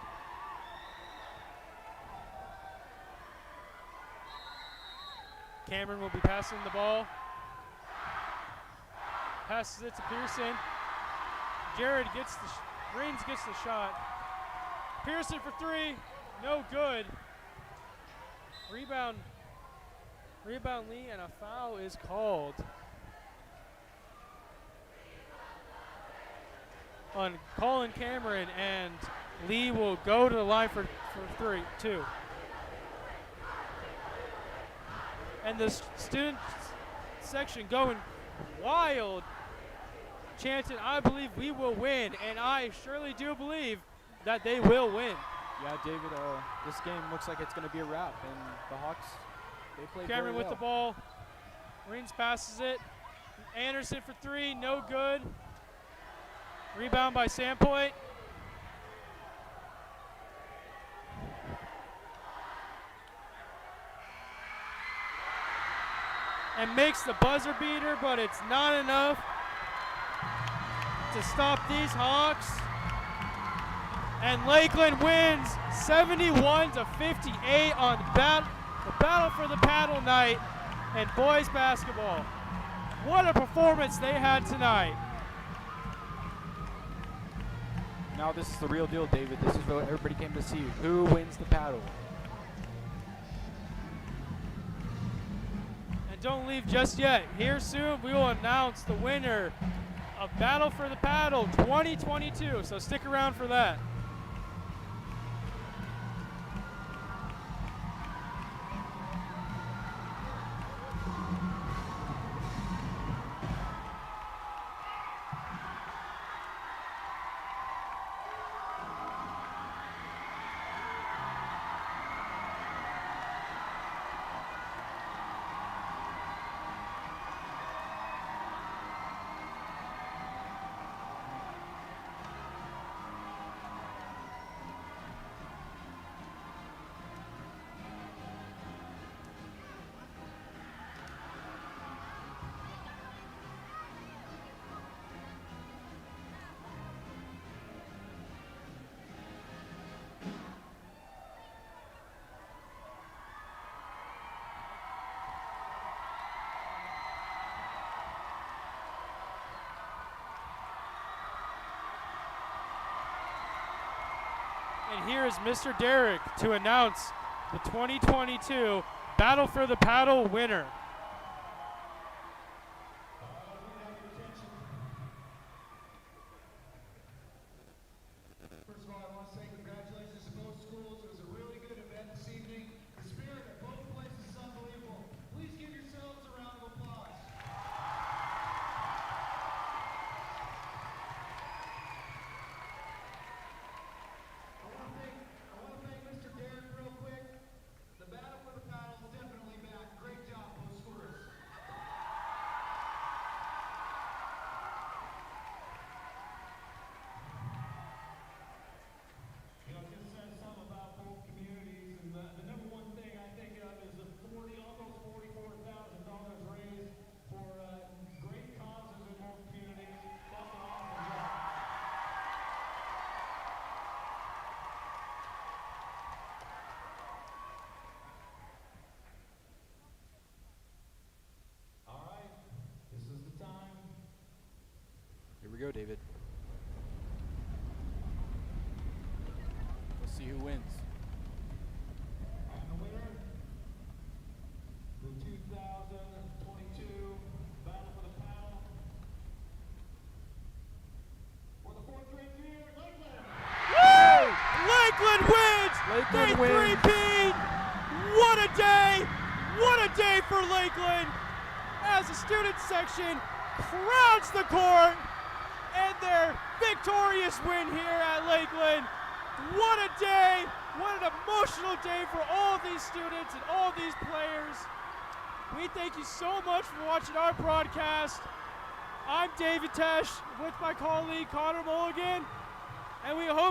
Cameron will be passing the ball. Passes it to Pearson. Jared gets the, Raines gets the shot. Pearson for three, no good. Rebound Lee, and a foul is called on Colin Cameron, and Lee will go to the line for two. And the student section going wild, chanting, "I believe we will win," and I surely do believe that they will win. Yeah, David, this game looks like it's going to be a wrap, and the Hawks, they played Cameron very with well. the ball. Raines passes it. Anderson for three, no good. Rebound by Sandpoint. And makes the buzzer beater, but it's not enough to stop these Hawks. And Lakeland wins 71-58 on the battle for the paddle night and boys basketball. What a performance they had tonight. Now this is the real deal, David. This is what everybody came to see. Who wins the paddle? And don't leave just yet. Here soon we will announce the winner of Battle for the Paddle 2022. So stick around for that. And here is Mr. Derrick to announce the 2022 Battle for the Paddle winner. First of all, I want to say congratulations to both schools. It was a really good event this evening. The spirit at both places is unbelievable. Please give yourselves a round of applause. I want to thank Mr. Derrick real quick. The battle for the paddle is definitely back. Great job, both schools. You know, it just says something about both communities, and the number one thing I think of is the almost $44,000 raised for great causes in both communities. That's an awesome job. All right, this is the time. Here we go, David. Let's see who wins. And the winner, the 2022 Battle for the Paddle, for the fourth straight year, Lakeland. Woo! Lakeland wins! Lakeland they wins. three-peat! What a day! What a day for Lakeland! As the student section crowds the court and their victorious win here at Lakeland. What a day! What an emotional day for all these students and all these players. We thank you so much for watching our broadcast. I'm David Tesh with my colleague Connor Mulligan, and we hope